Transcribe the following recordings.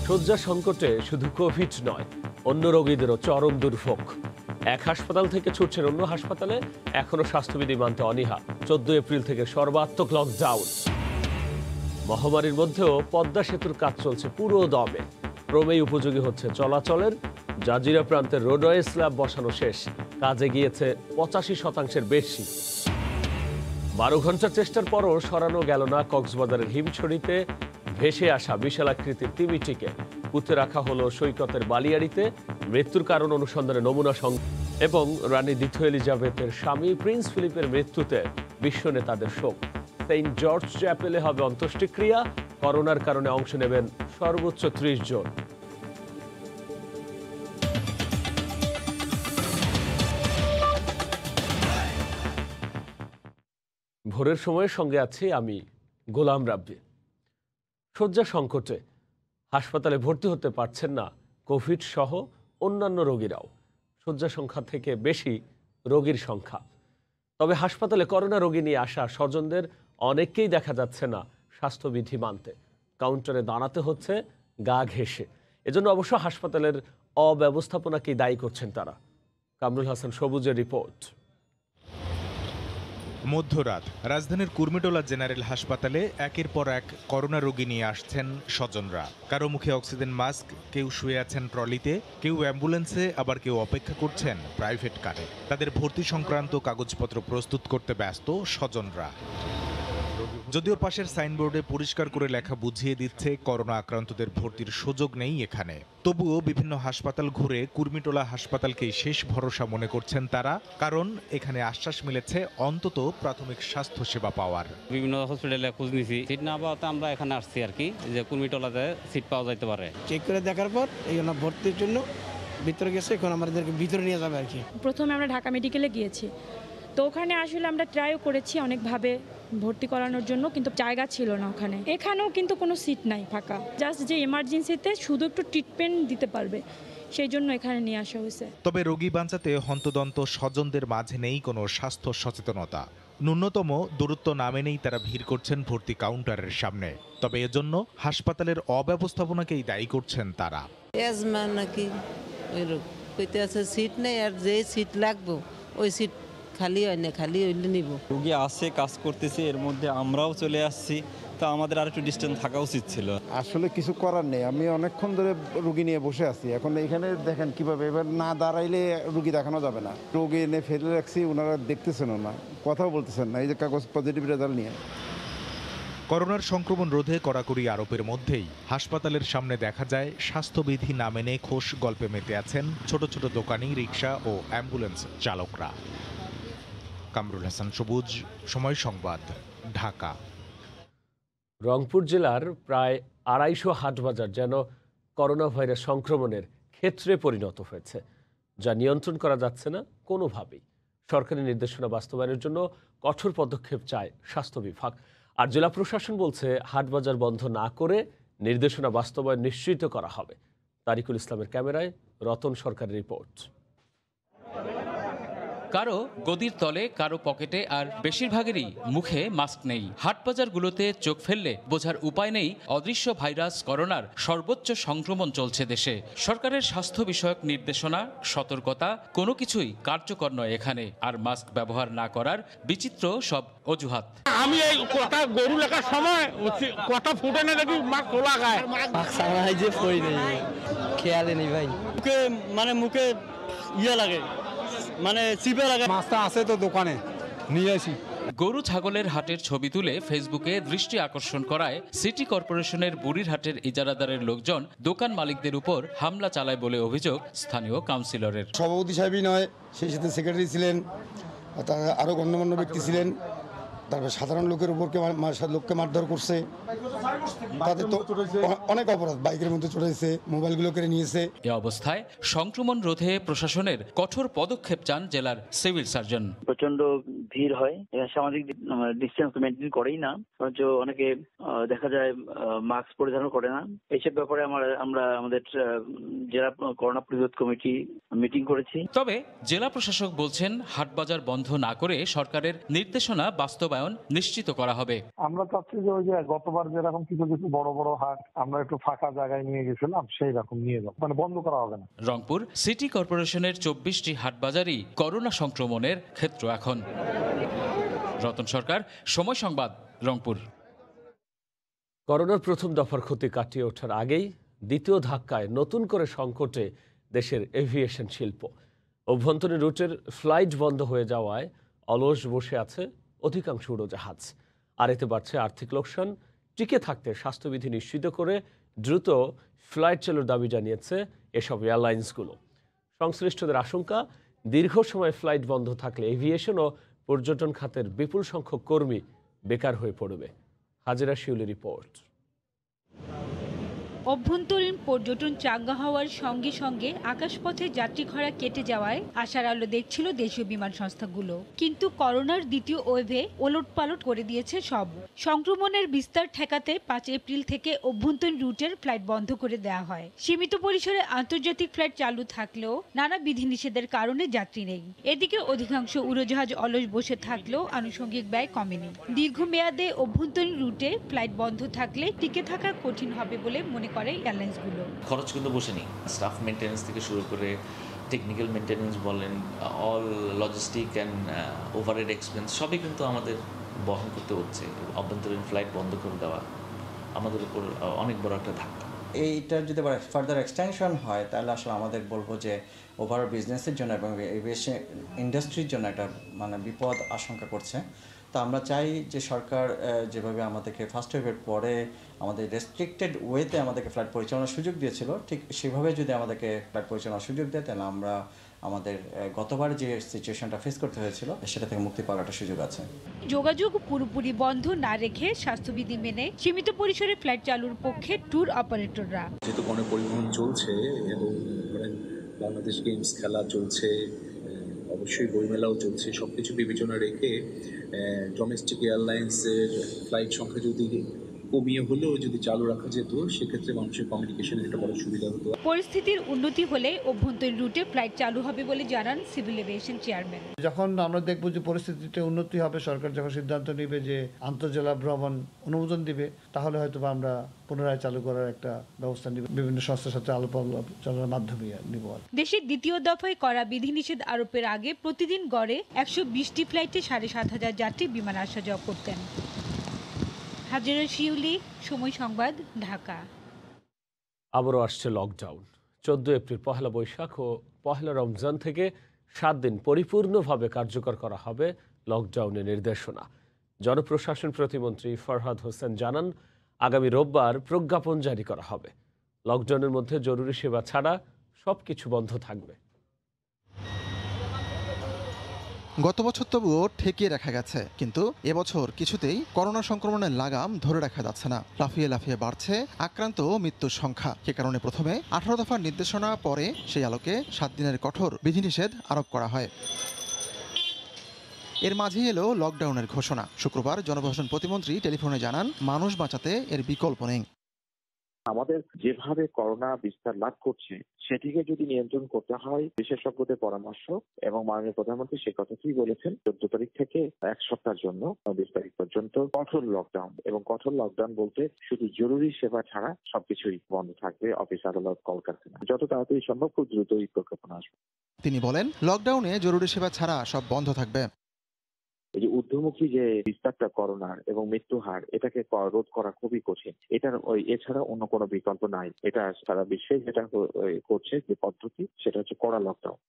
শয্যা সংকটে শুধু কোভিড নয়, অন্য রোগীদেরও চরম দুর্ভোগ। এক হাসপাতাল থেকে ছুটছেন অন্য হাসপাতালে, এখনো স্বাস্থ্যবিধি মানতে অনীহা। 14 এপ্রিল থেকে সর্বাত্মক লকডাউন। মহামারীর মধ্যেও পদ্মা সেতুর কাজ চলছে পুরো দমে। ক্রমেই উপযোগী হচ্ছে চলাচলের। জাজিরা প্রান্তের রোডওয়ে স্ল্যাব বসানো শেষ, কাজে গিয়েছে 85% বেশি। 12 ঘন্টার চেষ্টার পরও সরানো গেল না কক্সবাজারের হিমছড়িতে ভেসে আসা বিশালাকৃতির তিমিটিকে। পুঁতে রাখা হলো সৈকতের বালিয়াড়িতে। মৃত্যুর কারণ অনুসন্ধানে নমুনা এবং রানী দ্বিতীয় এলিজাবেথের স্বামী প্রিন্স ফিলিপের মৃত্যুতে বিশ্ব নেতাদের শোক। সেন্ট জর্জ চ্যাপেলে হবে অন্ত্যেষ্টিক্রিয়া। করোনার কারণে অংশ নেবেন সর্বোচ্চ 30 জন। ভোরের সময়ের সঙ্গে আছি আমি গোলাম রাব্বি। শয্যা সংকটে হাসপাতালে ভর্তি হতে পারছেন না কোভিড সহ অন্যান্য রোগীরাও। শয্যা সংখ্যা থেকে বেশি রোগীর সংখ্যা। তবে হাসপাতালে করোনা রোগী নিয়ে আসা স্বজনদের অনেককেই দেখা যাচ্ছে না স্বাস্থ্যবিধি মানতে। কাউন্টারে দাঁড়াতে হচ্ছে গা ঘেঁষে। এজন্য অবশ্য হাসপাতালের অব্যবস্থাপনাকেই দায়ী করছেন তারা। কামরুল হাসান সবুজের রিপোর্ট। মধ্যরাত রাজধানীর কুর্মিটোলা জেনারেল হাসপাতালে একের পর এক করোনা রোগী নিয়ে আসছেন স্বজনরা। কারো মুখে অক্সিজেন মাস্ক, কেউ শুয়ে আছেন ট্রলিতে, কেউ অ্যাম্বুলেন্সে, আবার কেউ অপেক্ষা করছেন প্রাইভেট কারে। তাদের ভর্তি সংক্রান্ত কাগজপত্র প্রস্তুত করতে ব্যস্ত স্বজনরা। যদিও পাশের সাইনবোর্ডে পরিষ্কার করে লেখা বুঝিয়ে দিচ্ছে করোনা আক্রান্তদের ভর্তির সুযোগ নেই এখানে, তবুও বিভিন্ন হাসপাতাল ঘুরে কুর্মিটোলা হাসপাতালকেই শেষ ভরসা মনে করছেন তারা। কারণ এখানে আশ্বাস মিলেছে অন্তত প্রাথমিক স্বাস্থ্য সেবা পাওয়ার। বিভিন্ন হসপিটালে খোঁজ নিয়েছি, সিট না পাওয়াতে আমরা এখানে আসছি আর কি, যে কুর্মিটোলাতে সিট পাওয়া যাইতে পারে। চেক করে দেখার পর এই ভর্তির জন্য ভিতরে গেছে, এখন আমাদেরকে ভিতরে নিয়ে যাবে আর কি। প্রথমে আমরা ঢাকা মেডিকেলে গিয়েছি, তো ওখানে আসলে আমরা ট্রাইও করেছি অনেকভাবে ভর্তি করানোর জন্য, কিন্তু জায়গা ছিল না ওখানে। এখানেও কিন্তু কোনো সিট নাই ফাঁকা, জাস্ট যে এমার্জেন্সিতে শুধু একটু ট্রিটমেন্ট দিতে পারবে, সেই জন্য এখানে নিয়ে আসা হয়েছে। তবে রোগী বাঁচাতে হন্তদন্ত স্বজনদের মাঝে নেই কোনো স্বাস্থ্য সচেতনতা। ন্যূনতম দূরত্ব না মেনেই তারা ভিড় করছেন ভর্তি কাউন্টারের সামনে। তবে এজন্য হাসপাতালের অব্যবস্থাপনাকেই দায়ী করছেন তারা। নাকি ওই রোগ কইতে আছে সিট নেই, আর যে সিট লাগবে ওই সিট খালি হয় না, খালি হইলে নিব। রোগী আসে, কাজ করতেছে, এর মধ্যে আমরাও চলে আসছি, তা আমাদের আর একটু ডিস্টেন্স থাকা উচিত ছিল। আসলে কিছু করার নেই, আমি অনেকক্ষণ ধরে রুগী নিয়ে বসে আছি। এখন এখানে দেখেন কিভাবে, এবার না দাঁড়াইলে রুগী দেখানো যাবে না। রোগী এনে ফেলে রাখছি, ওনারা দেখতেছেন না, কথাও বলতেছেন না এই যে কাগজ পজিটিভ রেজাল্ট নিয়ে। করোনার সংক্রমণ রোধে কড়াকড়ি আরোপের মধ্যেই হাসপাতালের সামনে দেখা যায় স্বাস্থ্যবিধি না মেনে খোশ গল্পে মেতে আছেন ছোট ছোট দোকানি, রিকশা ও অ্যাম্বুলেন্স চালকরা। কামরুল হাসান সবুজ, সময় সংবাদ, ঢাকা। রংপুর জেলার প্রায় 250 হাটবাজার যেন করোনা ভাইরাস সংক্রমণের ক্ষেত্রে পরিণত হয়েছে, যা নিয়ন্ত্রণ করা যাচ্ছে না কোনোভাবেই। সরকারি নির্দেশনা বাস্তবায়নের জন্য কঠোর পদক্ষেপ চায় স্বাস্থ্য বিভাগ। আর জেলা প্রশাসন বলছে হাটবাজার বন্ধ না করে নির্দেশনা বাস্তবায়ন নিশ্চিত করা হবে। তারিকুল ইসলামের ক্যামেরায় রতন সরকারের রিপোর্ট। কারো গদির তলে, কারো পকেটে, আর বেশিরভাগেরই মুখে মাস্ক নেই। হাটবাজারগুলোতে চোখ ফেললে বোঝার উপায় নেই অদৃশ্য ভাইরাস করোনার সর্বোচ্চ সংক্রমণ চলছে দেশে। সরকারের স্বাস্থ্য বিষয়ক নির্দেশনা, সতর্কতা কোনো কিছুই কার্যকর নয় এখানে। আর মাস্ক ব্যবহার না করার বিচিত্র সব অজুহাত। আমি এই কথা গরু লেখার সময় কথা ফুটে না দেখি মাস্ক খোলা গায়, যে পড়ি নেই, খেয়ালে নেই ভাই। মুখে ইয়ে লাগে, চিপে লাগে। মাছটা আছে তো দোকানে নিয়ে আসি। গরু ছাগলের হাটের ছবি তুলে ফেসবুকে দৃষ্টি আকর্ষণ করায় সিটি কর্পোরেশনের বুড়িরহাটের ইজারাদারের লোকজন দোকান মালিকদের উপর হামলা চালায় বলে অভিযোগ স্থানীয় কাউন্সিলরের। সভাপতি সাহেবই নয়, সেই সাথে সেক্রেটারি ছিলেন, আরো গণ্যমান্য ব্যক্তি ছিলেন। তারপর সাধারণ লোকের উপর লোককে মারধর করছে। তাদের তো অনেক অপরাধ, বাইকের মধ্যে চড়েছে, মোবাইলগুলো কেড়ে নিয়েছে। এ অবস্থায় সংক্রমণ রোধে প্রশাসনের কঠোর পদক্ষেপ চান জেলার সিভিল সার্জন। প্রচন্ড ভিড় হয়, সামাজিক ডিস্টেন্স মেনটেন করেই না, অনেকে দেখা যায় মাস্ক পরিধান করে না। এইসব ব্যাপারে আমরা আমাদের জেলা করোনা প্রতিরোধ কমিটি মিটিং করেছি। তবে জেলা প্রশাসক বলছেন হাটবাজার বন্ধ না করে সরকারের নির্দেশনা বাস্তবায়ন বাস্তবায়ন নিশ্চিত করা হবে। আমরা চাচ্ছি যে ওই যে গতবার যেরকম কিছু কিছু বড় বড় হাট আমরা একটু ফাঁকা জায়গায় নিয়ে গেছিলাম সেই রকম নিয়ে যাবো, মানে বন্ধ করা হবে না। রংপুর সিটি কর্পোরেশনের 24টি হাটবাজারই করোনা সংক্রমণের ক্ষেত্র এখন। রতন সরকার, সময় সংবাদ, রংপুর। করোনার প্রথম দফার ক্ষতি কাটিয়ে ওঠার আগেই দ্বিতীয় ধাক্কায় নতুন করে সংকটে দেশের এভিয়েশন শিল্প। অভ্যন্তরীণ রুটের ফ্লাইট বন্ধ হয়ে যাওয়ায় অলস বসে আছে অধিকাংশ উড়োজাহাজ। আর এতে বাড়ছে আর্থিক লোকসান। টিকে থাকতে স্বাস্থ্যবিধি নিশ্চিত করে দ্রুত ফ্লাইট চালুর দাবি জানিয়েছে এসব এয়ারলাইন্সগুলো। সংশ্লিষ্টদের আশঙ্কা, দীর্ঘ সময় ফ্লাইট বন্ধ থাকলে এভিয়েশন ও পর্যটন খাতের বিপুল সংখ্যক কর্মী বেকার হয়ে পড়বে। হাজিরা শিউলি রিপোর্ট। অভ্যন্তরীণ পর্যটন চাঙ্গা হওয়ার সঙ্গে সঙ্গে আকাশপথে যাত্রী খরা কেটে যাওয়ায় আশার আলো দেখছিল দেশীয় বিমান সংস্থাগুলো, কিন্তু করোনার দ্বিতীয় ওয়েভে ওলটপালট করে দিয়েছে সব। সংক্রমণের বিস্তার ঠেকাতে 5 এপ্রিল থেকে অভ্যন্তরীণ রুটের ফ্লাইট বন্ধ করে দেওয়া হয়। সীমিত পরিসরে আন্তর্জাতিক ফ্লাইট চালু থাকলেও নানা বিধিনিষেধের কারণে যাত্রী নেই। এদিকে অধিকাংশ উড়োজাহাজ অলস বসে থাকলেও আনুষঙ্গিক ব্যয় কমেনি। দীর্ঘমেয়াদে অভ্যন্তরীণ রুটে ফ্লাইট বন্ধ থাকলে টিকে থাকা কঠিন হবে বলে মনে করে এয়ারলাইন্সগুলো। খরচ কিন্তু বসে নেই, স্টাফ মেনটেন্যান্স থেকে শুরু করে টেকনিক্যাল মেনটেন্যান্স বলেন, all logistic and overhead expense সবই কিন্তু আমাদের বহন করতে হচ্ছে। অভ্যন্তরীণ ফ্লাইট বন্ধ করে দেওয়া আমাদের উপর অনেক বড় একটা ধাক্কা। এইটার যদি ফার্দার এক্সটেনশন হয় তাহলে আসলে আমাদের বলবো যে ওভারঅল বিজনেসের জন্য এবং এভিয়েশন ইন্ডাস্ট্রির জন্য একটা বিপদ আশঙ্কা করছে। তো আমরা চাই যে সরকার যেভাবে আমাদেরকে ফার্স্ট ওয়েভের পরে আমাদের রেস্ট্রিক্টেড ওয়েতে আমাদেরকে ফ্লাইট পরিচালনার সুযোগ দিয়েছিল, ঠিক সেভাবে যদি আমাদেরকে ফ্লাইট পরিচালনার সুযোগ দেয় তাহলে আমরা আমাদের গতবার যে সিচুয়েশনটা ফেস করতে হয়েছিল সেটা থেকে মুক্তি পাওয়ার একটা সুযোগ আছে। যোগাযোগ পুরোপুরি বন্ধ না রেখে স্বাস্থ্যবিধি মেনে সীমিত পরিসরে ফ্লাইট চালুর পক্ষে ট্যুর অপারেটররা। যেহেতু গণপরিবহন চলছে এবং বাংলাদেশ গেমস খেলা চলছে, অবশ্যই বইমেলাও চলছে, সবকিছু বিবেচনা রেখে ডোমেস্টিক এয়ারলাইন্সের ফ্লাইট সংখ্যা যদি কমিয়ে হলেও যদি চালু রাখা যেত সেক্ষেত্রে মানুষের কমিউনিকেশনের একটা বড় সুবিধা হতো। পরিস্থিতির উন্নতি হলে অভ্যন্তরীণ রুটে ফ্লাইট চালু হবে বলে জানান সিভিল এভিয়েশন চেয়ারম্যান। যখন আমরা দেখব যে পরিস্থিতিতে উন্নতি হবে, সরকার যখন সিদ্ধান্ত নেবে যে আন্তঃজেলা ভ্রমণ অনুমোদন দিবে, তাহলে হয়তো আমরা পুনরায় চালু করার একটা ব্যবস্থা নিব, বিভিন্ন সংস্থার সাথে আলোচনার মাধ্যমে নিব। দেশের দ্বিতীয় দফায় করা বিধিনিষেধ আরোপের আগে প্রতিদিন গড়ে 120টি ফ্লাইটে 7,500 যাত্রী বিমান আসা যাওয়া করতেন। হাজিরা শিউলি, সময় সংবাদ, ঢাকা। আবারও আসছে লকডাউন। 14 এপ্রিল, পহেলা বৈশাখ ও পহেলা রমজান থেকে 7 দিন পরিপূর্ণভাবে কার্যকর করা হবে লকডাউনের নির্দেশনা। জনপ্রশাসন প্রতিমন্ত্রী ফরহাদ হোসেন জানান, আগামী রোববার প্রজ্ঞাপন জারি করা হবে। লকডাউনের মধ্যে জরুরি সেবা ছাড়া সবকিছু বন্ধ থাকবে। গত বছর তবুও ঠেকিয়ে রাখা গেছে, কিন্তু এবছর কিছুতেই করোনা সংক্রমণের লাগাম ধরে রাখা যাচ্ছে না। লাফিয়ে লাফিয়ে বাড়ছে আক্রান্ত ও মৃত্যুর সংখ্যা। সে কারণে প্রথমে 18 দফার নির্দেশনা, পরে সেই আলোকে 7 দিনের কঠোর বিধিনিষেধ আরোপ করা হয়। এর মাঝে এলো লকডাউনের ঘোষণা। শুক্রবার জনপ্রশাসন প্রতিমন্ত্রী টেলিফোনে জানান, মানুষ বাঁচাতে এর বিকল্প নেই। আমাদের যেভাবে করোনা বিস্তার লাভ করছে সেটিকে যদি নিয়ন্ত্রণ করতে হয়, বিশেষজ্ঞদের পরামর্শ এবং মাননীয় প্রধানমন্ত্রী সে কথাটিই বলেছেন, 14 তারিখ থেকে 1 সপ্তাহের জন্য 20 তারিখ পর্যন্ত কঠোর লকডাউন। এবং কঠোর লকডাউন বলতে শুধু জরুরি সেবা ছাড়া সবকিছুই বন্ধ থাকবে, অফিস, আদালত, কলকারখানা। যত তাড়াতাড়ি সম্ভব খুব দ্রুত এই প্রজ্ঞাপন আসবে। তিনি বলেন, লকডাউনে জরুরি সেবা ছাড়া সব বন্ধ থাকবে। এই যে ঊর্ধ্বমুখী যে বিস্তারটা করোনার এবং মৃত্যু হার, এটাকে রোধ করা খুবই কঠিন। এটার এছাড়া অন্য কোনো বিকল্প নাই। এটা সারা বিশ্বে যেটা করছে যে পদ্ধতি, সেটা হচ্ছে কড়া লকডাউন।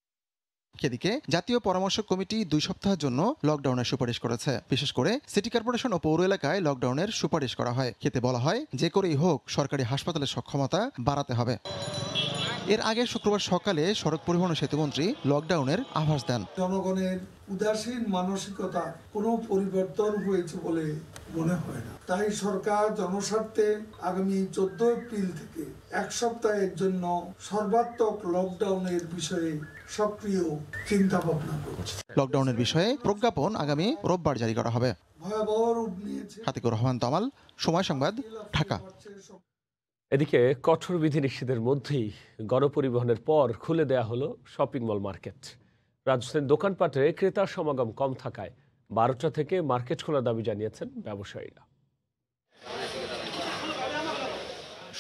এদিকে জাতীয় পরামর্শ কমিটি 2 সপ্তাহের জন্য লকডাউনের সুপারিশ করেছে। বিশেষ করে সিটি কর্পোরেশন ও পৌর এলাকায় লকডাউনের সুপারিশ করা হয়। এতে বলা হয়, যে করেই হোক সরকারি হাসপাতালের সক্ষমতা বাড়াতে হবে। এর আগে শুক্রবার সকালে সড়ক পরিবহন ও সেতুমন্ত্রী লকডাউনের আভাস দেন। জনগণের উদাসীন মানসিকতা কোনো পরিবর্তন হয়েছে বলে মনে হয় না। তাই সরকার জনস্বার্থে আগামী 14 এপ্রিল থেকে 1 সপ্তাহের জন্য সর্বাত্মক লকডাউনের বিষয়ে সক্রিয় চিন্তা ভাবনা করছে। লকডাউনের বিষয়ে প্রজ্ঞাপন আগামী রোববার জারি করা হবে। ভয়াবহ রূপ নিয়েছে। হাতিকুর রহমান তামাল, সময় সংবাদ, ঢাকা। এদিকে কঠোর বিধিনিষেধের মধ্যেই গণপরিবহনের পর খুলে দেয়া হলো শপিং মল মার্কেট। রাজধানীর দোকানপাটে ক্রেতার সমাগম কম থাকায় 12টা থেকে মার্কেট খোলার দাবি জানিয়েছেন ব্যবসায়ীরা।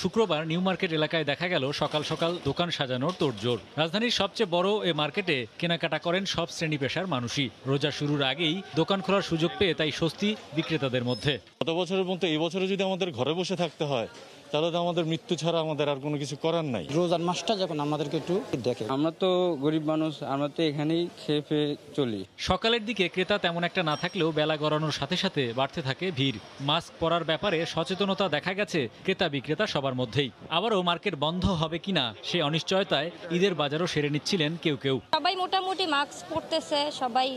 শুক্রবার নিউ মার্কেট এলাকায় দেখা গেল সকাল সকাল দোকান সাজানোর তোড়জোড়। রাজধানীর সবচেয়ে বড় এ মার্কেটে কেনাকাটা করেন সব শ্রেণী পেশার মানুষই। রোজা শুরুর আগেই দোকান খোলার সুযোগ পেয়ে তাই স্বস্তি বিক্রেতাদের মধ্যে। গত বছরের মতো এই বছরে যদি আমাদের ঘরে বসে থাকতে হয় তাহলে তো আমাদের মৃত্যু ছাড়া আমাদের আর কোনো কিছু করার নাই। রোজার মাসটা যখন আমাদেরকে একটু দেখে, আমরা তো গরিব মানুষ, আমরা তো এখানেই খেয়ে পেয়ে চলি। সকালের দিকে ক্রেতা তেমন একটা না থাকলেও বেলা গড়ানোর সাথে সাথে বাড়তে থাকে ভিড়। মাস্ক পরার ব্যাপারে সচেতনতা দেখা গেছে ক্রেতা বিক্রেতা সবার মধ্যেই। আবারও মার্কেট বন্ধ হবে কিনা সে অনিশ্চয়তায় ঈদের বাজারও সেরে নিচ্ছিলেন কেউ কেউ। সবাই মোটামুটি মাস্ক পরতেছে, সবাই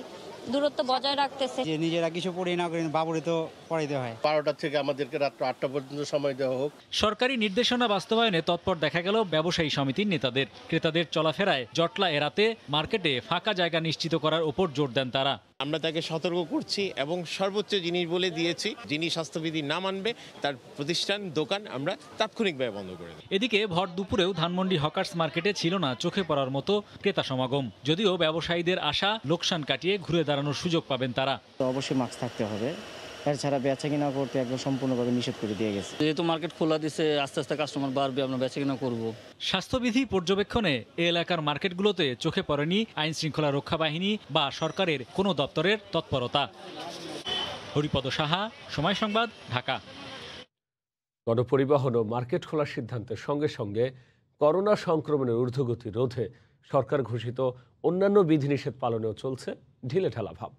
দূরত্ব বজায় রাখতেছে। নিজেরা কিছু পড়ি না করেন, বাবুরে তো পড়াইতে হয়। 12টা থেকে আমাদেরকে রাত 8টা পর্যন্ত সময় দেওয়া হোক। সরকারি নির্দেশনা বাস্তবায়নে তৎপর দেখা গেল ব্যবসায়ী সমিতির নেতাদের। ক্রেতাদের চলাফেরায় জটলা এড়াতে মার্কেটে ফাঁকা জায়গা নিশ্চিত করার ওপর জোর দেন তারা। আমরা তাকে সতর্ক করছি এবং সর্বোচ্চ জিনিস বলে দিয়েছি, যিনি স্বাস্থ্যবিধি না মানবে তার প্রতিষ্ঠান দোকান আমরা তাৎক্ষণিকভাবে বন্ধ করে দেব। এদিকে ভর দুপুরেও ধানমন্ডি হকার্স মার্কেটে ছিল না চোখে পড়ার মতো ক্রেতা সমাগম। যদিও ব্যবসায়ীদের আশা লোকসান কাটিয়ে ঘুরে দাঁড়ানোর সুযোগ পাবেন তারা। অবশ্যই মাস্ক থাকতে হবে, এছাড়া বেচা কিনা করতে একদম সম্পূর্ণভাবে নিষেধ করে দিয়ে গেছে। যেহেতু মার্কেট খোলা দিছে, আস্তে আস্তে কাস্টমার বাড়বে, আমরা বেচা কিনা করবো। স্বাস্থ্যবিধি পর্যবেক্ষণে এ এলাকার মার্কেটগুলোতে চোখে পড়েনি আইন শৃঙ্খলা রক্ষা বাহিনী বা সরকারের কোনো দপ্তরের তৎপরতা। হরিপদ সাহা, সময় সংবাদ, ঢাকা। গণপরিবহন ও মার্কেট খোলার সিদ্ধান্তের সঙ্গে সঙ্গে করোনা সংক্রমণের ঊর্ধ্বগতি রোধে সরকার ঘোষিত অন্যান্য বিধিনিষেধ পালনেও চলছে ঢিলেঢালা ভাব।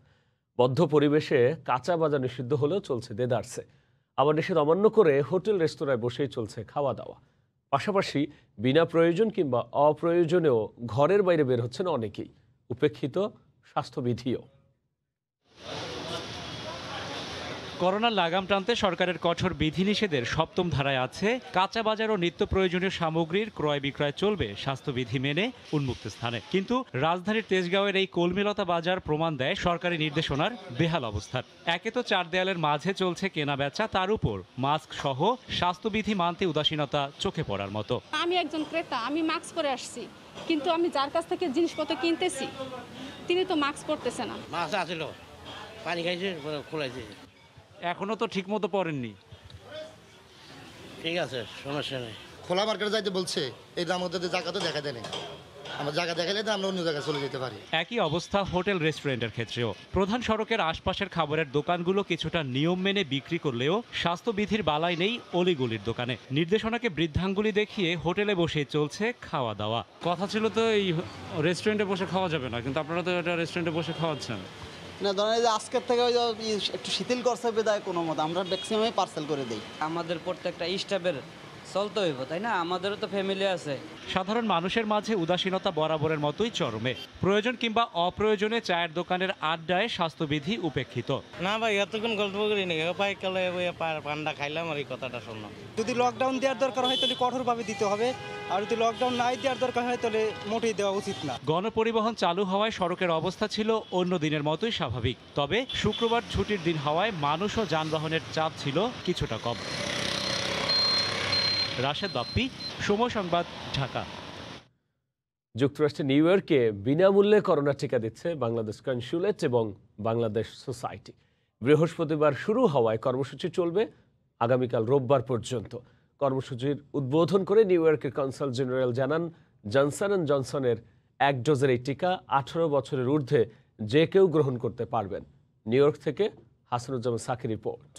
বদ্ধ পরিবেশে কাঁচা বাজার নিষিদ্ধ হলেও চলছে দেদারসে। আবার নিষেধ অমান্য করে হোটেল রেস্তোরাঁয় বসেই চলছে খাওয়া দাওয়া। পাশাপাশি বিনা প্রয়োজন কিংবা অপ্রয়োজনেও ঘরের বাইরে বের হচ্ছেন অনেকেই। উপেক্ষিত স্বাস্থ্যবিধিও। করোনার লাগাম টানতে সরকারের কঠোর বিধিনিষেধের সপ্তম ধারায় আছে কাঁচা বাজার ও নিত্য প্রয়োজনীয় সামগ্রীর ক্রয় বিক্রয় চলবে স্বাস্থ্যবিধি মেনে উন্মুক্ত স্থানে। কিন্তু রাজধানীর তেজগাঁওয়ের এই কলমিলতা বাজার প্রমাণ দেয় সরকারি নির্দেশনার বেহাল অবস্থার। একে তো 4 দেয়ালের মাঝে চলছে কেনা বেচা, তার উপর মাস্ক সহ স্বাস্থ্যবিধি মানতে উদাসীনতা চোখে পড়ার মতো। আমি একজন ক্রেতা, আমি মাস্ক পরে আসছি, কিন্তু আমি যার কাছ থেকে জিনিসপত্র কিনতেছি তিনি তো মাস্ক পরতেছে না। মাছ আসছিল, পানি খাইছে, খোলাইছে। এখনো তো ঠিক মতো পড়েননি। ঠিক আছে, সমস্যা নেই। খোলা মার্কেটে যাইতে বলছে, এই আমাদের জায়গা তো দেখা দেয় না। আমরা জায়গা দেখালে তো আমরা অন্য জায়গায় চলে যেতে পারি। একই অবস্থা হোটেল রেস্টুরেন্টের ক্ষেত্রেও। প্রধান সড়কের আশপাশের খাবারের দোকানগুলো কিছুটা নিয়ম মেনে বিক্রি করলেও স্বাস্থ্যবিধির বালাই নেই অলিগলির দোকানে। নির্দেশনাকে বৃদ্ধাঙ্গুলি দেখিয়ে হোটেলে বসে চলছে খাওয়া দাওয়া। কথা ছিল তো এই রেস্টুরেন্টে বসে খাওয়া যাবে না, কিন্তু আপনারা তো এটা রেস্টুরেন্টে বসে খাওয়াচ্ছেন না। ধরেন যে আজকের থেকে একটু শিথিল করছে বিদায় কোনো মতো আমরা ম্যাক্সিমামই পার্সেল করে দিই। আমাদের প্রত্যেকটা স্টাফের চলতে হইব, তাই না? আমাদেরও তো ফ্যামিলি আছে। সাধারণ মানুষের মাঝে উদাসীনতা বরাবরের মতোই চরমে। প্রয়োজন কিংবা অপ্রয়োজনে চায়ের দোকানের আড্ডায় স্বাস্থ্যবিধি উপেক্ষিত। না ভাই, এতক্ষণ গল্প করি না, পাইকালে পান্ডা খাইলাম আর এই কথাটা শুনলাম। যদি লকডাউন দেওয়ার দরকার হয় তাহলে কঠোরভাবে দিতে হবে, আর যদি লকডাউন নাই দেওয়ার দরকার হয় তাহলে মোটেই দেওয়া উচিত না। গণপরিবহন চালু হওয়ায় সড়কের অবস্থা ছিল অন্য দিনের মতোই স্বাভাবিক। তবে শুক্রবার ছুটির দিন হওয়ায় মানুষ ও যানবাহনের চাপ ছিল কিছুটা কম। রাশেদ বাপ্পি, সময় সংবাদ, ঢাকা। যুক্তরাষ্ট্রের নিউ ইয়র্কে বিনামূল্যে করোনা টিকা দিচ্ছে বাংলাদেশ কনস্যুলেট এবং বাংলাদেশ সোসাইটি। বৃহস্পতিবার শুরু হওয়ায় কর্মসূচি চলবে আগামীকাল রোববার পর্যন্ত। কর্মসূচির উদ্বোধন করে নিউ ইয়র্কের কনসাল জেনারেল জানান, জনসন অ্যান্ড জনসনের 1 ডোজের এই টিকা 18 বছরের ঊর্ধ্বে যে কেউ গ্রহণ করতে পারবেন। নিউ ইয়র্ক থেকে হাসানুজ্জামান সাকির রিপোর্ট।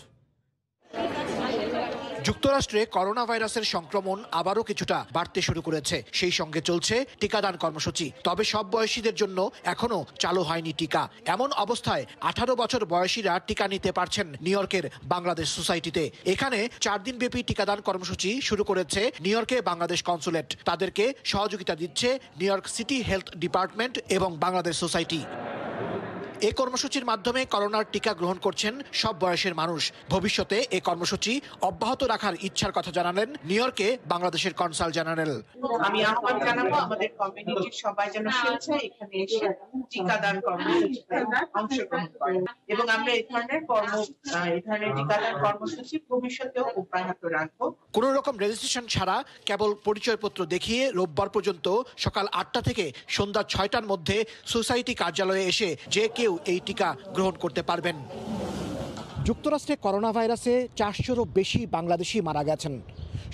যুক্তরাষ্ট্রে করোনা ভাইরাসের সংক্রমণ আবারও কিছুটা বাড়তে শুরু করেছে। সেই সঙ্গে চলছে টিকাদান কর্মসূচি। তবে সব বয়সীদের জন্য এখনো চালু হয়নি টিকা। এমন অবস্থায় 18 বছর বয়সীরা টিকা নিতে পারছেন নিউ ইয়র্কের বাংলাদেশ সোসাইটিতে। এখানে 4 দিনব্যাপী টিকাদান কর্মসূচি শুরু করেছে নিউ ইয়র্কে বাংলাদেশ কনসুলেট। তাদেরকে সহযোগিতা দিচ্ছে new York city health department এবং বাংলাদেশ সোসাইটি। এই কর্মসূচির মাধ্যমে করোনার টিকা গ্রহণ করছেন সব বয়সের মানুষ। ভবিষ্যতে এই কর্মসূচি অব্যাহত রাখার ইচ্ছার কথা জানালেন নিউ ইয়র্কে বাংলাদেশের কনসাল জেনারেল। আমি আহ্বান জানাবো আমাদের কমিউনিটির সবাই যেন স্বেচ্ছায় এখানে এসে টিকাদান কর্মসূচিতে অংশগ্রহণ করেন এবং আমরা এই ধরনের টিকাদান কর্মসূচি ভবিষ্যতেও অব্যাহত রাখবো। কোনো রকম রেজিস্ট্রেশন ছাড়া কেবল পরিচয়পত্র দেখিয়ে রোববার পর্যন্ত সকাল 8টা থেকে সন্ধ্যা 6টার মধ্যে সোসাইটি কার্যালয়ে এসে যে কেউ কেউ এই টিকা গ্রহণ করতে পারবেন। যুক্তরাষ্ট্রে করোনা ভাইরাসে 400-রও বেশি বাংলাদেশি মারা গেছেন।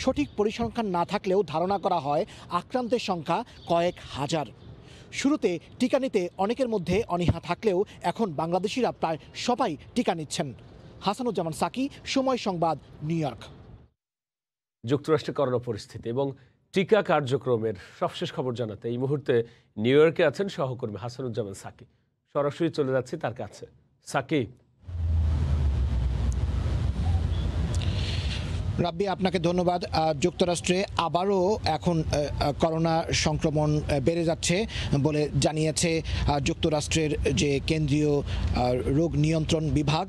সঠিক পরিসংখ্যান না থাকলেও ধারণা করা হয় আক্রান্তের সংখ্যা কয়েক হাজার। শুরুতে টিকা নিতে অনেকের মধ্যে অনীহা থাকলেও এখন বাংলাদেশিরা প্রায় সবাই টিকা নিচ্ছেন। হাসানুজ্জামান সাকি, সময় সংবাদ, নিউ ইয়র্ক। যুক্তরাষ্ট্রে করোনা পরিস্থিতি এবং টিকা কার্যক্রমের সবশেষ খবর জানাতে এই মুহূর্তে নিউ ইয়র্কে আছেন সহকর্মী হাসানুজ্জামান সাকি। সরাসরি চলে যাচ্ছি তার কাছে। সাকি, রাব্বি, আপনাকে ধন্যবাদ। যুক্তরাষ্ট্রে আবারও এখন করোনা সংক্রমণ বেড়ে যাচ্ছে বলে জানিয়েছে যুক্তরাষ্ট্রের যে কেন্দ্রীয় রোগ নিয়ন্ত্রণ বিভাগ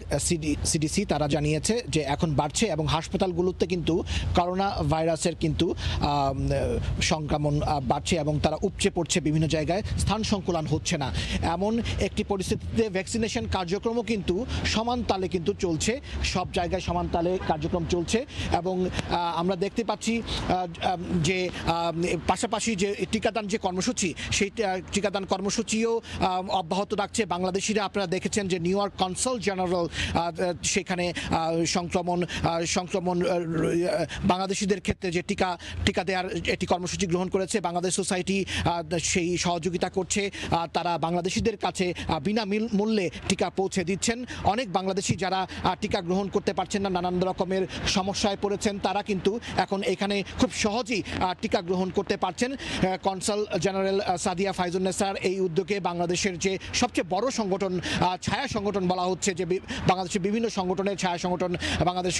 সিডিসি। তারা জানিয়েছে যে এখন বাড়ছে এবং হাসপাতালগুলোতে কিন্তু করোনা ভাইরাসের কিন্তু সংক্রমণ বাড়ছে এবং তারা উপচে পড়ছে, বিভিন্ন জায়গায় স্থান সংকুলান হচ্ছে না। এমন একটি পরিস্থিতিতে ভ্যাকসিনেশন কার্যক্রমও কিন্তু সমান তালে কিন্তু চলছে, সব জায়গায় সমান তালে কার্যক্রম চলছে। এবং আমরা দেখতে পাচ্ছি যে পাশাপাশি যে টিকাদান যে কর্মসূচি, সেই টিকাদান কর্মসূচিও অব্যাহত রাখছে বাংলাদেশিরা। আপনারা দেখেছেন যে নিউ ইয়র্ক কনসাল জেনারেল সেখানে সংক্রমণ বাংলাদেশিদের ক্ষেত্রে যে টিকা দেওয়ার একটি কর্মসূচি গ্রহণ করেছে। বাংলাদেশ সোসাইটি সেই সহযোগিতা করছে, তারা বাংলাদেশিদের কাছে বিনা মূল্যে টিকা পৌঁছে দিচ্ছেন। অনেক বাংলাদেশি যারা টিকা গ্রহণ করতে পারছেন না, নানান রকমের সমস্যায় পড়েছেন, তারা কিন্তু এখন এখানে খুব সহজেই টিকা গ্রহণ করতে পারছেন। কনসাল জেনারেল সাদিয়া ফাইজুন্নেসার এই উদ্যোগে বাংলাদেশের যে সবচেয়ে বড় সংগঠন, ছায়া সংগঠন বলা হচ্ছে, যে বাংলাদেশের বিভিন্ন সংগঠনের ছায়া সংগঠন বাংলাদেশ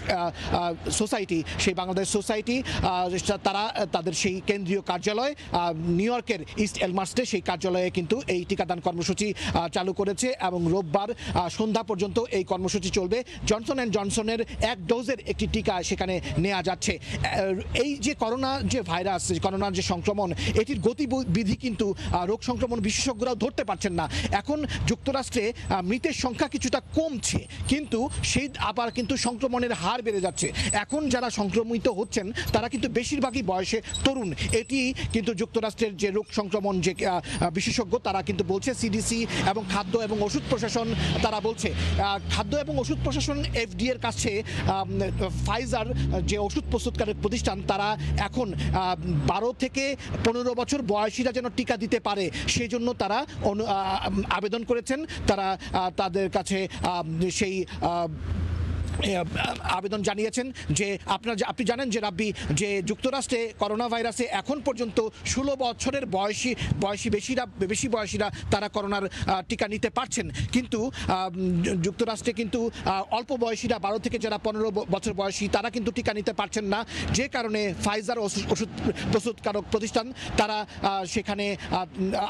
সোসাইটি, সেই বাংলাদেশ সোসাইটি তারা তাদের সেই কেন্দ্রীয় কার্যালয় নিউ ইয়র্কের ইস্ট এলমার্স্টে সেই কার্যালয়ে কিন্তু এই টিকাদান কর্মসূচি চালু করেছে এবং রোববার সন্ধ্যা পর্যন্ত এই কর্মসূচি চলবে। জনসন অ্যান্ড জনসনের 1 ডোজের একটি টিকা সেখানে নেওয়া যাচ্ছে। এই যে করোনা যে ভাইরাস, করোনার যে সংক্রমণ, এটির গতিবিধি কিন্তু রোগ সংক্রমণ বিশেষজ্ঞরাও ধরতে পারছেন না। এখন যুক্তরাষ্ট্রে মৃতের সংখ্যা কিছুটা কমছে, কিন্তু সেই আবার কিন্তু সংক্রমণের হার বেড়ে যাচ্ছে। এখন যারা সংক্রমিত হচ্ছেন তারা কিন্তু বেশিরভাগই বয়সে তরুণ। এটি কিন্তু যুক্তরাষ্ট্রের যে রোগ সংক্রমণ যে বিশেষজ্ঞ তারা কিন্তু বলছে, সিডিসি এবং খাদ্য এবং ওষুধ প্রশাসন তারা বলছে। খাদ্য এবং ওষুধ প্রশাসন FDA এর কাছে ফাইজার যে ওষুধ প্রস্তুতকারী প্রতিষ্ঠান, তারা এখন 12 থেকে 15 বছর বয়সীরা যেন টিকা দিতে পারে সেই জন্য তারা আবেদন করেছেন। তারা তাদের কাছে সেই আবেদন জানিয়েছেন যে আপনি জানেন যে রাব্বি, যে যুক্তরাষ্ট্রে করোনা ভাইরাসে এখন পর্যন্ত 16 বছরের বেশি বয়সীরা তারা করোনার টিকা নিতে পারছেন, কিন্তু যুক্তরাষ্ট্রে কিন্তু অল্প বয়সীরা 12 থেকে যারা 15 বছর বয়সী তারা কিন্তু টিকা নিতে পারছেন না। যে কারণে ফাইজার ওষুধ প্রস্তুতকারক প্রতিষ্ঠান তারা সেখানে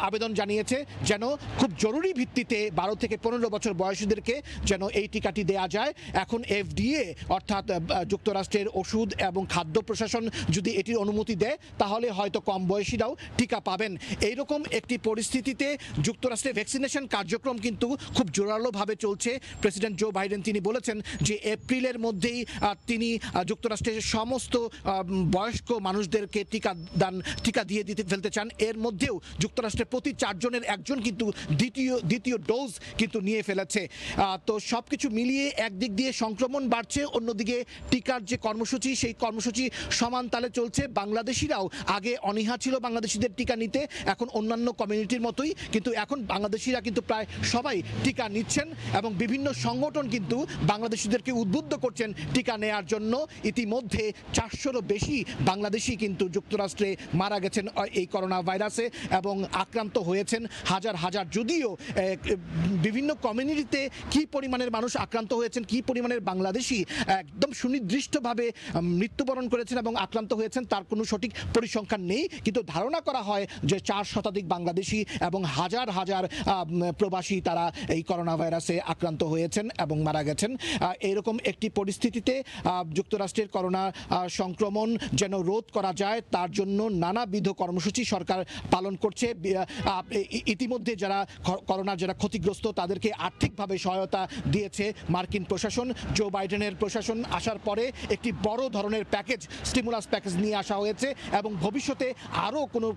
আবেদন জানিয়েছে যেন খুব জরুরি ভিত্তিতে 12 থেকে 15 বছর বয়সীদেরকে যেন এই টিকাটি দেয়া যায়। এখন FDA অর্থাৎ যুক্তরাষ্ট্রের ওষুধ এবং খাদ্য প্রশাসন যদি এটির অনুমতি দেয় তাহলে হয়তো কম বয়সীরাও টিকা পাবেন। এইরকম একটি পরিস্থিতিতে যুক্তরাষ্ট্রের ভ্যাকসিনেশন কার্যক্রম কিন্তু খুব জোরালোভাবে চলছে। প্রেসিডেন্ট জো বাইডেন তিনি বলেছেন যে এপ্রিলের মধ্যেই তিনি যুক্তরাষ্ট্রের সমস্ত বয়স্ক মানুষদেরকে টিকা দিয়ে ফেলতে চান। এর মধ্যেও যুক্তরাষ্ট্রের প্রতি 4 জনের 1 জন কিন্তু দ্বিতীয় ডোজ কিন্তু নিয়ে ফেলেছে। তো সবকিছু মিলিয়ে একদিক দিয়ে সংক্রমণ বাড়ছে, অন্যদিকে টিকার যে কর্মসূচি সেই কর্মসূচি সমান তালে চলছে। বাংলাদেশিরাও আগে অনীহা ছিল বাংলাদেশিদের টিকা নিতে, এখন অন্যান্য কমিউনিটির মতোই, কিন্তু এখন বাংলাদেশিরা কিন্তু প্রায় সবাই টিকা নিচ্ছেন এবং বিভিন্ন সংগঠন কিন্তু বাংলাদেশিদেরকে উদ্বুদ্ধ করছেন টিকা নেয়ার জন্য। ইতিমধ্যে 400-রও বেশি বাংলাদেশি কিন্তু যুক্তরাষ্ট্রে মারা গেছেন এই করোনা ভাইরাসে এবং আক্রান্ত হয়েছেন হাজার। যদিও বিভিন্ন কমিউনিটিতে কি পরিমাণের মানুষ আক্রান্ত হয়েছেন, কি পরিমাণের বাংলাদেশি একদম সুনির্দিষ্টভাবে মৃত্যুবরণ করেছেন এবং আক্রান্ত হয়েছেন তার কোনো সঠিক পরিসংখ্যান নেই, কিন্তু ধারণা করা হয় যে 4 শতাধিক বাংলাদেশি এবং হাজার প্রবাসী তারা এই করোনা ভাইরাসে আক্রান্ত হয়েছেন এবং মারা গেছেন। এইরকম একটি পরিস্থিতিতে যুক্তরাষ্ট্রের করোনা সংক্রমণ যেন রোধ করা যায় তার জন্য নানাবিধ কর্মসূচি সরকার পালন করছে। ইতিমধ্যে যারা করোনার যারা ক্ষতিগ্রস্ত তাদেরকে আর্থিকভাবে সহায়তা দিয়েছে মার্কিন প্রশাসন। জো জো বাইডেনের প্রশাসন আসার পরে একটি বড় ধরনের প্যাকেজ, স্টিমুলাস প্যাকেজ নিয়ে আসা হয়েছে এবং ভবিষ্যতে আরও কোনো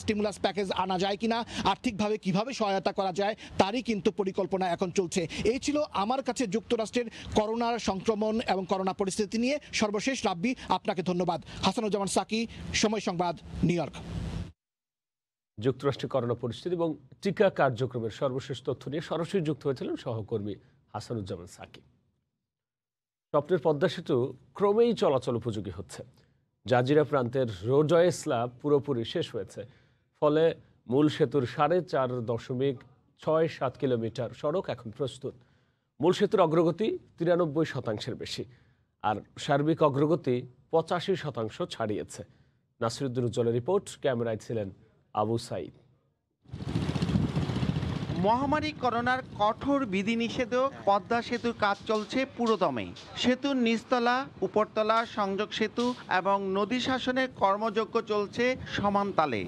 স্টিমুলাস প্যাকেজ আনা যায় কিনা, আর্থিকভাবে কিভাবে সহায়তা করা যায় তারই কিন্তু পরিকল্পনা এখন চলছে। এই ছিল আমার কাছে যুক্তরাষ্ট্রের করোনার সংক্রমণ এবং করোনা পরিস্থিতি নিয়ে সর্বশেষ। রাব্বি, আপনাকে ধন্যবাদ। হাসানুজ্জামান সাকি, সময় সংবাদ, নিউ ইয়র্ক। যুক্তরাষ্ট্রের করোনা পরিস্থিতি এবং টিকা কার্যক্রমের সর্বশেষ তথ্য নিয়ে সরাসরি যুক্ত হয়েছিলেন সহকর্মী হাসানুজ্জামান সাকি। স্বপ্নের পদ্মা সেতু ক্রমেই চলাচল উপযোগী হচ্ছে। জাজিরা প্রান্তের রোডওয়ে স্ল্যাব পুরোপুরি শেষ হয়েছে, ফলে মূল সেতুর 4.67 কিলোমিটার সড়ক এখন প্রস্তুত। মূল সেতুর অগ্রগতি 93% বেশি, আর সার্বিক অগ্রগতি 85% ছাড়িয়েছে। নাসিরুদ্দিন উজ্জ্বলের রিপোর্ট, ক্যামেরায় ছিলেন আবু সাইদ। মহামারী করোনার কঠোর বিধিনিষেধেও পদ্মা সেতুর কাজ চলছে পুরোদমে। সেতুর নিচতলা, উপরতলা, সংযোগ সেতু এবং নদী শাসনের কর্মযজ্ঞ চলছে সমানতালে।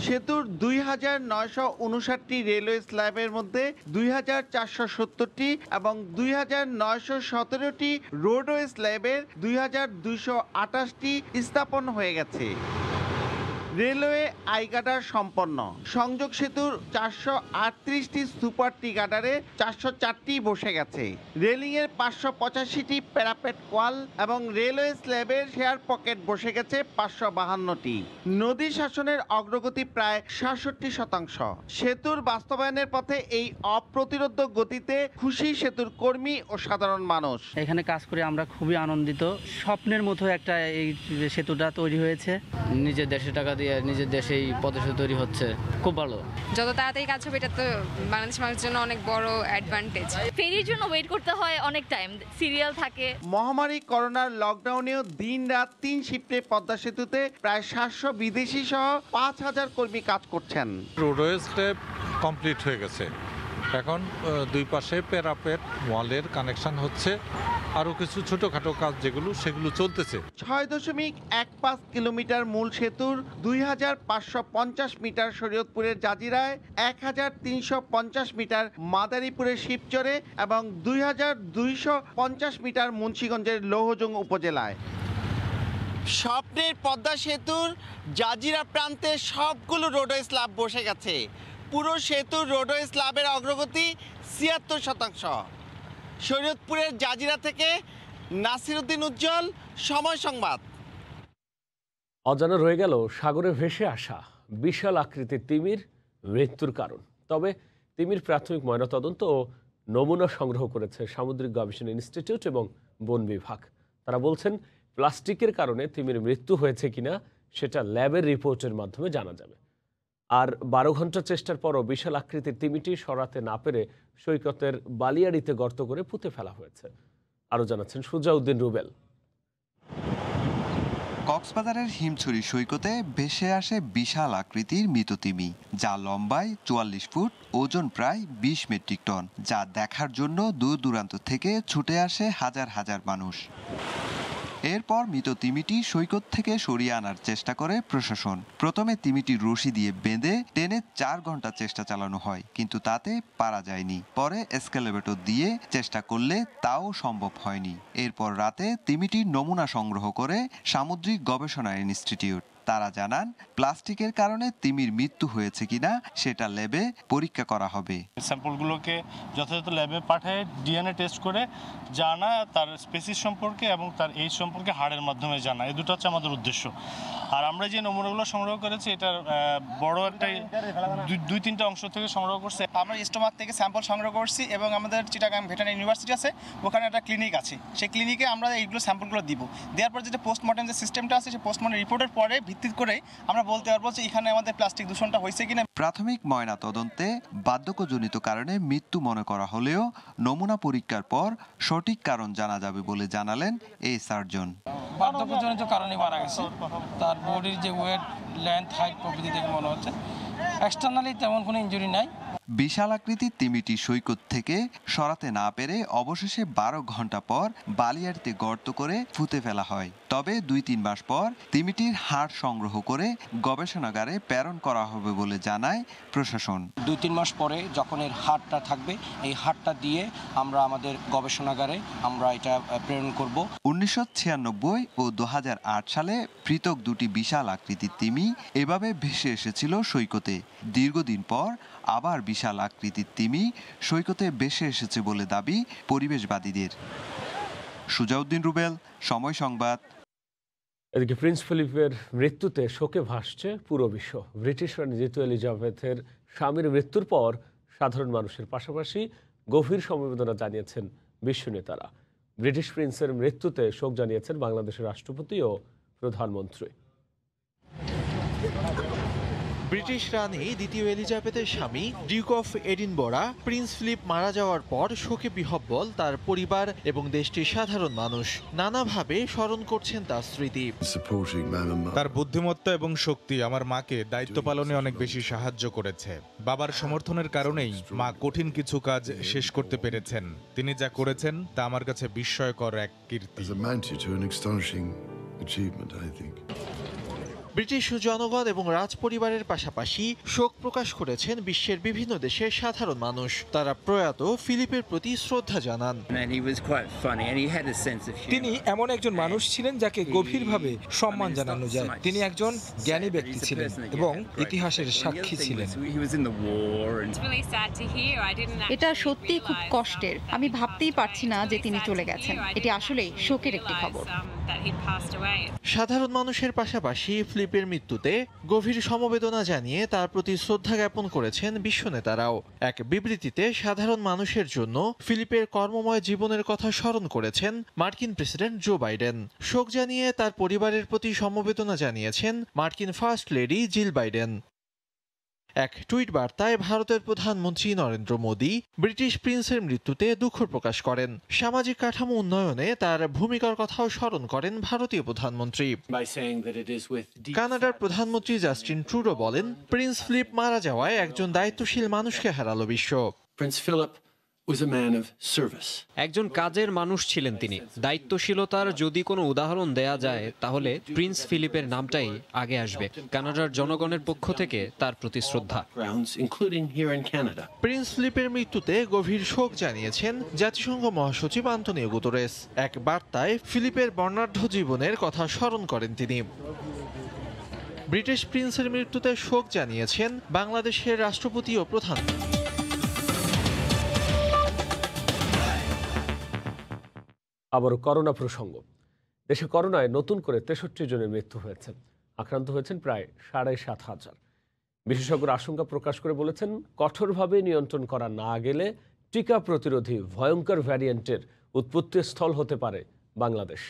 সেতুর 2959টি রেলওয়ে স্ল্যাবের মধ্যে 2470টি এবং 2917টি রোডওয়ে স্ল্যাবের 2228টি স্থাপন হয়ে গেছে। রেলওয়ে আইগাডার সম্পন্ন। সংযোগ সেতুর 438টি সুপার টি গার্ডারে 404টি বসে গেছে। রেলিংয়ের 585টি প্যারাপেট ওয়াল এবং রেলওয়ে স্ল্যাবের শেয়ার পকেট বসে গেছে 552টি। নদী শাসনের অগ্রগতি প্রায় 66%। সেতুর বাস্তবায়নের পথে এই অপ্রতিরোধ গতিতে খুশি সেতুর কর্মী ও সাধারণ মানুষ। এখানে কাজ করে আমরা খুবই আনন্দিত। স্বপ্নের মতো একটা এই সেতুটা তৈরি হয়েছে। নিজের দেশের টাকা দিয়ে নিজের দেশেই পদ্মা সেতু তৈরি হচ্ছে, খুব ভালো। যত তাড়াতাড়ি কাজ হবে এটা তো বাংলাদেশ মানুষের জন্য অনেক বড় অ্যাডভান্টেজ। ফেরির জন্য ওয়েট করতে হয় অনেক টাইম, সিরিয়াল থাকে। মহামারী করোনার লকডাউনেও দিন রাত 3 শিফটে পদ্মা সেতুতে প্রায় 700 বিদেশি সহ 5000 কর্মী কাজ করছেন। রোডওয়ে স্ল্যাব কমপ্লিট হয়ে গেছে, এখন দুই পাশে প্যারাপেট ওয়ালের কানেকশন হচ্ছে, আরও কিছু ছোটোখাটো কাজ সেগুলো চলতেছে। 6.15 কিলোমিটার মূল সেতুর 2550 মিটার শরীয়তপুরের জাজিরায়, 1350 মিটার মাদারীপুরের শিবচরে এবং 2250 মিটার মুন্সিগঞ্জের লৌহজং উপজেলায়। স্বপ্নের পদ্মা সেতুর জাজিরা প্রান্তে সবগুলো রোডওয়ে স্ল্যাব বসে গেছে। পুরো সেতুর রোডওয়ে স্ল্যাবের অগ্রগতি 76%। শরীয়তপুরের জাজিরা থেকে নাসিরুদ্দিন উজ্জ্বল, সময় সংবাদ। অজানা রয়ে গেল সাগরে ভেসে আসা বিশাল আকৃতির তিমির মৃত্যুর কারণ। তবে তিমির প্রাথমিক ময়নাতদন্ত ও নমুনা সংগ্রহ করেছে সামুদ্রিক গবেষণা ইনস্টিটিউট এবং বন বিভাগ। তারা বলছেন, প্লাস্টিকের কারণে তিমির মৃত্যু হয়েছে কিনা সেটা ল্যাবের রিপোর্টের মাধ্যমে জানা যাবে। আর 12 ঘন্টা চেষ্টার পরও বিশাল আকৃতির তিমিটি সরাতে না পেরে সৈকতের বালিয়াড়িতে গর্ত করে পুঁতে ফেলা হয়েছে। আরও জানাচ্ছেন সুজাউদ্দিন রুবেল। কক্সবাজারের হিমছড়ি সৈকতে ভেসে আসে বিশাল আকৃতির মৃত তিমি, যা লম্বায় 44 ফুট, ওজন প্রায় 20 মেট্রিক টন, যা দেখার জন্য দূর দূরান্ত থেকে ছুটে আসে হাজার হাজার মানুষ। এরপর মৃত তিমিটি সৈকত থেকে সরিয়ে আনার চেষ্টা করে প্রশাসন। প্রথমে তিমিটির রশি দিয়ে বেঁধে টেনে 4 ঘন্টা চেষ্টা চালানো হয়, কিন্তু তাতে পারা যায়নি। পরে এসকেলেটর দিয়ে চেষ্টা করলে তাও সম্ভব হয়নি। এরপর রাতে তিমিটির নমুনা সংগ্রহ করে সামুদ্রিক গবেষণা ইনস্টিটিউট। তারা জানান, প্লাস্টিকের কারণে তিমির মৃত্যু হয়েছে কিনা সেটা ল্যাবে পরীক্ষা করা হবে। স্যাম্পলগুলোকে যথাযথ ল্যাবে পাঠিয়ে ডিএনএ টেস্ট করে জানা, তার স্পেসিস সম্পর্কে এবং তার এইজ সম্পর্কে হাড়ের মাধ্যমে জানা, এই দুটো হচ্ছে আমাদের উদ্দেশ্য। আর আমরা যে নমুনাগুলো সংগ্রহ করেছি, এটার বড় একটা 2-3টা অংশ থেকে সংগ্রহ করছে। আমরা স্টোমাক থেকে স্যাম্পল সংগ্রহ করছি এবং আমাদের চিটাগাং ভেটেরিনারি ইউনিভার্সিটি আছে, ওখানে একটা ক্লিনিক আছে। সেই ক্লিনিকে আমরা এইগুলো স্যাম্পলগুলো দিব। দেওয়ার পর যেটা পোস্টমর্টম যে সিস্টেমটা আছে, সেই পোস্টমর্টম রিপোর্টের পরে ভিত্তি করে আমরা বলতে পারবো যে এখানে আমাদের প্লাস্টিক দূষণটা হয়েছে কিনা। প্রাথমিক ময়না তদন্তে বার্ধক্যজনিত কারণে মৃত্যু মনে করা হলেও নমুনা পরীক্ষার পর সঠিক কারণ জানা যাবে বলে জানালেন এই সার্জন। বার্ধক্যজনিত কারণে মারা গেছে, তার বডির যে ওয়েট, লেন্থ, হাইট প্রভৃতি থেকে মনে হচ্ছে। এক্সটার্নালি তেমন কোনো ইনজুরি নাই। বিশাল আকৃতির তিমিটি সৈকত থেকে সরাতে না পেরে অবশেষে 12 ঘন্টা পর বালিয়াড়িতে গর্ত করে পুঁতে ফেলা হয়। তবে 2-3 মাস পর তিমিটির হাড় সংগ্রহ করে গবেষণাগারে প্রেরণ করা হবে বলে জানায় প্রশাসন। 2-3 মাস পরে যখন এর হাড়টা থাকবে, এই হাড়টা দিয়ে আমরা আমাদের গবেষণাগারে আমরা এটা প্রেরণ করব। 1996 ও 2008 সালে পৃথক দুটি বিশাল আকৃতির তিমি এভাবে ভেসে এসেছিল সৈকতে। দীর্ঘদিন পর আবার বিশাল আকৃতির তিমি সৈকতে ভেসে এসেছে বলে দাবি পরিবেশবাদীদের। সুজাউদ্দিন রুবেল, সময় সংবাদ। এদিকে প্রিন্স ফিলিপের মৃত্যুতে শোকে ভাসছে পুরো বিশ্ব। ব্রিটিশ রানী দ্বিতীয় এলিজাবেথের স্বামীর মৃত্যুর পর সাধারণ মানুষের পাশাপাশি গভীর সমবেদনা জানিয়েছেন বিশ্ব নেতারা। ব্রিটিশ প্রিন্সের মৃত্যুতে শোক জানিয়েছেন বাংলাদেশের রাষ্ট্রপতি ও প্রধানমন্ত্রী। ব্রিটিশ রানী দ্বিতীয় এলিজাবেথের স্বামী Duke of Edinburgh Prince Philip মারা যাওয়ার পর শোকে বিহ্বল তার পরিবার এবং দেশটির সাধারণ মানুষ। নানাভাবে স্মরণ করছেন তার স্মৃতি। তার বুদ্ধিমত্তা এবং শক্তি আমার মাকে দায়িত্ব পালনে অনেক বেশি সাহায্য করেছে। বাবার সমর্থনের কারণেই মা কঠিন কিছু কাজ শেষ করতে পেরেছেন। তিনি যা করেছেন তা আমার কাছে বিস্ময়কর এক কীর্তি। ব্রিটিশ জনগণ এবং রাজ পরিবারের পাশাপাশি শোক প্রকাশ করেছেন বিশ্বের বিভিন্ন দেশের সাধারণ মানুষ। তারা প্রয়াত ফিলিপের প্রতি শ্রদ্ধা জানান। তিনি এমন একজন মানুষ ছিলেন যাকে গভীরভাবে সম্মান জানানো যায়। তিনি একজন জ্ঞানী ব্যক্তি ছিলেন এবং ইতিহাসের সাক্ষী ছিলেন। এটা সত্যি খুব কষ্টের। আমি ভাবতেই পারছি না যে তিনি চলে গেছেন। এটি আসলেই শোকের একটি খবর। সাধারণ মানুষের পাশাপাশি ফিলিপের মৃত্যুতে গভীর সমবেদনা জানিয়ে তার প্রতি শ্রদ্ধা জ্ঞাপন করেছেন বিশ্ব নেতারাও। এক বিবৃতিতে সাধারণ মানুষের জন্য ফিলিপের কর্মময় জীবনের কথা স্মরণ করেছেন মার্কিন প্রেসিডেন্ট জো বাইডেন। শোক জানিয়ে তার পরিবারের প্রতি সমবেদনা জানিয়েছেন মার্কিন ফার্স্ট লেডি জিল বাইডেন। এক টুইট বার্তায় ভারতের প্রধানমন্ত্রী নরেন্দ্র মোদী ব্রিটিশ প্রিন্সের মৃত্যুতে দুঃখ প্রকাশ করেন। সামাজিক কাঠামো উন্নয়নে তার ভূমিকার কথাও স্মরণ করেন ভারতীয় প্রধানমন্ত্রী। কানাডার প্রধানমন্ত্রী জাস্টিন ট্রুডো বলেন, প্রিন্স ফিলিপ মারা যাওয়ায় একজন দায়িত্বশীল মানুষকে হারালো বিশ্ব। একজন কাজের মানুষ ছিলেন তিনি। দায়িত্বশীলতার যদি কোনো উদাহরণ দেয়া যায় তাহলে প্রিন্স ফিলিপের নামটাই আগে আসবে। কানাডার জনগণের পক্ষ থেকে তার প্রতি শ্রদ্ধা। প্রিন্স ফিলিপের মৃত্যুতে গভীর শোক জানিয়েছেন জাতিসংঘ মহাসচিব আন্তোনিও গুতেরেস। এক বার্তায় ফিলিপের বর্ণাঢ্য জীবনের কথা স্মরণ করেন তিনি। ব্রিটিশ প্রিন্সের মৃত্যুতে শোক জানিয়েছেন বাংলাদেশের রাষ্ট্রপতি ও প্রধানমন্ত্রী। আবারও করোনা প্রসঙ্গ। দেশে করোনায় নতুন করে 63 জনের মৃত্যু হয়েছে। আক্রান্ত হয়েছেন প্রায় 7,500। বিশেষজ্ঞরা আশঙ্কা প্রকাশ করে বলেছেন, কঠোরভাবে নিয়ন্ত্রণ করা না গেলে টিকা প্রতিরোধী ভয়ঙ্কর ভ্যারিয়েন্টের উৎপত্তি স্থল হতে পারে বাংলাদেশ।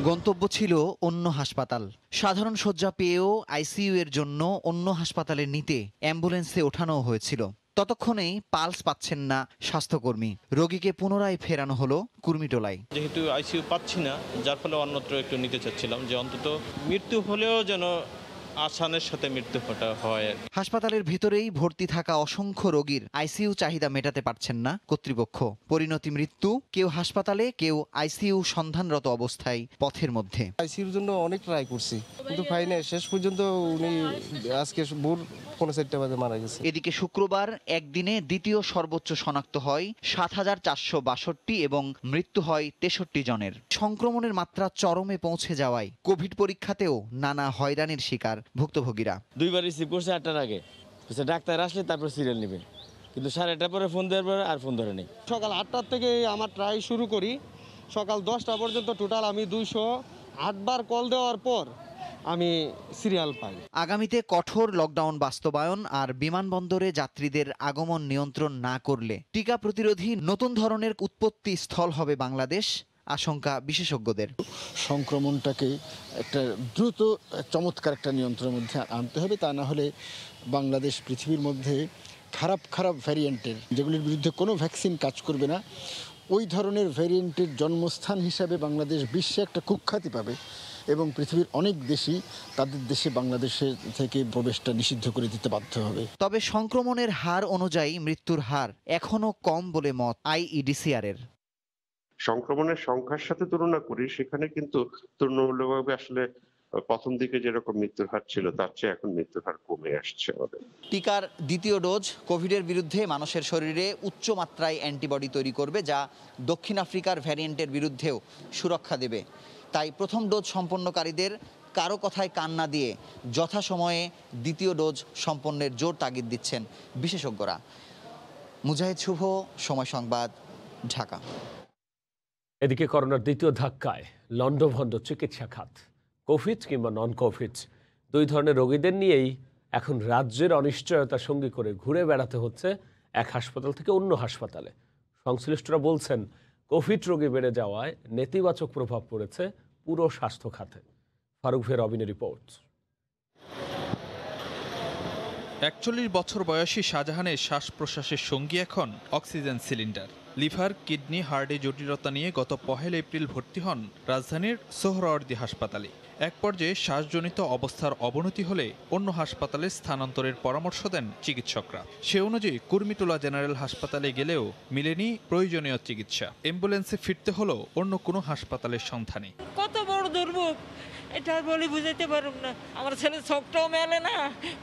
গন্তব্য ছিল অন্য হাসপাতাল। সাধারণ শয্যা পেয়েও আইসিইউ এর জন্য অন্য হাসপাতালে নিতে অ্যাম্বুলেন্সে ওঠানো হয়েছিল। ততক্ষণেই পালস পাচ্ছেন না স্বাস্থ্যকর্মী। রোগীকে পুনরায় ফেরানো হলো কুর্মিটোলায়। যেহেতু আইসিইউ পাচ্ছি না, যার ফলে অন্যত্র একটু নিতে চাচ্ছিলাম, যে অন্তত মৃত্যু হলেও যেন আসানের সাথে মৃত্যু হয়। হাসপাতালের ভিতরেই ভর্তি থাকা অসংখ্য রোগীর আইসিইউ চাহিদা মেটাতে পারছেন না কর্তৃপক্ষ। পরিণতি মৃত্যু, কেউ হাসপাতালে, কেউ আইসিইউ সন্ধানরত অবস্থায় পথের মধ্যে। আইসিইউর জন্য অনেক ট্রাই করছি, কিন্তু পাইনি। শেষ পর্যন্ত উনি আজকে ভোর 4:30 বাজে মারা গেছে। এদিকে শুক্রবার একদিনে দ্বিতীয় সর্বোচ্চ শনাক্ত হয় 7,462 এবং মৃত্যু হয় 63 জনের। সংক্রমণের মাত্রা চরমে পৌঁছে যাওয়ায় কোভিড পরীক্ষাতেও নানা হয়রানির শিকার ভুক্তভোগীরা। দুইবার রিসিভ করছে 8টার আগে, ডাক্তার আসলে তারপর সিরিয়াল নেবে, কিন্তু 8:30 পরে ফোন দেওয়ার পরে আর ফোন ধরে নেই। সকাল 8টার থেকে আমার ট্রাই শুরু করি, সকাল 10টা পর্যন্ত টোটাল আমি 208 বার কল দেওয়ার পর আমি সিরিয়াল পাই। আগামীতে কঠোর লকডাউন বাস্তবায়ন আর বিমানবন্দরে যাত্রীদের আগমন নিয়ন্ত্রণ না করলে টিকা প্রতিরোধী নতুন ধরনের উৎপত্তি স্থল হবে বাংলাদেশ, আশঙ্কা বিশেষজ্ঞদের। সংক্রমণটাকে একটা দ্রুত চমৎকার একটা নিয়ন্ত্রণের মধ্যে আনতে হবে, তা না হলে বাংলাদেশ পৃথিবীর মধ্যে খারাপ ভ্যারিয়েন্টের, যেগুলির বিরুদ্ধে কোনো ভ্যাকসিন কাজ করবে না, ওই ধরনের ভ্যারিয়েন্টের জন্মস্থান হিসাবে বাংলাদেশ বিশ্বে একটা কুখ্যাতি পাবে এবং পৃথিবীর অনেক দেশই তাদের দেশে বাংলাদেশের থেকে প্রবেশটা নিষিদ্ধ করে দিতে বাধ্য হবে। তবে সংক্রমণের হার অনুযায়ী মৃত্যুর হার এখনও কম বলে মত আইইডিসিআর এর। সংক্রমণের সংখ্যার সাথে তুলনা করি, সেখানে কিন্তু তুলনামূলকভাবে আসলে প্রথম দিকে যেরকম মৃত্যুর হার ছিল তার চেয়ে এখন মৃত্যুর হার কমে আসছে আমাদের। টিকার দ্বিতীয় ডোজ কোভিডের বিরুদ্ধে মানুষের শরীরে উচ্চ মাত্রায় অ্যান্টিবডি তৈরি করবে, যা দক্ষিণ আফ্রিকার ভ্যারিয়েন্টের বিরুদ্ধেও সুরক্ষা দেবে। তাই প্রথম ডোজ সম্পন্নকারীদের কারো কথায় কান না দিয়ে যথাসময়ে দ্বিতীয় ডোজ সম্পন্নের জোর তাগিদ দিচ্ছেন বিশেষজ্ঞরা। মুজাহিদ শুভ, সময় সংবাদ, ঢাকা। এদিকে করোনার দ্বিতীয় ধাক্কায় লন্ডভন্ড চিকিৎসা খাত। কোভিড কিংবা নন কোভিড দুই ধরনের রোগীদের নিয়েই এখন রাজ্যের অনিশ্চয়তা সঙ্গী করে ঘুরে বেড়াতে হচ্ছে এক হাসপাতাল থেকে অন্য হাসপাতালে। সংশ্লিষ্টরা বলছেন, কোভিড রোগী বেড়ে যাওয়ায় নেতিবাচক প্রভাব পড়েছে পুরো স্বাস্থ্য খাতে। ফারুক ভে রবিনের রিপোর্ট। ৪১ বছর বয়সী শাহজাহানের শ্বাস প্রশ্বাসের সঙ্গী এখন অক্সিজেন সিলিন্ডার। লিভার, কিডনি, হার্টে জটিলতা নিয়ে গত ১ এপ্রিল ভর্তি হন রাজধানীর সোহরাওয়ার্দী হাসপাতালে। এক পর্যায়ে শ্বাসজনিত অবস্থার অবনতি হলে অন্য হাসপাতালে স্থানান্তরের পরামর্শ দেন চিকিৎসকরা। সে অনুযায়ী কুর্মিটোলা জেনারেল হাসপাতালে গেলেও মেলেনি প্রয়োজনীয় চিকিৎসা। অ্যাম্বুলেন্সে ফিরতে হলো অন্য কোনো হাসপাতালের সন্ধানে। কত বড় দুর্ভোগ, এটা বলে বুঝাইতে পারব না। আমার ছেলে চোখটাও মেলে না,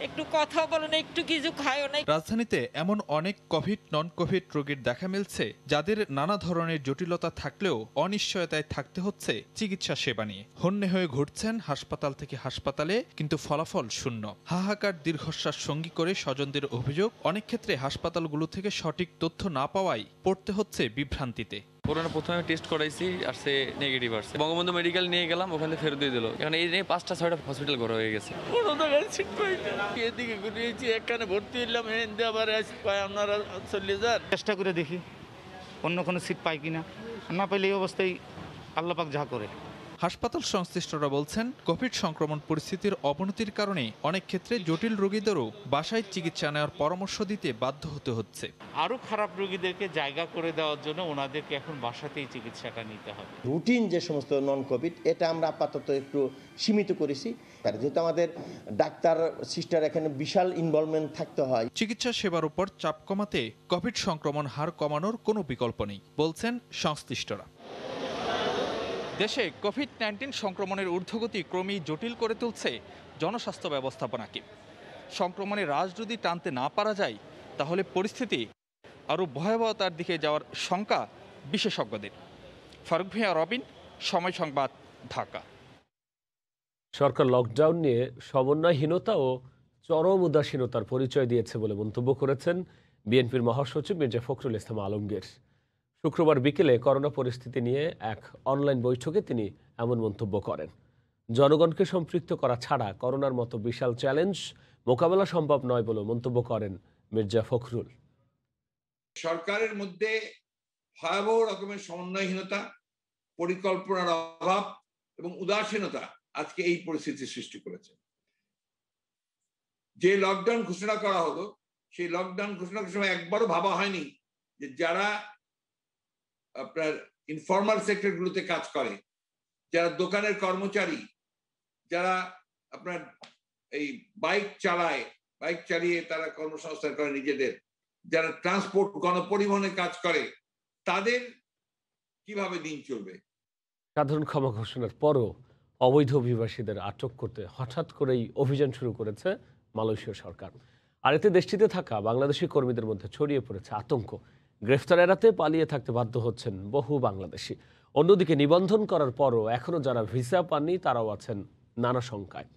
একটু কথা বলে না, একটু কিছু খায়ও না। রাজধানীতে এমন অনেক কোভিড নন কোভিড রোগীর দেখা মিলছে যাদের নানা ধরনের জটিলতা থাকলেও অনিশ্চয়তায় থাকতে হচ্ছে চিকিৎসা সেবা নিয়ে। হন্যে হয়ে ঘুরছেন হাসপাতাল থেকে হাসপাতালে, কিন্তু ফলাফল শূন্য। হাহাকার দীর্ঘশ্বাস সঙ্গী করে স্বজনদের অভিযোগ, অনেক ক্ষেত্রে হাসপাতালগুলো থেকে সঠিক তথ্য না পাওয়ায় পড়তে হচ্ছে বিভ্রান্তিতে। করোনা প্রথমে টেস্ট করাইছি, আর সে নেগেটিভ আসছে। বঙ্গবন্ধু মেডিকেল নিয়ে গেলাম, ওখানে ফেরত দিয়ে দিল। এখন এই নিয়ে ৫টা-৬টা হসপিটাল করা হয়ে গেছে। কোনো জায়গায় সিট পাই না, এদিকে ঘুরিয়েছি, এখানে ভর্তি হইলাম, আবার আপনারা চলে যান। চেষ্টা করে দেখি অন্য কোনো সিট পাই কিনা, না পাইলে এই অবস্থায় আল্লাহ পাক যা করে। হাসপাতাল সংশ্লিষ্টরা বলছেন, কোভিড সংক্রমণ পরিস্থিতির অবনতির কারণে অনেক ক্ষেত্রে জটিল রোগীদেরও বাসায় চিকিৎসা নেওয়ার পরামর্শ দিতে বাধ্য হতে হচ্ছে। আরও খারাপ রোগীদেরকে জায়গা করে দেওয়ার জন্য ওনাদেরকে এখন বাসাতেই চিকিৎসাটা নিতে হবে। রুটিন যে সমস্ত নন কোভিড, এটা আমরা আপাতত একটু সীমিত করেছি, যেহেতু আমাদের ডাক্তার সিস্টার এখানে বিশাল ইনভলভমেন্ট থাকতে হয়। চিকিৎসা সেবার উপর চাপ কমাতে কোভিড সংক্রমণ হার কমানোর কোনো বিকল্প নেই বলছেন সংশ্লিষ্টরা। দেশে কোভিড-19 সংক্রমণের ঊর্ধ্বগতি ক্রমেই জটিল করে তুলছে জনস্বাস্থ্য ব্যবস্থাপনাকে। সংক্রমণের রাশ যদি টানতে না পারা যায়, তাহলে পরিস্থিতি আরও ভয়াবহতার দিকে যাওয়ার শঙ্কা বিশেষজ্ঞদের। ফারুক ভূঁইয়া, রবিন, সময় সংবাদ, ঢাকা। সরকার লকডাউন নিয়ে সমন্বয়হীনতা ও চরম উদাসীনতার পরিচয় দিয়েছে বলে মন্তব্য করেছেন বিএনপির মহাসচিব মির্জা ফখরুল ইসলাম আলমগীর। শুক্রবার বিকেলে করোনা পরিস্থিতি নিয়ে এক অনলাইন বৈঠকে তিনি এমন মন্তব্য করেন। জনগণকে সম্পৃক্ত করা ছাড়া করোনার মতো বিশাল চ্যালেঞ্জ মোকাবেলা সম্ভব নয় বলে মন্তব্য করেন মির্জা ফখরুল। সরকারের মধ্যে ভয়াবহ রকমের সমন্বয়হীনতা, পরিকল্পনার অভাব এবং উদাসীনতা আজকে এই পরিস্থিতি সৃষ্টি করেছে। যে লকডাউন ঘোষণা করা হলো, সেই লকডাউন ঘোষণা করার সময় একবারও ভাবা হয়নি যে যারা আপনার ইনফর্মাল সেক্টরগুলোতে কাজ করে, যারা দোকানের কর্মচারী, যারা আপনার এই বাইক চালিয়ে তারা কর্মসংস্থান করে নিজেদের, যারা ট্রান্সপোর্ট গণপরিবহনে কাজ করে, তাদের কিভাবে দিন চলবে। সাধারণ ক্ষমা ঘোষণার পরও অবৈধ অভিবাসীদের আটক করতে হঠাৎ করেই অভিযান শুরু করেছে মালয়েশিয়া সরকার। আর এতে দেশটিতে থাকা বাংলাদেশি কর্মীদের মধ্যে ছড়িয়ে পড়েছে আতঙ্ক। গ্রেফতার এড়াতে পালিয়ে থাকতে বাধ্য হচ্ছেন বহু বাংলাদেশি। অন্যদিকে নিবন্ধন করার পরও এখনও যারা ভিসা পাননি তারাও আছেন নানা শঙ্কায়।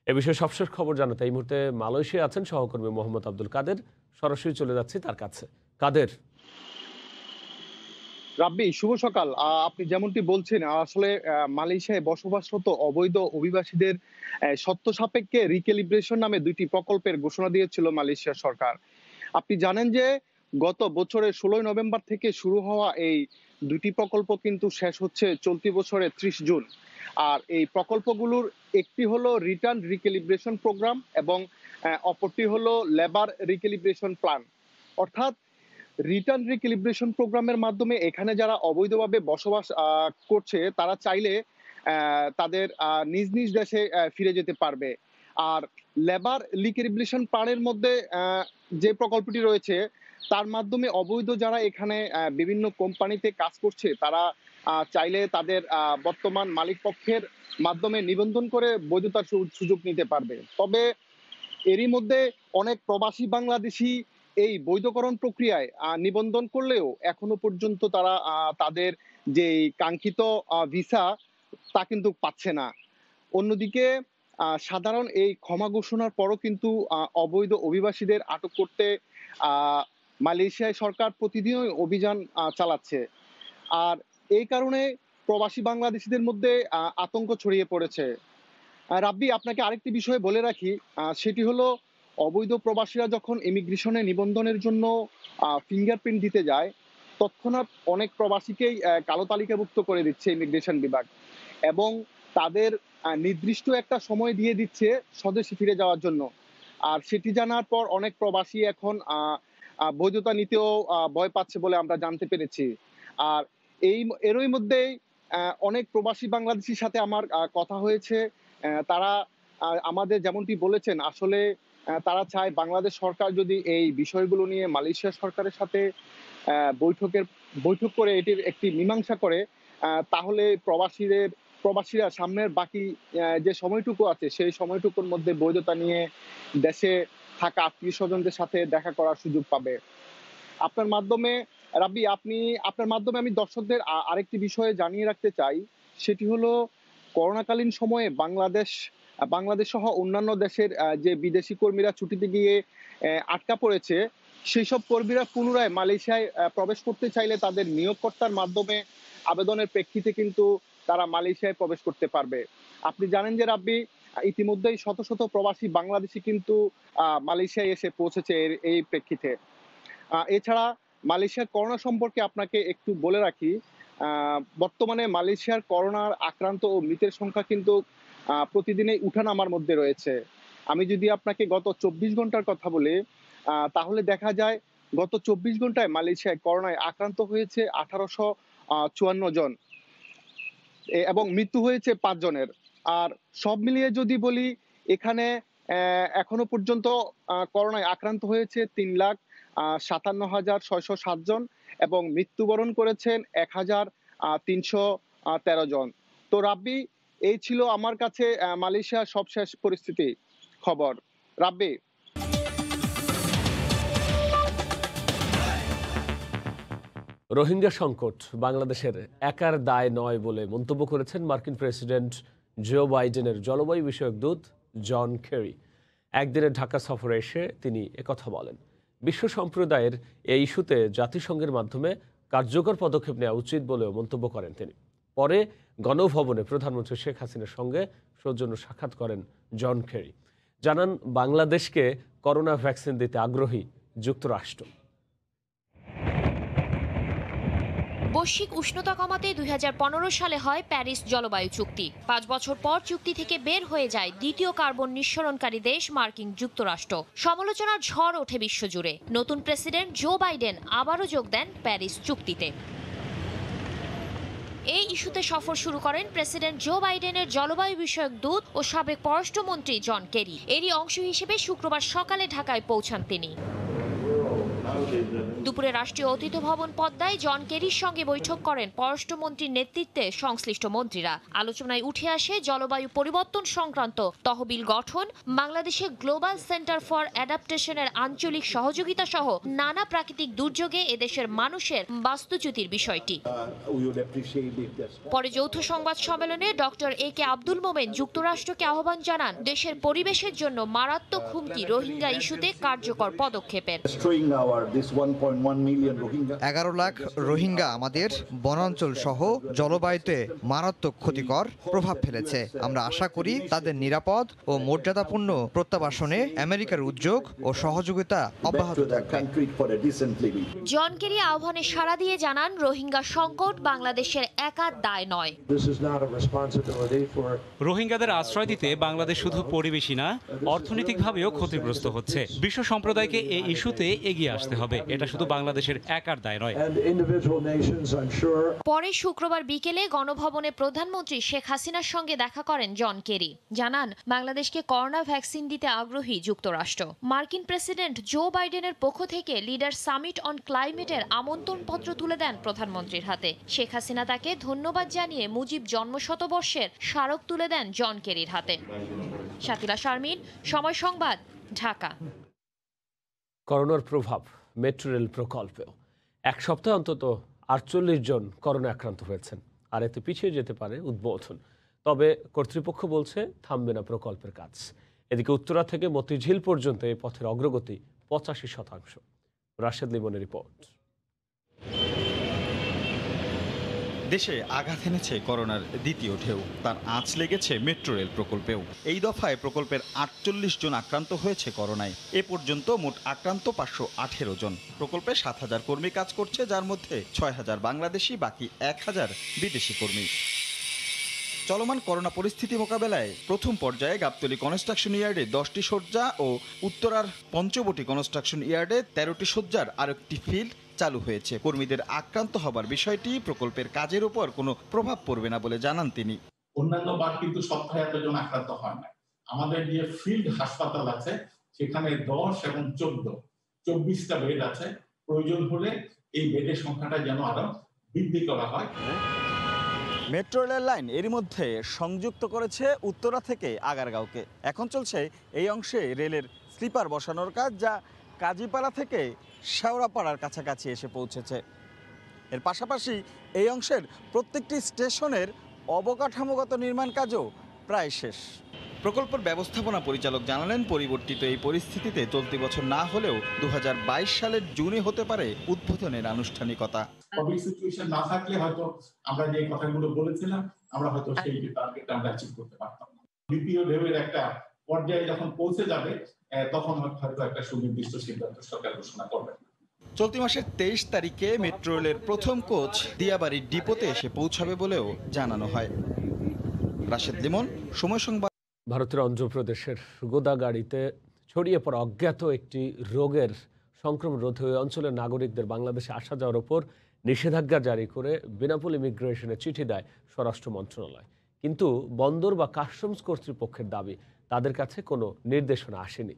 এ বিষয়ে সবশেষ খবর জানাতে এই মুহূর্তে মালয়েশিয়া আছেন সহকর্মী মোহাম্মদ আব্দুল কাদের। সরাসরি চলে যাচ্ছি তার কাছে। কাদের, রাব্বি, শুভ সকাল। আপনি যেমনটি বলছেন, আসলে মালয়েশিয়ায় বসবাসরত অবৈধ অভিবাসীদের শর্ত সাপেক্ষে রিক্যালিব্রেশন নামে 2টি প্রকল্পের ঘোষণা দিয়েছিল মালয়েশিয়া সরকার। আপনি জানেন যে গত বছরের 16 নভেম্বর থেকে শুরু হওয়া এই 2টি প্রকল্প কিন্তু শেষ হচ্ছে চলতি বছরের 30 জুন। আর এই প্রকল্পগুলোর একটি হলো রিটার্ন রিক্যালিব্রেশন প্রোগ্রাম এবং অপরটি হলো লেবার রিক্যালিব্রেশন প্ল্যান। অর্থাৎ রিটার্ন রিক্যালিব্রেশন প্রোগ্রামের মাধ্যমে এখানে যারা অবৈধভাবে বসবাস করছে তারা চাইলে তাদের নিজ নিজ দেশে ফিরে যেতে পারবে। আর লেবার রিক্যালিব্রেশন প্ল্যানের মধ্যে যে প্রকল্পটি রয়েছে তার মাধ্যমে অবৈধ যারা এখানে বিভিন্ন কোম্পানিতে কাজ করছে তারা চাইলে তাদের বর্তমান মালিক পক্ষের মাধ্যমে নিবন্ধন করে বৈধতার সুযোগ নিতে পারবে। তবে এরই মধ্যে অনেক প্রবাসী বাংলাদেশি এই বৈধকরণ প্রক্রিয়ায় নিবন্ধন করলেও এখনো পর্যন্ত তারা তাদের যে কাঙ্ক্ষিত ভিসা তা কিন্তু পাচ্ছে না। অন্যদিকে সাধারণ এই ক্ষমা ঘোষণার পরও কিন্তু অবৈধ অভিবাসীদের আটক করতে মালয়েশিয়ায় সরকার প্রতিদিনই অভিযান চালাচ্ছে। আর এই কারণে প্রবাসী বাংলাদেশিদের মধ্যে আতঙ্ক ছড়িয়ে পড়েছে। রাব্বি, আপনাকে আরেকটি বিষয় বলে রাখি, সেটি হলো অবৈধ প্রবাসীরা যখন ইমিগ্রেশনে নিবন্ধনের জন্য ফিঙ্গারপ্রিন্ট দিতে যায় তৎক্ষণাৎ অনেক প্রবাসীকেই কালো তালিকাভুক্ত করে দিচ্ছে ইমিগ্রেশন বিভাগ এবং তাদের নির্দিষ্ট একটা সময় দিয়ে দিচ্ছে স্বদেশে ফিরে যাওয়ার জন্য। আর সেটি জানার পর অনেক প্রবাসী এখন বৈধতা নিতেও ভয় পাচ্ছে বলে আমরা জানতে পেরেছি। আর এরই মধ্যেই অনেক প্রবাসী বাংলাদেশির সাথে আমার কথা হয়েছে। তারা আমাদের যেমনটি বলেছেন, আসলে তারা চায় বাংলাদেশ সরকার যদি এই বিষয়গুলো নিয়ে মালয়েশিয়া সরকারের সাথে বৈঠক করে এটির একটি মীমাংসা করে, তাহলে প্রবাসীরা সামনের বাকি যে সময়টুকু আছে সেই সময়টুকুর মধ্যে বৈধতা নিয়ে দেশে থাকা আত্মীয় স্বজনদের সাথে দেখা করার সুযোগ পাবে। আপনার মাধ্যমে রাব্বি, আপনার মাধ্যমে আমি দর্শকদের আরেকটি বিষয়ে জানিয়ে রাখতে চাই, সেটি হলো করোনাকালীন সময়ে বাংলাদেশ সহ অন্যান্য দেশের যে বিদেশি কর্মীরা ছুটিতে গিয়ে আটকা পড়েছে সেই সব কর্মীরা পুনরায় মালয়েশিয়ায় প্রবেশ করতে চাইলে তাদের নিয়োগকর্তার মাধ্যমে আবেদনের প্রেক্ষিতে কিন্তু তারা মালয়েশিয়ায় প্রবেশ করতে পারবে। আপনি জানেন যে রাব্বি, ইতিমধ্যেই শত শত প্রবাসী বাংলাদেশি কিন্তু মালয়েশিয়ায় এসে পৌঁছেছে এই প্রেক্ষিতে। এছাড়া মালয়েশিয়ার করোনা সম্পর্কে আপনাকে একটু বলে রাখি, বর্তমানে মালয়েশিয়ার করোনার আক্রান্ত ও মৃতের সংখ্যা কিন্তু প্রতিদিনই উঠানামার মধ্যে রয়েছে। আমি যদি আপনাকে গত 24 ঘন্টার কথা বলি, তাহলে দেখা যায় গত 24 ঘন্টায় মালয়েশিয়ায় করোনায় আক্রান্ত হয়েছে 1854 জন এবং মৃত্যু হয়েছে 5 জনের। আর সব মিলিয়ে যদি বলি, এখানে এখনো পর্যন্ত করোনায় আক্রান্ত হয়েছে 3,57,607 জন এবং মৃত্যুবরণ করেছেন 1,313 জন। তো রাব্বি, এই ছিল আমার কাছে মালয়েশিয়ার সবশেষ পরিস্থিতি খবর। রাব্বি। রোহিঙ্গা সংকট বাংলাদেশের একার দায় নয় বলে মন্তব্য করেছেন মার্কিন প্রেসিডেন্ট জো বাইডেনের জলবায়ু বিষয়ক দূত জন কেরি। একদিনের ঢাকা সফরে এসে তিনি একথা বলেন। বিশ্ব সম্প্রদায়ের এই ইস্যুতে জাতিসংঘের মাধ্যমে কার্যকর পদক্ষেপ নেওয়া উচিত বলেও মন্তব্য করেন তিনি। পরে গণভবনে প্রধানমন্ত্রী শেখ হাসিনার সঙ্গে সৌজন্য সাক্ষাৎ করেন জন কেরি। জানান, বাংলাদেশকে করোনা ভ্যাকসিন দিতে আগ্রহী যুক্তরাষ্ট্র। বৈশ্বিক উষ্ণতা কমাতে 2015 সালে হয় প্যারিস জলবায়ু চুক্তি। 5 বছর পর চুক্তি থেকে বের হয়ে যায় দ্বিতীয় কার্বন নিঃসরণকারী দেশ মার্কিন যুক্তরাষ্ট্র। সমালোচনার ঝড় ওঠে বিশ্বজুড়ে। নতুন প্রেসিডেন্ট জো বাইডেন আবারও যোগ দেন প্যারিস চুক্তিতে। এই ইস্যুতে সফর শুরু করেন প্রেসিডেন্ট জো বাইডেনের জলবায়ু বিষয়ক দূত ও সাবেক পররাষ্ট্রমন্ত্রী জন কেরি। এরই অংশ হিসেবে শুক্রবার সকালে ঢাকায় পৌঁছান তিনি। দুপুরে রাষ্ট্রীয় অতিথি ভবন পদ্মায় জন কেরির সঙ্গে বৈঠক করেন পররাষ্ট্রমন্ত্রীর নেতৃত্বে সংশ্লিষ্ট মন্ত্রীরা। আলোচনায় উঠে আসে জলবায়ু পরিবর্তন সংক্রান্ত তহবিল গঠন, বাংলাদেশে গ্লোবাল সেন্টার ফর অ্যাডাপ্টেশনের আঞ্চলিক সহযোগিতা সহ নানা প্রাকৃতিক দুর্যোগে এদেশের মানুষের বাস্তুচ্যুতির বিষয়টি। পরে যৌথ সংবাদ সম্মেলনে ডক্টর এ কে আব্দুল মোমেন যুক্তরাষ্ট্রকে আহ্বান জানান দেশের পরিবেশের জন্য মারাত্মক হুমকি রোহিঙ্গা ইস্যুতে কার্যকর পদক্ষেপের। 11 লাখ রোহিঙ্গা আমাদের বনাঞ্চল সহ জলবায়ুতে মারাত্মক ক্ষতিকর প্রভাব ফেলেছে। আমরা আশা করি তাদের নিরাপদ ও মর্যাদাপূর্ণ প্রত্যাবাসনে আমেরিকার উদ্যোগ ও সহযোগিতা অব্যাহত থাকবে। জন কেরি আহ্বানে সাড়া দিয়ে জানান, রোহিঙ্গা সংকট বাংলাদেশের একার দায় নয়। রোহিঙ্গাদের আশ্রয় দিতে বাংলাদেশ শুধু পরিবেশই না, অর্থনৈতিকভাবেও ক্ষতিগ্রস্ত হচ্ছে। বিশ্ব সম্প্রদায়কে এই ইস্যুতে এগিয়ে আসতে আসতে হবে। এটা শুধু বাংলাদেশের একার দায় নয়। পরে শুক্রবার বিকেলে গণভবনে প্রধানমন্ত্রী শেখ হাসিনার সঙ্গে দেখা করেন জন কেরি। জানান, বাংলাদেশকে করোনা ভ্যাকসিন দিতে আগ্রহী যুক্তরাষ্ট্র। মার্কিন প্রেসিডেন্ট জো বাইডেনের পক্ষ থেকে লিডার সামিট অন ক্লাইমেটের আমন্ত্রণপত্র তুলে দেন প্রধানমন্ত্রীর হাতে। শেখ হাসিনা তাকে ধন্যবাদ জানিয়ে মুজিব জন্মশতবর্ষের স্মারক তুলে দেন জন কেরির হাতে। শাকিলা শারমিন, সময় সংবাদ, ঢাকা। করোনার প্রভাব মেট্রো রেল প্রকল্পেও। এক সপ্তাহে অন্তত 48 জন করোনা আক্রান্ত হয়েছেন, আর এতে পিছিয়ে যেতে পারে উদ্বোধন। তবে কর্তৃপক্ষ বলছে থামবে না প্রকল্পের কাজ। এদিকে উত্তরা থেকে মতিঝিল পর্যন্ত এই পথের অগ্রগতি 85%। রাশেদ লিমনের রিপোর্ট। দেশে আঘাত এনেছে করোনার দ্বিতীয় ঢেউ, তার আঁচ লেগেছে মেট্রো রেল প্রকল্পেও। এই দফায় প্রকল্পের 48 জন আক্রান্ত হয়েছে করোনায়। এ পর্যন্ত মোট আক্রান্ত 518 জন। প্রকল্পে 7000 কর্মী কাজ করছে, যার মধ্যে 6000 বাংলাদেশি, বাকি 1000 বিদেশি কর্মী। চলমান করোনা পরিস্থিতি মোকাবেলায় প্রথম পর্যায়ে গাবতলী কনস্ট্রাকশন ইয়ার্ডে 10টি শয্যা ও উত্তরার পঞ্চবটি কনস্ট্রাকশন ইয়ার্ডে 13টি শয্যার আরেকটি ফিল্ড চালু হয়েছে। কর্মীদের আক্রান্ত হবার বিষয়টি প্রকল্পের কাজের উপর কোনো প্রভাব পড়বে না বলে জানান তিনি। অন্যান্য বার কিন্তু সপ্তাহে এতজন আক্রান্ত হয় না। আমাদের যে ফিল্ড হাসপাতাল আছে সেখানে 10 এবং 24টা বেড আছে। প্রয়োজন হলে এই বেডের সংখ্যাটা যেন আরো বৃদ্ধি করা হয়। মেট্রো রেল লাইন এরই মধ্যে সংযুক্ত করেছে উত্তরা থেকে আগারগাঁওকে। এখন চলছে এই অংশে রেলের স্লিপার বসানোর কাজ, যা কাজীপাড়া থেকে শেওড়াপাড়ার কাছাকাছি এসে পৌঁছেছে। এর পাশাপাশি এই অংশের প্রত্যেকটি স্টেশনের অবকাঠামোগত নির্মাণ কাজও প্রায় শেষ। প্রকল্পের ব্যবস্থাপনা পরিচালক জানালেন, পরিবর্তিত এই পরিস্থিতিতে চলতি বছর না হলেও 2022 সালের জুনে হতে পারে উদ্বোধনের আনুষ্ঠানিকতা। কোভিড সিচুয়েশন না থাকলে হয়তো আমরা যে কথাগুলো বলেছিলাম আমরা হয়তো সেই টার্গেটটা আমরা অ্যাচিভ করতে পারতাম না। দ্বিতীয় ঢেউয়ের একটা পর্যায়ে যখন পৌঁছে যাবে তখন হয়তো একটা সুনির্দিষ্ট সিদ্ধান্ত সরকার ঘোষণা করবে। চলতি মাসের 23 তারিখে মেট্রো রেলের প্রথম কোচ দিয়াবাড়ির ডিপোতে এসে পৌঁছাবে বলেও জানানো হয়। রাশেদ লিমন, সময় সংবাদ। ভারতের অন্ধ্রপ্রদেশের গোদাগাড়িতে ছড়িয়ে পড়া অজ্ঞাত একটি রোগের সংক্রমণ রোধে ওই অঞ্চলের নাগরিকদের বাংলাদেশে আসা যাওয়ার ওপর নিষেধাজ্ঞা জারি করে বেনাপোল ইমিগ্রেশনে চিঠি দেয় স্বরাষ্ট্র মন্ত্রণালয়। কিন্তু বন্দর বা কাস্টমস কর্তৃপক্ষের দাবি, তাদের কাছে কোনো নির্দেশনা আসেনি।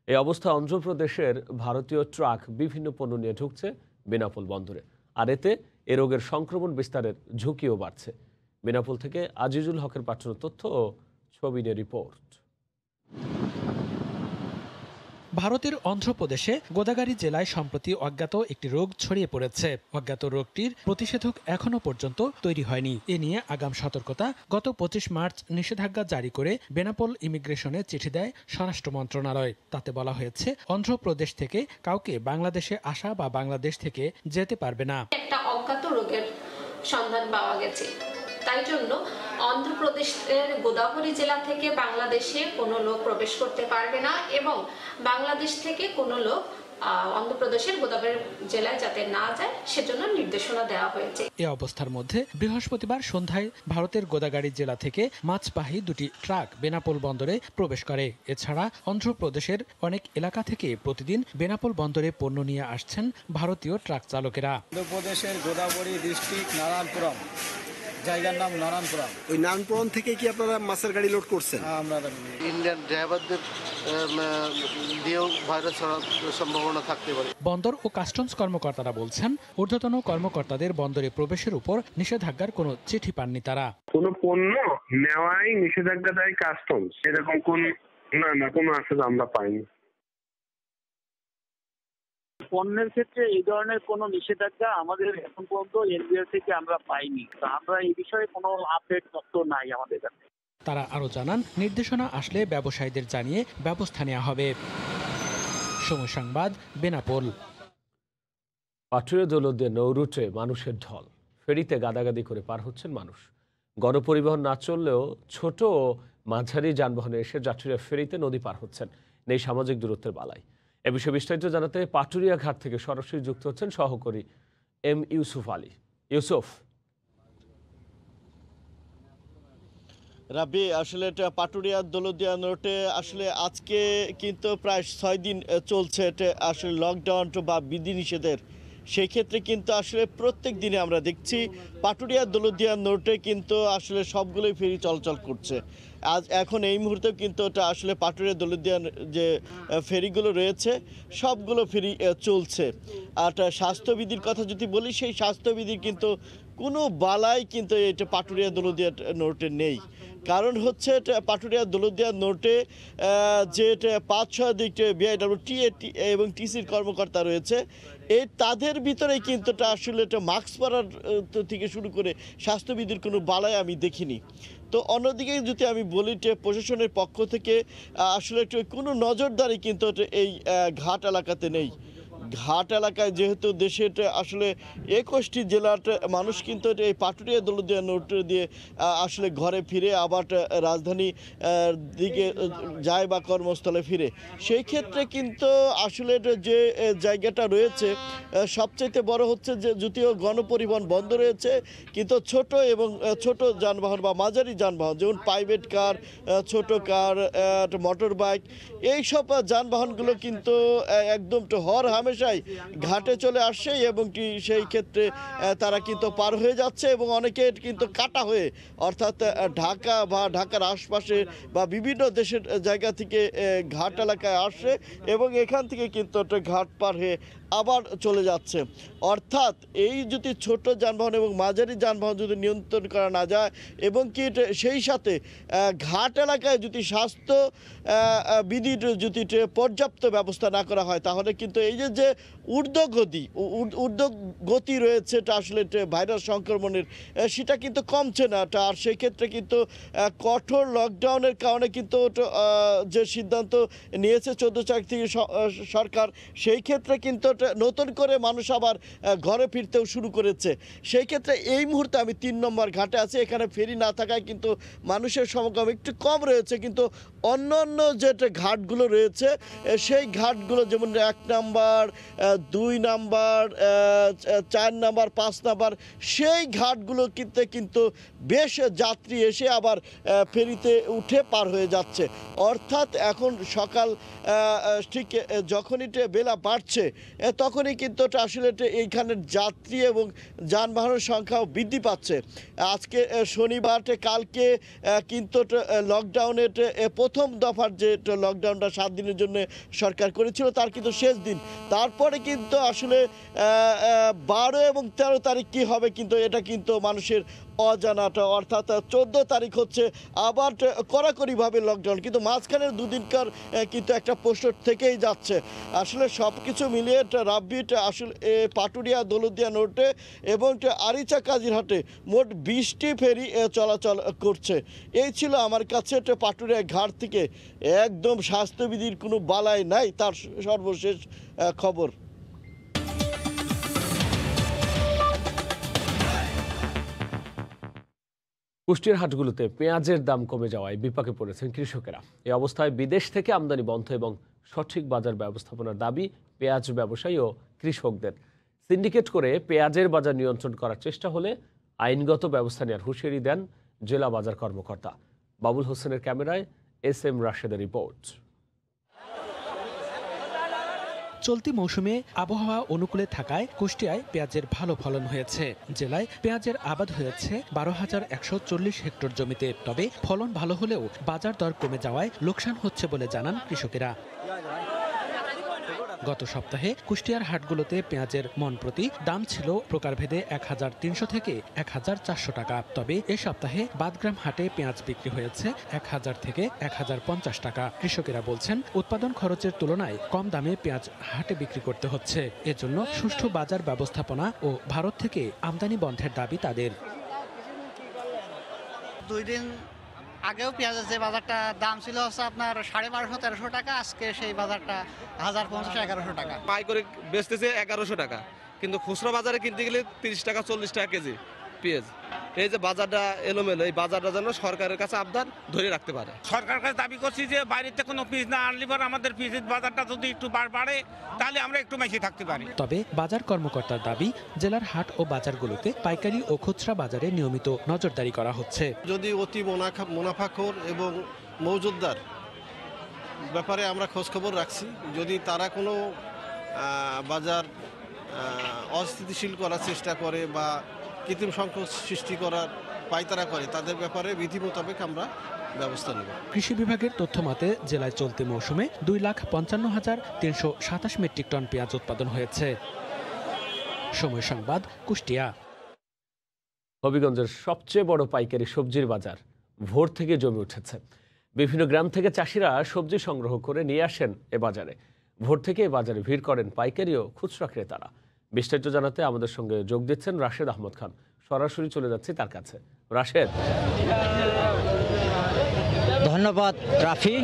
এই অবস্থায় অন্ধ্রপ্রদেশের ভারতীয় ট্রাক বিভিন্ন পণ্য নিয়ে ঢুকছে বেনাপোল বন্দরে, আর এতে এ রোগের সংক্রমণ বিস্তারের ঝুঁকিও বাড়ছে। বেনাপোল থেকে আজিজুল হকের পাঠানো তথ্য ও ছবি নিয়ে রিপোর্ট। ভারতের অন্ধ্রপ্রদেশে গোদাগাড়ি জেলায় সম্প্রতি অজ্ঞাত একটি রোগ ছড়িয়ে পড়েছে। অজ্ঞাত রোগটির প্রতিষেধক এখনো পর্যন্ত তৈরি হয়নি। এ নিয়ে আগাম সতর্কতা গত 25 মার্চ নিষেধাজ্ঞা জারি করে বেনাপোল ইমিগ্রেশনে চিঠি দেয় স্বরাষ্ট্র মন্ত্রণালয়। তাতে বলা হয়েছে, অন্ধ্রপ্রদেশ থেকে কাউকে বাংলাদেশে আসা বা বাংলাদেশ থেকে যেতে পারবে না। একটা অজ্ঞাত রোগের সন্ধান পাওয়া গেছে, তাই জন্য অন্ধ্রপ্রদেশের গোদাবরী জেলা থেকে বাংলাদেশে কোনো লোক প্রবেশ করতে পারবে না এবং বাংলাদেশ থেকে কোনো লোক অন্ধ্রপ্রদেশের গোদাবরী জেলায় যাতে না যায় সেজন্য নির্দেশনা দেওয়া হয়েছে। এই অবস্থার মধ্যে বৃহস্পতিবার সন্ধ্যায় ভারতের গোদাগাড়ি জেলা থেকে মাছবাহী দুটি ট্রাক বেনাপোল বন্দরে প্রবেশ করে। এছাড়া অন্ধ্রপ্রদেশের অনেক এলাকা থেকে প্রতিদিন বেনাপোল বন্দরে পণ্য নিয়ে আসছেন ভারতীয় ট্রাক চালকেরা। অন্ধ্রপ্রদেশের গোদাবরী ডিস্ট্রিক্ট নারায়ণপুরম, জায়গার নাম নারায়ণপুরম। ওই নারায়ণপুরম থেকে কি আপনারা মাছের গাড়ি লোড করছেন? আমরা ইন্ডিয়ান ড্রাইভারদের দিয়েও ভাইরাস ছড়ার সম্ভাবনা থাকতে পারে। বন্দর ও কাস্টমস কর্মকর্তারা বলছেন, ঊর্ধ্বতন কর্মকর্তাদের বন্দরে প্রবেশের উপর নিষেধাজ্ঞার কোনো চিঠি পাননি তারা। কোনো পণ্য নেওয়াই নিষেধাজ্ঞা দেয় কাস্টমস, এরকম কোনো আসলে আমরা পাইনি। পণ্যের ক্ষেত্রে এই ধরনের কোনো নিষেধাজ্ঞা আমাদের এখন পর্যন্ত এনবিআর থেকে আমরা পাইনি। আমরা এই বিষয়ে কোনো আপডেট তথ্য নাই আমাদের কাছে। তারা আরও জানান, নির্দেশনা আসলে ব্যবসায়ীদের জানিয়ে ব্যবস্থা নেওয়া হবে। সময় সংবাদ, বেনাপোল। পাটুরিয়া দৌলতদিয়া নৌরুটে মানুষের ঢল, ফেরিতে গাদাগাদি করে পার হচ্ছেন মানুষ। গণপরিবহন না চললেও ছোট ও মাঝারি যানবাহনে এসে যাত্রীরা ফেরিতে নদী পার হচ্ছেন, নেই সামাজিক দূরত্বের বালাই। এ বিষয়ে বিস্তারিত জানাতে পাটুরিয়া ঘাট থেকে সরাসরি যুক্ত হচ্ছেন সহকর্মী এম ইউসুফ আলী। ইউসুফ, রাবি, আসলে এটা পাটুরিয়া দৌলতদিয়া রোডে আসলে আজকে কিন্তু প্রায় 6 দিন চলছে এটা আসলে লকডাউন বা বিধিনিষেধের। সেই ক্ষেত্রে কিন্তু আসলে প্রত্যেক দিনে আমরা দেখছি পাটুরিয়া দৌলতদিয়া রোডে কিন্তু আসলে সবগুলোই ফেরি চলাচল করছে। এখন এই মুহূর্তেও কিন্তু এটা আসলে পাটুরিয়া দৌলতদিয়া যে ফেরিগুলো রয়েছে সবগুলো ফেরি চলছে। আর স্বাস্থ্যবিধির কথা যদি বলি, সেই স্বাস্থ্যবিধির কিন্তু কোনো বালাই কিন্তু এটা পাটুরিয়া দৌলতদিয়া রোডে নেই। কারণ হচ্ছে পাটুরিয়া দৌলতদিয়া রোডে যে 5-6 দিক বিআইডব্লিউটি এবং টিসির কর্মকর্তা রয়েছে, তাদের ভিতরেই কিন্তু আসলে মাস্ক পরার থেকে শুরু করে স্বাস্থ্যবিধির কোনো বালাই আমি দেখিনি। তো অন্যদিকে যদি আমি বলি প্রশাসনের পক্ষ থেকে আসলে কোনো নজরদারি কিন্তু এই ঘাট এলাকাতে নেই। ঘাট এলাকায় যেহেতু দেশের আসলে 21টি জেলার মানুষ কিন্তু এই পাটুরিয়া দৌলতদিয়া রোড দিয়ে আসলে ঘরে ফিরে আবার রাজধানী দিকে যায় বা কর্মস্থলে ফিরে, সেই ক্ষেত্রে কিন্তু আসলে যে জায়গাটা রয়েছে সবচাইতে বড় হচ্ছে যে যদিও গণপরিবহন বন্ধ রয়েছে, কিন্তু ছোট এবং ছোট যানবাহন বা মাঝারি যানবাহন যেমন প্রাইভেট কার, ছোট কার, মোটর বাইক, এইসব যানবাহনগুলো কিন্তু একদম হর হামেশাই ঘাটে চলে আসছে এবং সেই ক্ষেত্রে তারা কিন্তু পার হয়ে যাচ্ছে এবং অনেকে কিন্তু কাটা হয়ে অর্থাৎ ঢাকা বা ঢাকার আশপাশে বা বিভিন্ন দেশের জায়গা থেকে ঘাট এলাকায় আসছে এবং এখান থেকে কিন্তু ঘাট পার হয়ে আবার চলে যাচ্ছে। অর্থাৎ এই যদি ছোট যানবাহন এবং মাঝারি যানবাহন যদি নিয়ন্ত্রণ করা না যায় এবং কি সেই সাথে ঘাট এলাকায় যদি স্বাস্থ্য বিধির যদি পর্যাপ্ত ব্যবস্থা না করা হয়, তাহলে কিন্তু এই যে ঊর্ধ্বগতি রয়েছে আসলে ভাইরাস সংক্রমণের, সেটা কিন্তু কমছে না। আর সেই ক্ষেত্রে কিন্তু কঠোর লকডাউনের কারণে কিন্তু যে সিদ্ধান্ত নিয়েছে 14 তারিখ থেকে সরকার, সেই ক্ষেত্রে কিন্তু নতুন করে মানুষ আবার ঘরে ফিরতেও শুরু করেছে। সেই ক্ষেত্রে এই মুহূর্তে আমি 3 নম্বর ঘাটে আছি। এখানে ফেরি না থাকায় কিন্তু মানুষের সমাগম একটু কম রয়েছে, কিন্তু অন্য যে ঘাটগুলো রয়েছে সেই ঘাটগুলো যেমন 1 নাম্বার, 2 নাম্বার, 4 নাম্বার, 5 নাম্বার, সেই ঘাটগুলো কিন্তু বেশ যাত্রী এসে আবার ফেরিতে উঠে পার হয়ে যাচ্ছে। অর্থাৎ এখন সকাল ঠিক যখনই বেলা বাড়ছে তখনই কিন্তু আসলে এইখানের যাত্রী এবং যানবাহনের সংখ্যাও বৃদ্ধি পাচ্ছে। আজকে শনিবার, কালকে কিন্তু লকডাউনের প্রথম দফার যে লকডাউনটা 7 দিনের জন্য সরকার করেছিল তার কিন্তু শেষ দিন। তারপরে কিন্তু আসলে 12 এবং 13 তারিখ কী হবে কিন্তু এটা কিন্তু মানুষের অজানাটা। অর্থাৎ 14 তারিখ হচ্ছে আবার কড়াকড়িভাবে লকডাউন, কিন্তু মাঝখানের 2 দিনকার কিন্তু একটা প্রশ্ন থেকেই যাচ্ছে। আসলে সব কিছু মিলিয়ে রাব্বিট আসলে পাটুরিয়া দৌলতদিয়া রোডে এবং আরিচা কাজিরহাটে মোট 20টি ফেরি চলাচল করছে। এই ছিল আমার কাছে পাটুরিয়া ঘাট থেকে একদম স্বাস্থ্যবিধির কোনো বালাই নাই তার সর্বশেষ খবর। কুষ্টিয়ার হাটগুলোতে পেঁয়াজের দাম কমে যাওয়ায় বিপাকে পড়েছেন কৃষকেরা। এই অবস্থায় বিদেশ থেকে আমদানি বন্ধ এবং সঠিক বাজার ব্যবস্থাপনার দাবি পেঁয়াজ ব্যবসায়ী ও কৃষকদের। সিন্ডিকেট করে পেঁয়াজের বাজার নিয়ন্ত্রণ করার চেষ্টা হলে আইনগত ব্যবস্থা নেওয়ার হুঁশিয়ারি দেন জেলা বাজার কর্মকর্তা। বাবুল হোসেনের ক্যামেরায় SM রাশেদের রিপোর্ট। চলতি মৌসুমে আবহাওয়া অনুকূলে থাকায় কুষ্টিয়ায় পেঁয়াজের ভালো ফলন হয়েছে। জেলায় পেঁয়াজের আবাদ হয়েছে 12,140 হেক্টর জমিতে। তবে ফলন ভালো হলেও বাজার দর কমে যাওয়ায় লোকসান হচ্ছে বলে জানান কৃষকেরা। গত সপ্তাহে কুষ্টিয়ার হাটগুলোতে পেঁয়াজের মন প্রতি দাম ছিল প্রকারভেদে 1,300 থেকে 1,400 টাকা। তবে এ সপ্তাহে বাদগ্রাম হাটে পেঁয়াজ বিক্রি হয়েছে 1,000 থেকে 1,050 টাকা। কৃষকেরা বলছেন উৎপাদন খরচের তুলনায় কম দামে পেঁয়াজ হাটে বিক্রি করতে হচ্ছে। এজন্য সুষ্ঠু বাজার ব্যবস্থাপনা ও ভারত থেকে আমদানি বন্ধের দাবি তাদের। 2 দিন আগেও পেঁয়াজের যে বাজারটা দাম ছিল হচ্ছে আপনার 1250-1300 টাকা, আজকে সেই বাজারটা 1050-1100 টাকা। পাই করে বেচতেছে 1100 টাকা, কিন্তু খুচরা বাজারে কিনতে গেলে 30 টাকা 40 টাকা কেজি। পেঁয়াজ, এই যে বাজারটা এলোমেলো, এই বাজারটা যেন সরকারের কাছে আবদার ধরে রাখতে পারে। সরকারের কাছে দাবি করছি যে বাইরেতে কোনো পিস না আনলে পর আমাদের পিসের বাজারটা যদি একটু বাড়ে তাহলে আমরা একটু বেশি থাকতে পারি। তবে বাজার কর্মকর্তার দাবি, জেলার হাট ও বাজারগুলোতে পাইকারি ও খুচরা বাজারে নিয়মিত নজরদারি করা হচ্ছে। যদি অতি মুনাফাখোর এবং মৌজুদদার ব্যাপারে আমরা খোঁজখবর রাখছি, যদি তারা কোনো বাজার অস্থিতিশীল করার চেষ্টা করে বা কৃত্রিম সংকট সৃষ্টি করার পায়তারা করে, তাদের ব্যাপারে বিধি মোতাবেক আমরা ব্যবস্থা নেব। কৃষি বিভাগের তথ্য মতে জেলায় চলতি মৌসুমে 2,55,327 মেট্রিক টন পেঁয়াজ উৎপাদন হয়েছে। সময় সংবাদ, কুষ্টিয়া। হবিগঞ্জের সবচেয়ে বড় পাইকারি সবজির বাজার ভোর থেকে জমে উঠেছে। বিভিন্ন গ্রাম থেকে চাষিরা সবজি সংগ্রহ করে নিয়ে আসেন এ বাজারে। ভোর থেকে এ বাজারে ভিড় করেন পাইকারি ও খুচরা ক্রেতারা। বিস্তারিত জানাতে আমাদের সঙ্গে যোগ দিচ্ছেন রাশেদ আহমদ খান। সরাসরি চলে যাচ্ছি তার কাছে। রাশেদ। ধন্যবাদ রাফি।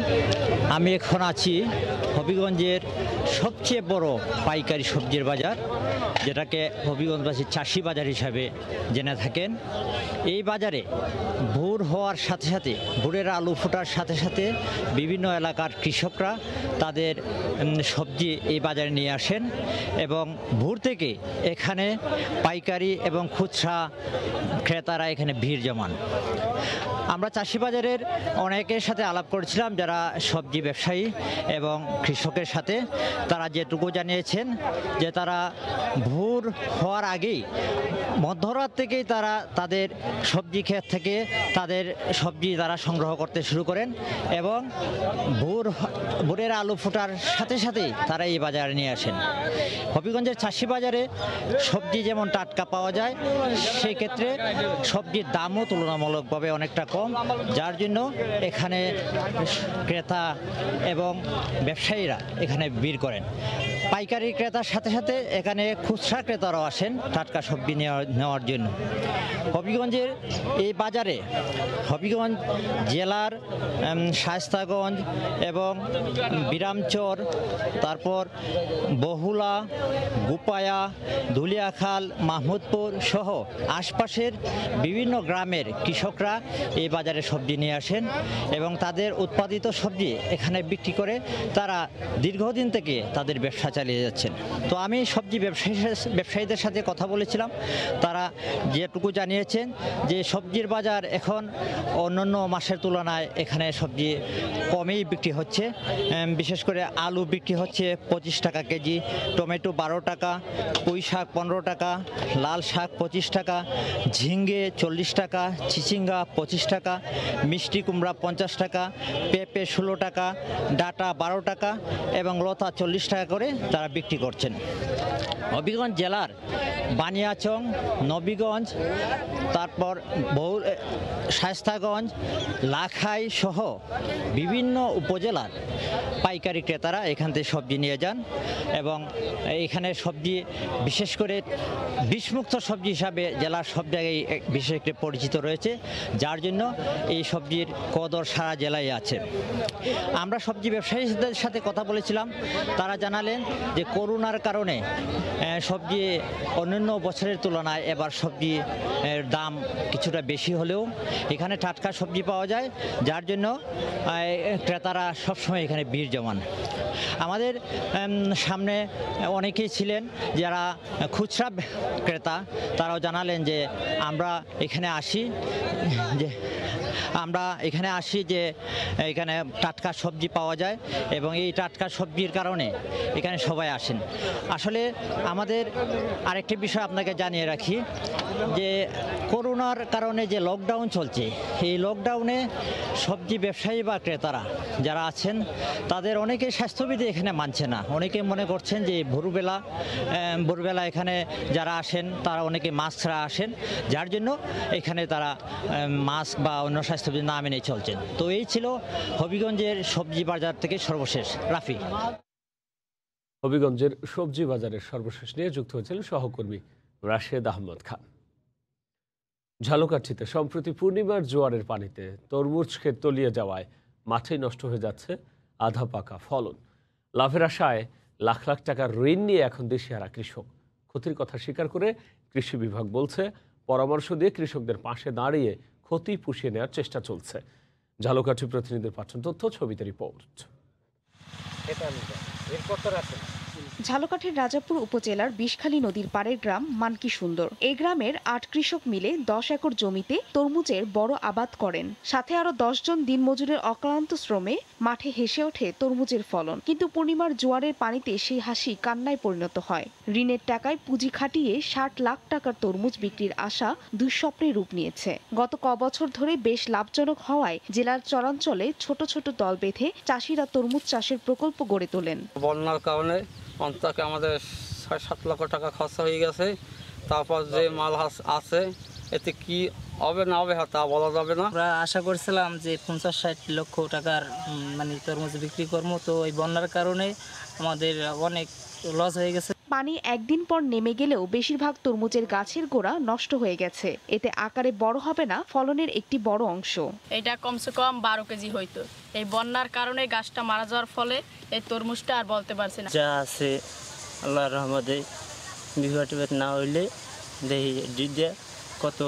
আমি এখন আছি হবিগঞ্জের সবচেয়ে বড় পাইকারি সবজির বাজার, যেটাকে হবিগঞ্জবাসী চাষি বাজার হিসাবে জেনে থাকেন। এই বাজারে ভোর হওয়ার সাথে সাথে, ভোরের আলু ফোটার সাথে সাথে বিভিন্ন এলাকার কৃষকরা তাদের সবজি এই বাজারে নিয়ে আসেন এবং ভোর থেকে এখানে পাইকারি এবং খুচরা ক্রেতারা এখানে ভিড় জমান। আমরা চাষি বাজারের অনেকের সাথে আলাপ করেছিলাম, যারা সবজি ব্যবসায়ী এবং কৃষকের সাথে। তারা যেটুকু জানিয়েছেন যে তারা ভোর হওয়ার আগেই, মধ্যরাত থেকেই তারা তাদের সবজি ক্ষেত থেকে তাদের সবজি তারা সংগ্রহ করতে শুরু করেন এবং ভোরের আলু ফোটার সাথে সাথেই তারা এই বাজারে নিয়ে আসেন। হবিগঞ্জের চাষি বাজারে সবজি যেমন টাটকা পাওয়া যায়, সেই ক্ষেত্রে সবজির দামও তুলনামূলকভাবে অনেকটা কম, যার জন্য এখানে ক্রেতা এবং ব্যবসায়ীরা এখানে ভিড় করেন। পাইকারি ক্রেতার সাথে সাথে এখানে খুচরা ক্রেতারাও আসেন টাটকা সবজি নেওয়ার জন্য। হবিগঞ্জের এই বাজারে হবিগঞ্জ জেলার শায়েস্তাগঞ্জ এবং বিরামচর, তারপর বহুলা, গোপায়া, ধুলিয়াখাল, মাহমুদপুর সহ আশপাশের বিভিন্ন গ্রামের কৃষকরা এই বাজারে সবজি নিয়ে আসেন এবং তাদের উৎপাদিত সবজি এখানে বিক্রি করে তারা দীর্ঘদিন থেকে তাদের ব্যবসা চালিয়ে যাচ্ছেন। তো আমি সবজি ব্যবসায়ীদের সাথে কথা বলেছিলাম, তারা যেটুকু জানিয়েছেন যে সবজির বাজার এখন অন্যান্য মাসের তুলনায় এখানে সবজি কমেই বিক্রি হচ্ছে। বিশেষ করে আলু বিক্রি হচ্ছে 25 টাকা কেজি, টমেটো 12 টাকা, পুঁই শাক 15 টাকা, লাল শাক 25 টাকা, ঝিঙ্গে 40 টাকা, চিচিঙ্গা 25 টাকা, মিষ্টি কুমড়া 50 টাকা, পেঁপে 16 টাকা, ডাটা 12 টাকা এবং লতা 40 টাকা করে তারা বিক্রি করছেন। হবিগঞ্জ জেলার বানিয়াচং, নবীগঞ্জ, তারপর শায়েস্তাগঞ্জ, লাখাই সহ বিভিন্ন উপজেলার পাইকারি ক্রেতারা এখান থেকে সবজি নিয়ে যান এবং এখানে সবজি বিশেষ করে বিষমুক্ত সবজি হিসাবে জেলার সব জায়গায় বিশেষ করে পরিচিত রয়েছে, যার জন্য এই সবজির কদর সারা জেলায় আছে। আমরা সবজি ব্যবসায়ীদের সাথে কথা বলেছিলাম, তারা জানালেন যে করোনার কারণে সবজি অন্যান্য বছরের তুলনায় এবার সবজির দাম কিছুটা বেশি হলেও এখানে টাটকা সবজি পাওয়া যায়, যার জন্য ক্রেতারা সবসময় এখানে ভিড় জমান। আমাদের সামনে অনেকেই ছিলেন যারা খুচরা ক্রেতা, তারাও জানালেন যে আমরা এখানে আসি যে এখানে টাটকা সবজি পাওয়া যায় এবং এই টাটকা সবজির কারণে এখানে সবাই আসেন। আসলে আমাদের আরেকটি বিষয় আপনাকে জানিয়ে রাখি যে করোনার কারণে যে লকডাউন চলছে, এই লকডাউনে সবজি ব্যবসায়ী বা ক্রেতারা যারা আছেন তাদের অনেকে স্বাস্থ্যবিধি এখানে মানছে না। অনেকে মনে করছেন যে ভোরবেলা এখানে যারা আসেন তারা অনেকে মাস্ক ছাড়া আসেন, যার জন্য এখানে তারা মাস্ক বা অন্য স্বাস্থ্যবিধি না মেনে চলছেন। তো এই ছিল হবিগঞ্জের সবজি বাজার থেকে সর্বশেষ। রাফি। হবিগঞ্জের সবজি বাজারের সর্বশেষ নিয়ে যুক্ত হয়েছিলেন সহকর্মী রাশেদ আহমদ খান। ঝালকাঠিতে সম্প্রতি পূর্ণিমার জোয়ারের পানিতে তরমুজ ক্ষেত তলিয়ে যাওয়ায় মাঠেই নষ্ট হয়ে যাচ্ছে আধা পাকা ফলন। লাভের আশায় লাখ লাখ টাকার ঋণ নিয়ে এখন দিশেহারা কৃষক। ক্ষতির কথা স্বীকার করে কৃষি বিভাগ বলছে পরামর্শ দিয়ে কৃষকদের পাশে দাঁড়িয়ে ক্ষতি পুষিয়ে নেওয়ার চেষ্টা চলছে। ঝালকাঠি প্রতিনিধির পাঠানো তথ্য, ছবিতে রিপোর্ট। ঝালকাঠির রাজাপুর উপজেলার বিষখালী নদীর পাড়ের গ্রাম মানকি সুন্দর। এই গ্রামের ৮ কৃষক মিলে ১০ একর জমিতে তরমুজের বড় আবাদ করেন। সাথে আরো ১০ জন দিনমজুরের অক্লান্ত শ্রমে মাঠে হেসে ওঠে তরমুজের ফলন। কিন্তু পূর্ণিমার জোয়ারের পানিতে সেই হাসি কান্নায় পরিণত হয়। ঋণের টাকায় পুঁজি খাটিয়ে ৬০ লাখ টাকার তরমুজ বিক্রির আশা দুঃস্বপ্নে রূপ নিয়েছে। গত কবছর ধরে বেশ লাভজনক হওয়ায় জেলার চরাঞ্চলে ছোট ছোট দল বেঁধে চাষিরা তরমুজ চাষের প্রকল্প গড়ে তোলেন। বন্যার কারণে অন্তত আমাদের ৬-৭ লক্ষ টাকা খরচা হয়ে গেছে। তারপর যে মাল আছে এতে কি হবে না হবে তা বলা যাবে না। আমরা আশা করছিলাম যে ৫০-৬০ লক্ষ টাকার মানে তরমুজ বিক্রি করবো, তো এই বন্যার কারণে আমাদের অনেক লস হয়ে গেছে। পানি একদিন পর নেমে গেলেও বেশিরভাগ তরমুজের গাছের গোড়া নষ্ট হয়ে গেছে। এতে আকারে বড় হবে না ফলনের একটি বড় অংশ। এটা কমসে কম ১২ কেজি হইতো। এই বন্যার কারণে গাছটা মারা যাওয়ার ফলে এই তরমুজটা আর বলতে পারছি না। যা আছে আল্লাহর রহমতে বিপদ না হইলে দেখি কত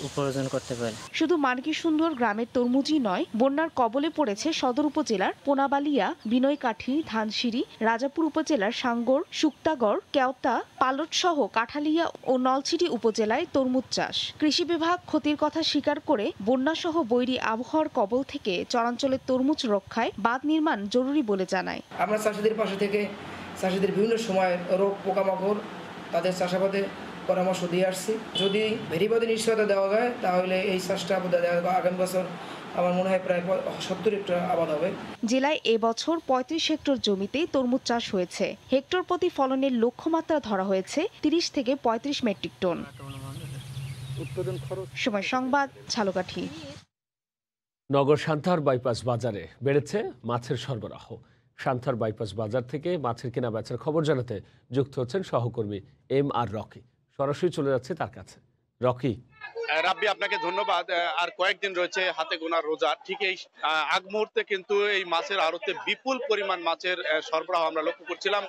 উপার্জন করতে পারে। শুধু মানকি সুন্দর গ্রামের তরমুজই নয়, বন্যার কবলে পড়েছে সদর উপজেলার পোনাবালিয়া, বিনয়কাঠি, ধানসিঁড়ি, রাজাপুর উপজেলার সাঙ্গর, শুক্তাগড়, কেওতা, পালট সহ কাঠালিয়া ও নলছিটি উপজেলায় তরমুজ চাষ। কৃষি বিভাগ ক্ষতির কথা স্বীকার করে বন্যাসহ বৈরী আবহাওয়ার কবল থেকে চরাঞ্চলের তরমুজ রক্ষায় বাঁধ নির্মাণ জরুরি বলে জানায়। আমরা চাষিদের পাশে থেকে চাষিদের বিভিন্ন সময় রোগ পোকামাকড় তাদের চাষাবাদে পরামর্শ দিয়ে আসছি। যদি ভেরিবাদী নিশ্চয়তা দেওয়া যায় তাহলে এই চাষটা আগামী বছর আমার মনে হয় প্রায় ৭০ হেক্টর আবাদ হবে। জেলায় এবছর ৩৫ হেক্টর জমিতে তরমুজ চাষ হয়েছে। হেক্টর প্রতি ফলনের লক্ষ্যমাত্রা ধরা হয়েছে ৩০ থেকে ৩৫ মেট্রিক টন। সময় সংবাদ, ঝালকাঠি। নগর সান্তাহার বাইপাস বাজারে বেড়েছে মাছের সরবরাহ। সান্তাহার বাইপাস বাজার থেকে মাছের কেনা বেচার খবর জানাতে যুক্ত হচ্ছেন সহকর্মী MR রকি। সরাসরি চলে যাচ্ছে তার কাছে। রকি। রাব্বি, আপনাকে ধন্যবাদ। আর কয়েকদিন রয়েছে হাতে গোনা রোজা। ঠিক এই আগ মুহূর্তে কিন্তু এই মাছের আড়তে বিপুল পরিমাণ মাছের সরবরাহ আমরা লক্ষ্য করছিলাম।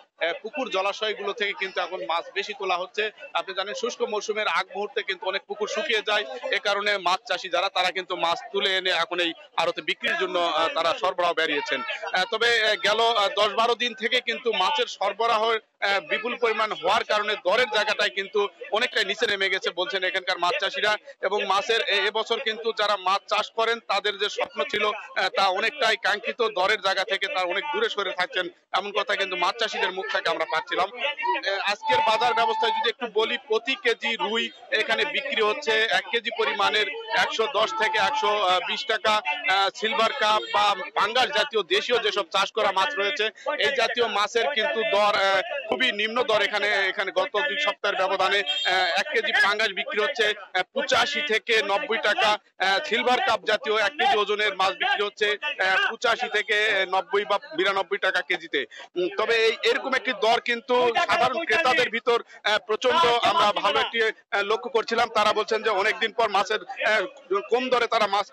পুকুর জলাশয়গুলো থেকে কিন্তু এখন মাছ বেশি তোলা হচ্ছে। আপনি জানেন শুষ্ক মৌসুমের আগ মুহূর্তে কিন্তু অনেক পুকুর শুকিয়ে যায়। এ কারণে মাছ চাষি যারা তারা কিন্তু মাছ তুলে এনে এখন এই আড়তে বিক্রির জন্য তারা সরবরাহ বেরিয়েছেন। তবে গেল ১০-১২ দিন থেকে কিন্তু মাছের সরবরাহ বিপুল পরিমাণ হওয়ার কারণে দরের জায়গাটায় কিন্তু অনেকটাই নিচে নেমে গেছে বলছেন এখানকার মাছ চাষিরা। এবং মাছের এবছর কিন্তু যারা মাছ চাষ করেন তাদের যে স্বপ্ন ছিল তা অনেকটাই কাঙ্ক্ষিত দরের জায়গা থেকে তার অনেক দূরে সরে থাকছেন, এমন কথা কিন্তু মাছ চাষিদের মুখ থেকে আমরা পাচ্ছিলাম। আজকের বাজার ব্যবস্থায় যদি একটু বলি, প্রতি কেজি রুই এখানে বিক্রি হচ্ছে 1 কেজি পরিমাণের 110 থেকে 120 টাকা। সিলভার কাপ বা পাঙ্গাস জাতীয় দেশীয় যেসব চাষ করা মাছ রয়েছে এই জাতীয় মাছের কিন্তু দর খুবই নিম্ন দর। এখানে গত 2 সপ্তাহের ব্যবধানে 1 কেজি পাঙ্গাস বিক্রি হচ্ছে 85 থেকে 90 টাকা। সিলভার কাপ জাতীয় 1 কেজি ওজনের মাছ বিক্রি হচ্ছে 85 থেকে 90 বা 92 টাকা কেজিতে। তবে এরকম একটি দর কিন্তু সাধারণ ক্রেতাদের ভিতর প্রচন্ড আমরা ভালো একটি লক্ষ্য করছিলাম। তারা বলছেন যে অনেকদিন পর মাছের কম দরে তারা মাছ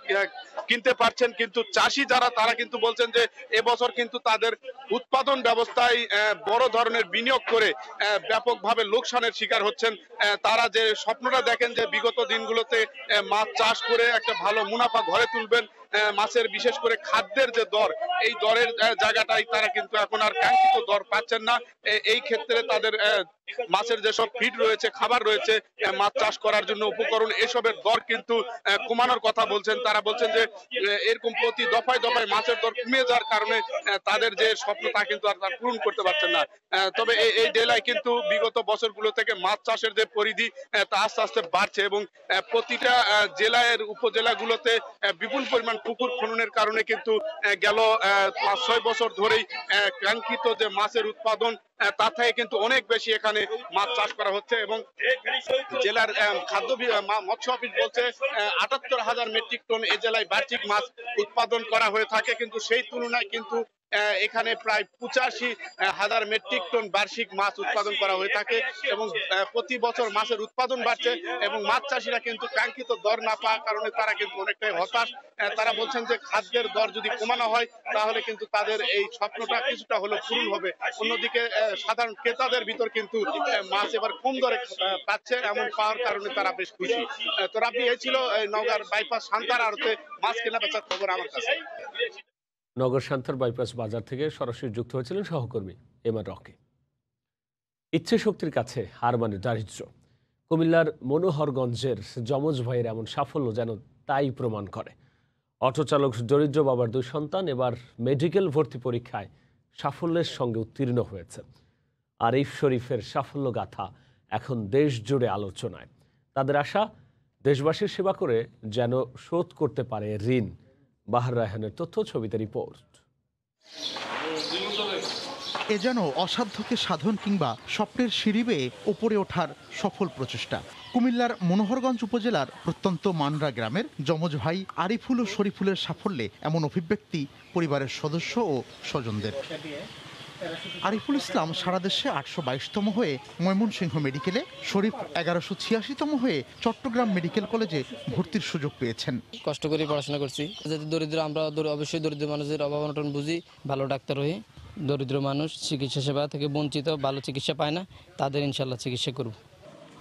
কিনতে পারছেন। কিন্তু চাষি যারা তারা কিন্তু বলছেন যে এবছর কিন্তু তাদের উৎপাদন ব্যবস্থায় বড় ধরনের বিনিয়োগ করে ব্যাপকভাবে লোকসানের শিকার হচ্ছেন। তারা যে স্বপ্নটা দেখেন যে বিগত দিনগুলোতে মাছ চাষ করে একটা ভালো মুনাফা ঘরে তুলবেন, মাছের বিশেষ করে খাদ্যের যে দর এই দরের জায়গাটাই তারা কিন্তু এখন আর কাঙ্ক্ষিত দর পাচ্ছেন না। এই ক্ষেত্রে তাদের মাছের যেসব ফিড রয়েছে, খাবার রয়েছে, মাছ চাষ করার জন্য উপকরণ, এসবের দর কিন্তু কমানোর কথা বলছেন। তারা বলছেন যে এরকম প্রতি দফায় দফায় মাছের দর কমে যাওয়ার কারণে তাদের যে স্বপ্ন তা কিন্তু আর তারা পূরণ করতে পারছেন না। তবে এই জেলায় কিন্তু বিগত বছরগুলো থেকে মাছ চাষের যে পরিধি তা আস্তে আস্তে বাড়ছে এবং প্রতিটা জেলার উপজেলাগুলোতে বিপুল পরিমাণ পুকুর খননের কারণে কিন্তু গেল 5-6 বছর ধরেই কাঙ্ক্ষিত যে মাছের উৎপাদন তার থেকে কিন্তু অনেক বেশি এখানে মাছ চাষ করা হচ্ছে। এবং জেলার খাদ্য মৎস্য অফিস বলছে ৭৮,০০০ মেট্রিক টন এ জেলায় বার্ষিক মাছ উৎপাদন করা হয়ে থাকে, কিন্তু সেই তুলনায় কিন্তু এখানে প্রায় 85,000 মেট্রিক টন বার্ষিক মাছ উৎপাদন করা হয়ে থাকে এবং প্রতি বছর মাছের উৎপাদন বাড়ছে এবং মাছ চাষিরা কিন্তু কাঙ্ক্ষিত দর না পাওয়ার কারণে তারা কিন্তু অনেকটাই হতাশ। তারা বলছেন যে খাদ্যের দর যদি কমানো হয় তাহলে কিন্তু তাদের এই স্বপ্নটা কিছুটা হলেও পূরণ হবে। অন্যদিকে সাধারণ ক্রেতাদের ভিতর কিন্তু মাছ এবার কম দরে পাচ্ছে, এমন পাওয়ার কারণে তারা বেশ খুশি। তো রাব্বি, এই ছিল নওগাঁর বাইপাস সান্তার আড়তে মাছ কেনা বেচার খবর আমার কাছে। নগর সান্তার বাইপাস বাজার থেকে সরাসরি যুক্ত হয়েছিলেন সহকর্মী এমআর রকি। ইচ্ছে শক্তির কাছে হার মানে দারিদ্র্য। কুমিল্লার মনোহরগঞ্জের যমজ ভাইয়ের এমন সাফল্য যেন তাই প্রমাণ করে। অটোচালক দরিদ্র বাবার 2 সন্তান এবার মেডিকেল ভর্তি পরীক্ষায় সাফল্যের সঙ্গে উত্তীর্ণ হয়েছে। আরিফ শরীফের সাফল্য গাথা এখন দেশ জুড়ে আলোচনায়। তাদের আশা, দেশবাসীর সেবা করে যেন শোধ করতে পারে ঋণ। বাহার রায়হানের তথ্য, ছবিতে রিপোর্ট। এ যেন অসাধ্যকে সাধন কিংবা স্বপ্নের সিঁড়ি বেয়ে ওপরে ওঠার সফল প্রচেষ্টা। কুমিল্লার মনোহরগঞ্জ উপজেলার প্রত্যন্ত মানরা গ্রামের যমজ ভাই আরিফুল ও শরীফুলের সাফল্যে এমন অভিব্যক্তি পরিবারের সদস্য ও স্বজনদের। আরিফুল ইসলাম সারা দেশে 822তম হয়ে ময়মনসিংহ মেডিকেলে, শরীফ 1186তম হয়ে চট্টগ্রাম মেডিকেল কলেজে ভর্তির সুযোগ পেয়েছেন। কষ্ট করে পড়াশোনা করছি, যাতে দরিদ্র আমরা অবশ্যই দরিদ্র মানুষের অভাব অনটন বুঝি, ভালো ডাক্তার হই। দরিদ্র মানুষ চিকিৎসা সেবা থেকে বঞ্চিত, ভালো চিকিৎসা পায় না, তাদের ইনশাল্লাহ চিকিৎসা করব।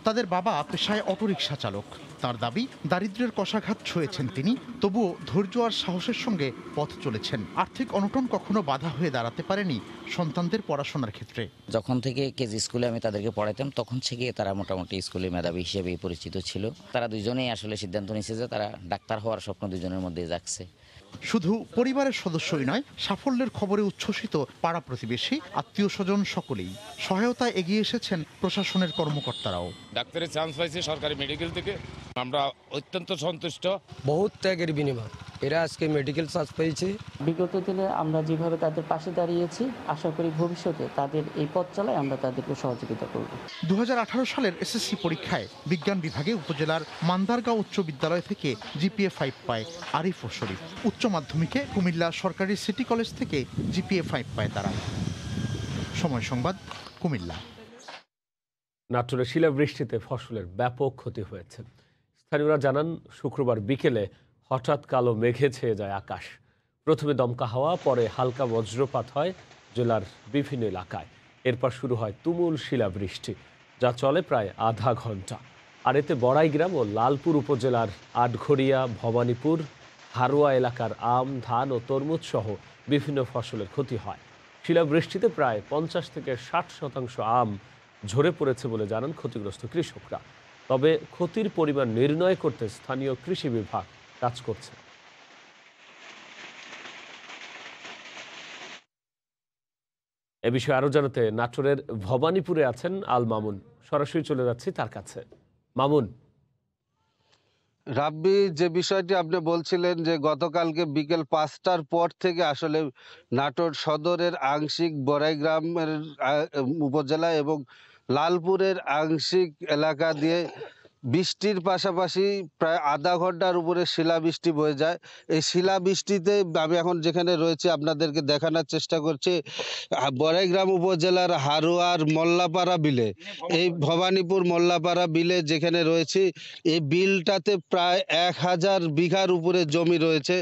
তাদের বাবা পেশায় অটোরিকশা চালক। তার দাবি, দারিদ্র্যের কষাঘাত ছুঁয়েছেন তিনি, তবুও ধৈর্য আর সাহসের সঙ্গে পথ চলেছেন। আর্থিক অনটন কখনো বাধা হয়ে দাঁড়াতে পারেনি সন্তানদের পড়াশোনার ক্ষেত্রে। যখন থেকে কেজি স্কুলে আমি তাদেরকে পড়াইতাম তখন থেকে তারা মোটামুটি স্কুলে মেধাবী হিসেবে পরিচিত ছিল। তারা দুজনেই আসলে সিদ্ধান্ত নিয়েছে যে তারা ডাক্তার হওয়ার স্বপ্ন দুজনের মধ্যে জাগছে। শুধু পরিবারের সদস্যই নয়, সাফল্যের খবরে উচ্ছ্বসিত পাড়া প্রতিবেশী, আত্মীয় স্বজন সকলেই। সহায়তায় এগিয়ে এসেছেন প্রশাসনের কর্মকর্তারাও। ডাক্তারের চান্স পাইছে সরকারি মেডিকেল থেকে, আমরা অত্যন্ত সন্তুষ্ট। বহুত ত্যাগের বিনিময় এরা আজকে মেডিকেল চান্স পেয়েছে। বিগত দিনে আমরা যেভাবে তাদের পাশে দাঁড়িয়েছি, আশা করি ভবিষ্যতে তাদের এই পথ চলায় আমরা তাদেরকে সহযোগিতা করব। 2018 সালের এসএসসি পরীক্ষায় বিজ্ঞান বিভাগে উপজেলার মান্দারগাঁও উচ্চ বিদ্যালয় থেকে জিপিএ 5 পায় আরিফ ও শরীফ। উচ্চ মাধ্যমিকে কুমিল্লা সরকারি সিটি কলেজ থেকে জিপিএ 5 পায় তারা। সময় সংবাদ, কুমিল্লা। নাটোরে শিলাবৃষ্টিতে ফসলের ব্যাপক ক্ষতি হয়েছে। স্থানীয়রা জানান, শুক্রবার বিকেলে হঠাৎ কালো মেঘে ছেয়ে যায় আকাশ। প্রথমে দমকা হাওয়া, পরে হালকা বজ্রপাত হয় জেলার বিভিন্ন এলাকায়। এরপর শুরু হয় তুমুল শিলাবৃষ্টি, যা চলে প্রায় আধা ঘন্টা। আর এতে বড়াইগ্রাম ও লালপুর উপজেলার আটঘরিয়া, ভবানীপুর, হারোয়া এলাকার আম, ধান ও তরমুজ সহ বিভিন্ন ফসলের ক্ষতি হয়। শিলাবৃষ্টিতে প্রায় 50 থেকে 60% আম ঝরে পড়েছে বলে জানান ক্ষতিগ্রস্ত কৃষকরা। তবে ক্ষতির পরিমাণ নির্ণয় করতে স্থানীয় কৃষি বিভাগ কাজ করছে। এ বিষয়ে আরো জানাতে নাটোরের ভবানীপুরে আছেন আল মামুন। সরাসরি চলে যাচ্ছি তার কাছে। মামুন, রাব্বি, যে বিষয়টি আপনি বলছিলেন যে গতকালকে বিকেল 5টার পর থেকে আসলে নাটোর সদরের আংশিক, বড়াইগ্রামের উপজেলা এবং লালপুরের আংশিক এলাকা দিয়ে বৃষ্টির পাশাপাশি প্রায় আধা ঘন্টার উপরে শিলাবৃষ্টি বয়ে যায়। এই শিলাবৃষ্টিতে আমি এখন যেখানে রয়েছে আপনাদেরকে দেখানোর চেষ্টা করছি বড়াইগ্রাম উপজেলার হারোয়ার মোল্লাপাড়া বিলে, এই ভবানীপুর মোল্লাপাড়া বিলে যেখানে রয়েছে, এই বিলটাতে প্রায় 1000 বিঘার উপরে জমি রয়েছে।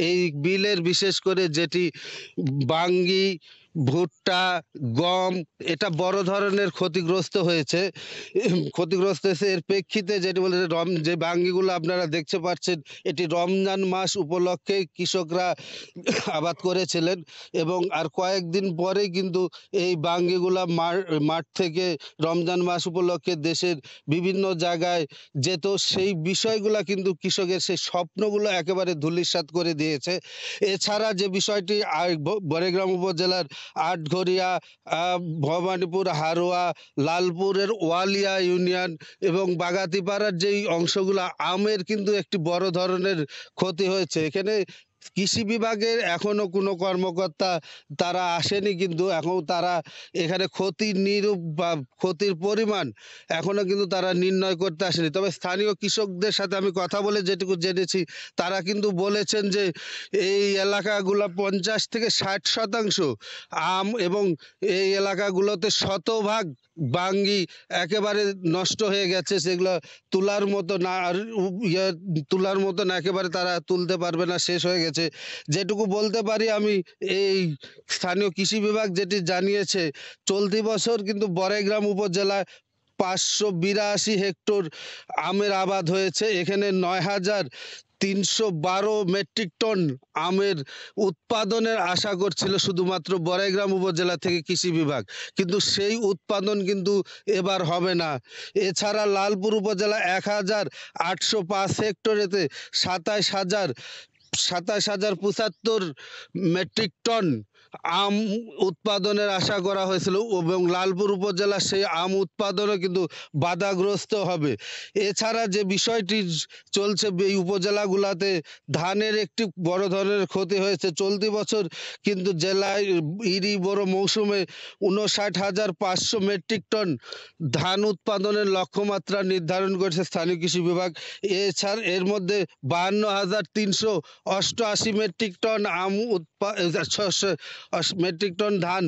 এই বিলের বিশেষ করে যেটি বাঙ্গি, ভুট্টা, গম, এটা বড় ধরনের ক্ষতিগ্রস্ত হয়েছে। এর প্রেক্ষিতে যেটি বলে যে বাঙ্গিগুলো আপনারা দেখতে পাচ্ছেন, এটি রমজান মাস উপলক্ষে কৃষকরা আবাদ করেছিলেন এবং আর কয়েকদিন পরে কিন্তু এই বাঙ্গিগুলা মাঠ থেকে রমজান মাস উপলক্ষে দেশের বিভিন্ন জায়গায় যেত। সেই বিষয়গুলা কিন্তু কৃষকের সেই স্বপ্নগুলো একেবারে ধূলিসাৎ করে দিয়েছে। এছাড়া যে বিষয়টি বড়াইগ্রাম উপজেলার আটঘরিয়া, ভবানীপুর, হারোয়া, লালপুরের ওয়ালিয়া ইউনিয়ন এবং বাগাতিপাড়ার যেই অংশগুলো, আমের কিন্তু একটি বড় ধরনের ক্ষতি হয়েছে। এখানে কৃষি বিভাগের এখনো কোনো কর্মকর্তা তারা আসেনি, কিন্তু এখন তারা এখানে ক্ষতির নিরূপ বা ক্ষতির পরিমাণ এখনো কিন্তু তারা নির্ণয় করতে আসেনি। তবে স্থানীয় কৃষকদের সাথে আমি কথা বলে যেটুকু জেনেছি, তারা কিন্তু বলেছেন যে এই এলাকাগুলো 50 থেকে 60% আম এবং এই এলাকাগুলোতে শতভাগ বাঙ্গি একেবারে নষ্ট হয়ে গেছে, সেগুলো তোলার মতো না, আর তোলার মতন একেবারে তারা তুলতে পারবে না, শেষ হয়ে গেছে। যেটুকু বলতে পারি আমি, এই স্থানীয় কৃষি বিভাগ যেটি জানিয়েছে, চলতি বছর কিন্তু বড়াইগ্রাম উপজেলায় 582 হেক্টর আমের আবাদ হয়েছে। এখানে 9,312 মেট্রিক টন আমের উৎপাদনের আশা করছিল শুধুমাত্র বড়াইগ্রাম উপজেলা থেকে কৃষি বিভাগ, কিন্তু সেই উৎপাদন কিন্তু এবার হবে না। এছাড়া লালপুর উপজেলা 1,805 হেক্টরেতে 27,075 মেট্রিক টন আম উৎপাদনের আশা করা হয়েছিল এবং লালপুর উপজেলা সেই আম উৎপাদনও কিন্তু বাধাগ্রস্ত হবে। এছাড়া যে বিষয়টি চলছে, এই উপজেলাগুলোতে ধানের একটি বড় ধরনের ক্ষতি হয়েছে। চলতি বছর কিন্তু জেলায় ইরি বড় মৌসুমে 59,500 মেট্রিক টন ধান উৎপাদনের লক্ষ্যমাত্রা নির্ধারণ করেছে স্থানীয় কৃষি বিভাগ। এছাড়া এর মধ্যে 52,388 মেট্রিক টন মেট্রিক টন ধান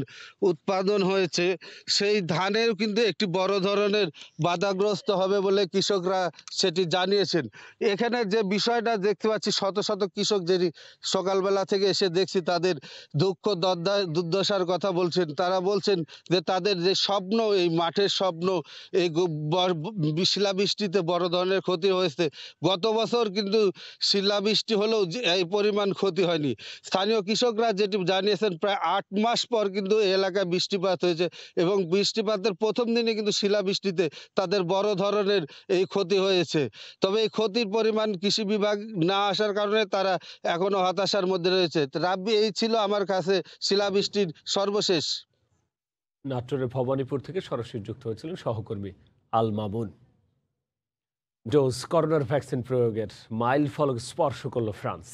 উৎপাদন হয়েছে। সেই ধানের কিন্তু একটি বড় ধরনের বাধাগ্রস্ত হবে বলে কৃষকরা সেটি জানিয়েছেন। এখানে যে বিষয়টা দেখতে পাচ্ছি, শত শত কৃষক যেটি সকালবেলা থেকে এসে দেখছি তাদের দুঃখ দুর্দশার কথা বলছেন। তারা বলছেন যে তাদের যে স্বপ্ন, এই মাঠের স্বপ্ন, এই শিলাবৃষ্টিতে বড় ধরনের ক্ষতি হয়েছে। গত বছর কিন্তু শিলাবৃষ্টি হলেও এই পরিমাণ ক্ষতি হয়নি। স্থানীয় কৃষকরা যেটি জানিয়েছেন, প্রায় 8 মাস পর কিন্তু এই এলাকায় বৃষ্টিপাত হয়েছে এবং বৃষ্টিপাতের প্রথম দিনে কিন্তু শিলাবৃষ্টিতে তাদের বড় ধরনের এই ক্ষতি হয়েছে। তবে এই ক্ষতির পরিমাণ কৃষি বিভাগ না আসার কারণে তারা এখনো হতাশার মধ্যে রয়েছে। রাব্বি, এই ছিল আমার কাছে শিলাবৃষ্টির সর্বশেষ। নাটোরের ভবানীপুর থেকে সরাসরি যুক্ত হয়েছিলেন সহকর্মী আল মামুন। ডোজ করোনার ভ্যাকসিন প্রয়োগের মাইল ফলক স্পর্শ করল ফ্রান্স।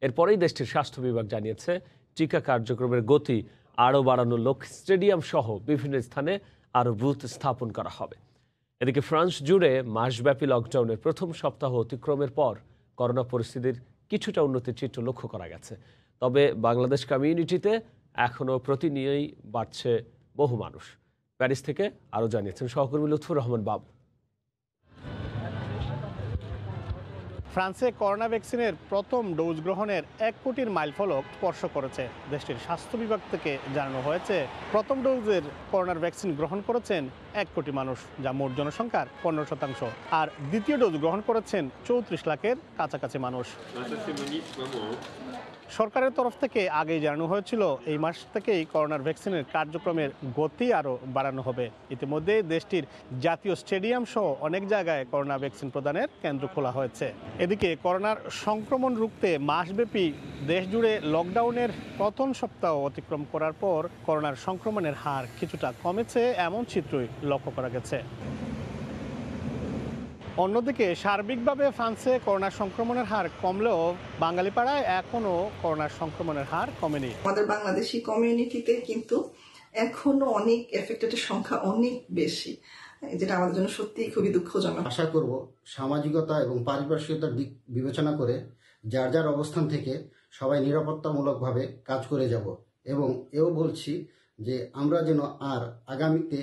এরপরেই দেশটির স্বাস্থ্য বিভাগ জানিয়েছে টিকা কার্যক্রমের গতি আরও বাড়ানোর লক্ষ্যে স্টেডিয়াম সহ বিভিন্ন স্থানে আরও বুথ স্থাপন করা হবে। এদিকে ফ্রান্স জুড়ে মাসব্যাপী লকডাউনের প্রথম সপ্তাহ অতিক্রমের পর করোনা পরিস্থিতির কিছুটা উন্নতির চিত্র লক্ষ্য করা গেছে। তবে বাংলাদেশ কমিউনিটিতে এখনও প্রতিনিয়তই বাড়ছে বহু মানুষ। প্যারিস থেকে আরও জানিয়েছেন সহকর্মী লুৎফুর রহমান বাবু। ফ্রান্সে করোনা ভ্যাকসিনের প্রথম ডোজ গ্রহণের 1 কোটির মাইলফলক স্পর্শ করেছে। দেশটির স্বাস্থ্য বিভাগ থেকে জানানো হয়েছে, প্রথম ডোজের করোনার ভ্যাকসিন গ্রহণ করেছেন 1 কোটি মানুষ, যা মোট জনসংখ্যার 15%, আর দ্বিতীয় ডোজ গ্রহণ করেছেন 34 লাখের কাছাকাছি মানুষ। সরকারের তরফ থেকে আগেই জানানো হয়েছিল এই মাস থেকেই করোনার ভ্যাকসিনের কার্যক্রমের গতি আরও বাড়ানো হবে। ইতিমধ্যে দেশটির জাতীয় স্টেডিয়াম সহ অনেক জায়গায় করোনা ভ্যাকসিন প্রদানের কেন্দ্র খোলা হয়েছে। এদিকে করোনার সংক্রমণ রুখতে মাসব্যাপী দেশ জুড়ে লকডাউনের প্রথম সপ্তাহ অতিক্রম করার পর করোনার সংক্রমণের হার কিছুটা কমেছে, এমন চিত্রই লক্ষ্য করা গেছে। অন্যদিকে সার্বিকভাবে ফ্রান্সে করোনা সংক্রমণের হার কমলেও বাঙালিপাড়ায় এখনো করোনা সংক্রমণের হার কমেনি। আমাদের বাংলাদেশি কমিউনিটিতে কিন্তু এখনো অনেক এফেক্টেডের সংখ্যা অনেক বেশি, যেটা আমাদের জন্য সত্যিই খুবই দুঃখজনক। আশা করব সামাজিকতা এবং পারিপার্শ্বিকতার দিক বিবেচনা করে যার যার অবস্থান থেকে সবাই নিরাপত্তামূলকভাবে কাজ করে যাব, এবং এও বলছি যে আমরা যেন আর আগামীতে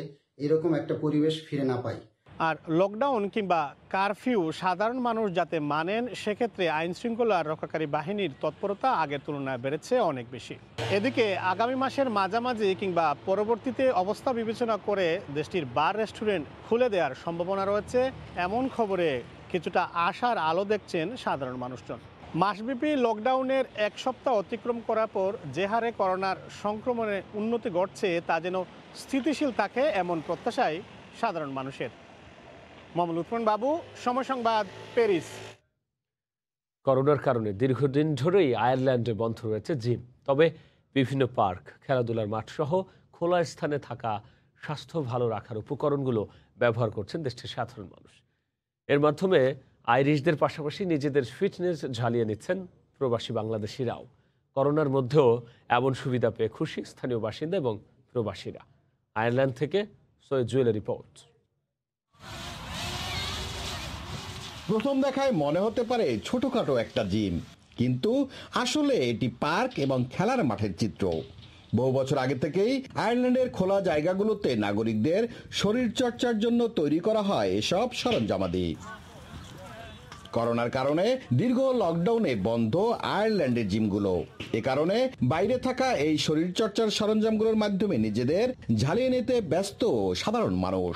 এরকম একটা পরিবেশ ফিরে না পাই। আর লকডাউন কিংবা কারফিউ সাধারণ মানুষ যাতে মানেন, সেক্ষেত্রে আইন শৃঙ্খলা রক্ষাকারী বাহিনীর তৎপরতা আগের তুলনায় বেড়েছে অনেক বেশি। এদিকে আগামী মাসের মাঝামাঝি কিংবা পরবর্তীতে অবস্থা বিবেচনা করে দেশটির বার রেস্টুরেন্ট খুলে দেওয়ার সম্ভাবনা রয়েছে, এমন খবরে কিছুটা আশার আলো দেখছেন সাধারণ মানুষজন। মাসব্যাপী লকডাউনের 1 সপ্তাহ অতিক্রম করার পর যে হারে করোনার সংক্রমণে উন্নতি ঘটছে তা যেন স্থিতিশীল থাকে, এমন প্রত্যাশাই সাধারণ মানুষের। মোহাম্মদ লুৎফুর বাবু, সময় সংবাদ, প্যারিস। করোনার কারণে দীর্ঘদিন ধরেই আয়ারল্যান্ডে বন্ধ রয়েছে জিম। তবে বিভিন্ন পার্ক, খেলাধুলার মাঠ সহ খোলা স্থানে থাকা স্বাস্থ্য ভালো রাখার উপকরণগুলো ব্যবহার করছেন দেশটির সাধারণ মানুষ। এর মাধ্যমে আইরিশদের পাশাপাশি নিজেদের ফিটনেস ঝালিয়ে নিচ্ছেন প্রবাসী বাংলাদেশিরাও। করোনার মধ্যেও এমন সুবিধা পেয়ে খুশি স্থানীয় বাসিন্দা এবং প্রবাসীরা। আয়ারল্যান্ড থেকে সৈয়দ জুয়েলের রিপোর্ট। প্রথম দেখায় মনে হতে পারে ছোটখাটো একটা জিম, কিন্তু আসলে এটি পার্ক এবং খেলার মাঠের চিত্র। বহু বছর আগে থেকেই আয়ারল্যান্ডের খোলা জায়গাগুলোতে নাগরিকদের শরীর চর্চার জন্য তৈরি করা হয় এসব সরঞ্জামাদি। করোনার কারণে দীর্ঘ লকডাউনে বন্ধ আয়ারল্যান্ডের জিমগুলো। এ কারণে বাইরে থাকা এই শরীরচর্চার সরঞ্জামগুলোর মাধ্যমে নিজেদের ঝালিয়ে নিতে ব্যস্ত সাধারণ মানুষ।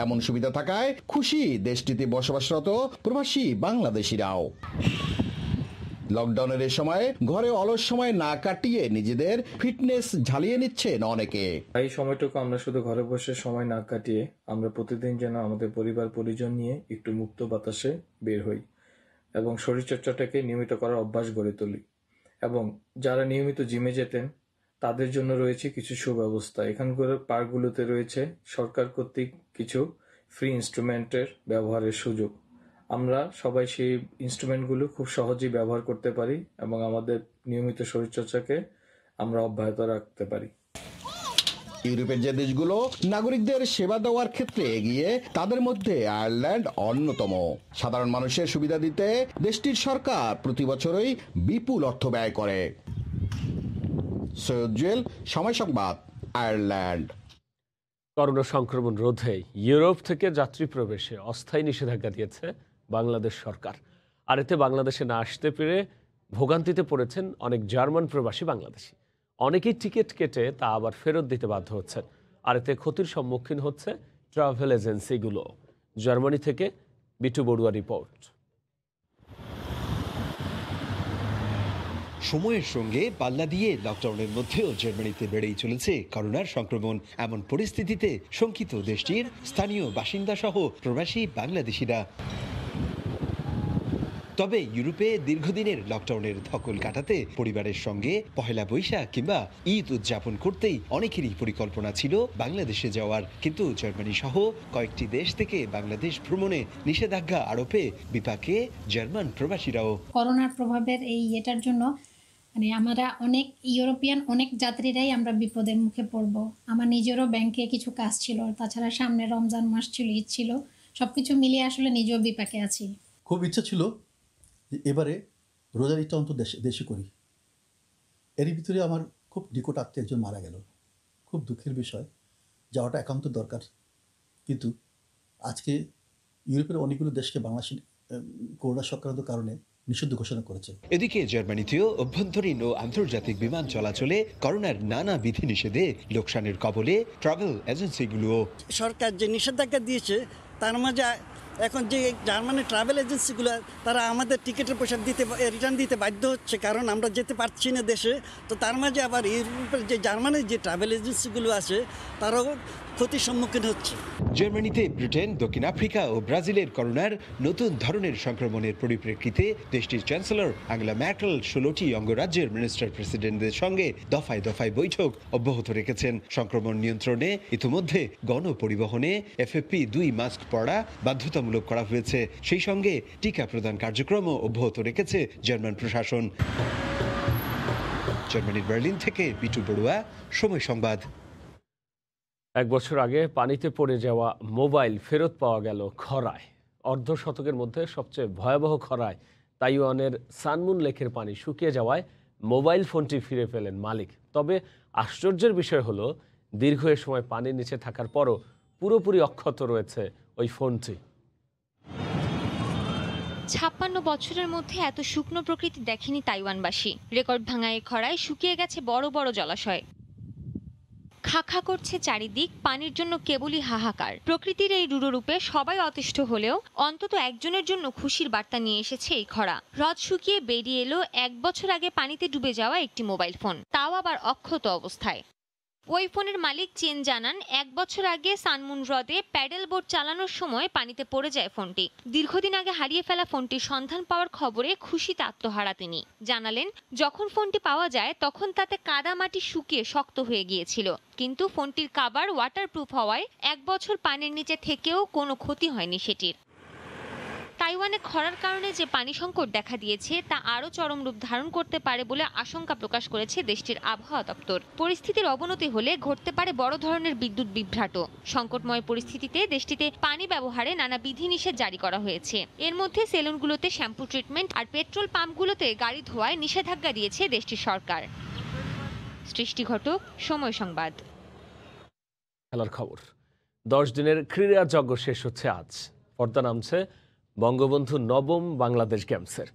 এমন সুবিধা থাকায় খুশি দেশটিতে বসবাসরত প্রবাসী বাংলাদেশিরাও। লকডাউনের এ সময় ঘরে অলস সময় না কাটিয়ে নিজেদের ফিটনেস ঝালিয়ে নিচ্ছেন অনেকে। এই সময়টুকু আমরা শুধু ঘরে বসে সময় না কাটিয়ে আমরা প্রতিদিন যেন আমাদের পরিবার পরিজন নিয়ে একটু মুক্ত বাতাসে বের হই এবং শরীরচর্চাটাকে নিয়মিত করার অভ্যাস গড়ে তুলি। এবং যারা নিয়মিত জিমে যেতেন তাদের জন্য রয়েছে কিছু সুব্যবস্থা। এখানকার পার্কগুলোতে রয়েছে সরকার কর্তৃক কিছু ফ্রি ইনস্ট্রুমেন্টের ব্যবহারের সুযোগ। আমরা সবাই সেই ইনস্ট্রুমেন্টগুলো খুব সহজেই ব্যবহার করতে পারি এবং আমাদের নিয়মিত শরীরচর্চাকে আমরা অব্যাহত রাখতে পারি। ইউরোপের যে দেশগুলো নাগরিকদের সেবা দেওয়ার ক্ষেত্রে এগিয়ে, তাদের মধ্যে আয়ারল্যান্ড অন্যতম। সাধারণ মানুষের সুবিধা দিতে দেশটির সরকার প্রতি বছরই বিপুল অর্থ ব্যয় করে। সৈয়দ জুয়েল, সময় সংবাদ, আয়ারল্যান্ড। করোনা সংক্রমণ রোধে ইউরোপ থেকে যাত্রী প্রবেশে অস্থায়ী নিষেধাজ্ঞা দিয়েছে বাংলাদেশ সরকার। আর এতে বাংলাদেশে না আসতে পেরে ভোগান্তিতে পড়েছেন অনেক জার্মান প্রবাসী বাংলাদেশি। অনেকেই টিকিট কেটে তা আবার ফেরত দিতে বাধ্য হচ্ছেন। আর এতে ক্ষতির সম্মুখীন হচ্ছে ট্রাভেল এজেন্সিগুলো। জার্মানি থেকে বিটু বড়ুয়া রিপোর্ট। সময়ের সঙ্গে পাল্লা দিয়ে লকডাউনের মধ্যেও জার্মানিতে বেড়েই চলেছে করোনার সংক্রমণ। এমন পরিস্থিতিতে শঙ্কিত দেশটির স্থানীয় বাসিন্দা সহ প্রবাসী বাংলাদেশিরা। তবে ইউরোপে দীর্ঘদিনের লকডাউনের ধকল কাটাতে পরিবারের সঙ্গে পহেলা বৈশাখ কিংবা ঈদ উদযাপন করতেই অনেকেরই পরিকল্পনা ছিল বাংলাদেশে যাওয়ার, কিন্তু জার্মানি সহ কয়েকটি দেশ থেকে বাংলাদেশ ভ্রমণে নিষেধাজ্ঞা আরোপে বিপাকে জার্মান প্রবাসীরাও। করোনার প্রভাবের এটার জন্য আমরা অনেক ইউরোপিয়ান অনেক যাত্রীরাই আমরা বিপদের মুখে পড়ব। আমার নিজেরও ব্যাংকে কিছু কাজ ছিল, তাছাড়া সামনে রমজান মাস ছিল, ঈদ ছিল, সবকিছু মিলিয়ে আসলে নিজেও বিপাকে আছি। খুব ইচ্ছা ছিল যে এবারে রোজার ঈদটা অন্তত দেশে করি। এরই ভিতরে আমার খুব নিকট আত্মীয় একজন মারা গেল। খুব দুঃখের বিষয়, যাওয়াটা একান্ত দরকার, কিন্তু আজকে ইউরোপের অনেকগুলো দেশকে বাংলাদেশ করোনা সংক্রান্ত কারণে নিষিদ্ধ ঘোষণা করেছে। এদিকে জার্মানিতেও অভ্যন্তরীণ ও আন্তর্জাতিক বিমান চলাচলে করোনার নানা বিধিনিষেধে লোকসানের কবলে ট্রাভেল এজেন্সিগুলো। সরকার যে নিষেধাজ্ঞা দিয়েছে তার মাঝে এখন যে জার্মানির ট্রাভেল এজেন্সিগুলো তারা আমাদের টিকিটের পয়সা রিটার্ন দিতে বাধ্য হচ্ছে, কারণ আমরা যেতে পারছি না দেশে। তো তার মাঝে আবার ইউরোপের যে জার্মানির যে ট্রাভেল এজেন্সিগুলো আছে তারাও ক্ষতির সম্মুখীন হচ্ছে। জার্মানিতে ব্রিটেন, দক্ষিণ আফ্রিকা ও ব্রাজিলের করোনার নতুন ধরনের সংক্রমণের পরিপ্রেক্ষিতে দেশটির চ্যান্সেলর আঙ্গেলা ম্যার্কেল 16টি অঙ্গরাজ্যের মিনিস্টার প্রেসিডেন্টদের সঙ্গে দফায় দফায় বৈঠক অব্যাহত রেখেছেন। সংক্রমণ নিয়ন্ত্রণে ইতিমধ্যে গণপরিবহনে FFP2 মাস্ক পরা বাধ্যতামূলক করা হয়েছে। সেই সঙ্গে টিকা প্রদান কার্যক্রমও অব্যাহত রেখেছে জার্মান প্রশাসন। জার্মানির বার্লিন থেকে বিটু বড়ুয়া, সময় সংবাদ। এক বছর আগে পানিতে পড়ে যাওয়া মোবাইল ফেরত পাওয়া গেল খরায়। অর্ধ শতকের মধ্যে সবচেয়ে ভয়াবহ খরায় তাইওয়ানের সানমুন লেকের পানি শুকিয়ে যাওয়ায় মোবাইল ফোনটি ফিরে পেলেন মালিক। তবে আশ্চর্যের বিষয় হলো, দীর্ঘ এ সময় পানির নিচে থাকার পরও পুরোপুরি অক্ষত রয়েছে ওই ফোনটি। 56 বছরের মধ্যে এত শুকনো প্রকৃতি দেখেনি তাইওয়ানবাসী। রেকর্ড ভাঙা এই খরায় শুকিয়ে গেছে বড় বড় জলাশয়। খাখা করছে চারিদিক, পানির জন্য কেবলই হাহাকার। প্রকৃতির এই রূঢ় রূপে সবাই অতিষ্ঠ হলেও অন্তত একজনের জন্য খুশির বার্তা নিয়ে এসেছে এই খরা। হ্রদ শুকিয়ে বেরিয়ে এলো 1 বছর আগে পানিতে ডুবে যাওয়া একটি মোবাইল ফোন, তাও আবার অক্ষত অবস্থায়। ওই ফোনের মালিক চেন জানান, 1 বছর আগে সানমুন হ্রদে প্যাডেল বোট চালানোর সময় পানিতে পড়ে যায় ফোনটি। দীর্ঘদিন আগে হারিয়ে ফেলা ফোনটির সন্ধান পাওয়ার খবরে খুশিতে আত্মহারা তিনি। জানালেন, যখন ফোনটি পাওয়া যায় তখন তাতে কাদা মাটি শুকিয়ে শক্ত হয়ে গিয়েছিল, কিন্তু ফোনটির কাভার ওয়াটারপ্রুফ হওয়ায় 1 বছর পানির নিচে থেকেও কোনো ক্ষতি হয়নি সেটির। তাইওয়ানে খরার কারণে যে পানি সংকট দেখা দিয়েছে তা আরও চরম রূপ ধারণ করতে পারে বলে আশঙ্কা প্রকাশ করেছে দেশটির আবহাওয়া দপ্তর। পরিস্থিতির অবনতি হলে ঘটতে পারে বড় ধরনের বিদ্যুৎ বিভ্রাট। সংকটময় পরিস্থিতিতে দেশটিতে পানি ব্যবহারে নানা বিধিনিষেধ জারি করা হয়েছে। এর মধ্যে সেলুনগুলোতে শ্যাম্পু ট্রিটমেন্ট আর পেট্রোল পাম্পগুলোতে গাড়ি ধোয়ায় নিষেধাজ্ঞা দিয়েছে দেশটির সরকার। সৃষ্টি ঘটক, সময় সংবাদ। খেলার খবর। 10 দিনের ক্রীড়া যজ্ঞ শেষ হচ্ছে আজ। পর্দা নামছে বঙ্গবন্ধু নবম বাংলাদেশ গেমসের।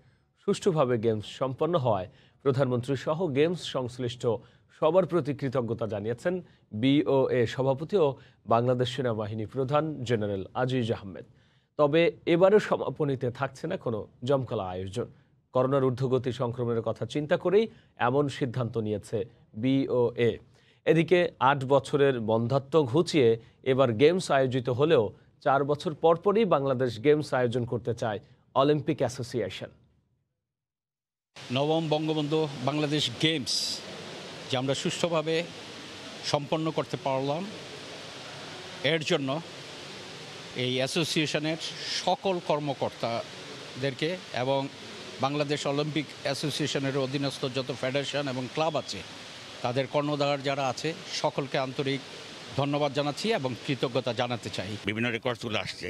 সুষ্ঠুভাবে গেমস সম্পন্ন হওয়ায় প্রধানমন্ত্রী সহ গেমস সংশ্লিষ্ট সবার প্রতি কৃতজ্ঞতা জানিয়েছেন বিওএ সভাপতি ও বাংলাদেশ সেনাবাহিনী প্রধান জেনারেল আজিজ আহমেদ। তবে এবারের সমাপনীতে থাকছে না কোনো জমকালো আয়োজন। করোনার ঊর্ধ্বগতি সংক্রমণের কথা চিন্তা করেই এমন সিদ্ধান্ত নিয়েছে বিওএ। এদিকে 8 বছরের বন্ধ্যাত্ব ঘুচিয়ে এবার গেমস আয়োজিত হলেও 4 বছর পরপরই বাংলাদেশ গেমস আয়োজন করতে চায় অলিম্পিক অ্যাসোসিয়েশন। নবম বঙ্গবন্ধু বাংলাদেশ গেমস যে আমরা সুষ্ঠুভাবে সম্পন্ন করতে পারলাম, এর জন্য এই অ্যাসোসিয়েশনের সকল কর্মকর্তাদেরকে এবং বাংলাদেশ অলিম্পিক অ্যাসোসিয়েশনের অধীনস্থ যত ফেডারেশন এবং ক্লাব আছে তাদের কর্ণধার যারা আছে সকলকে আন্তরিক ধন্যবাদ জানাচ্ছি এবং কৃতজ্ঞতা জানাতে চাই। বিভিন্ন রেকর্ডসগুলো আসছে,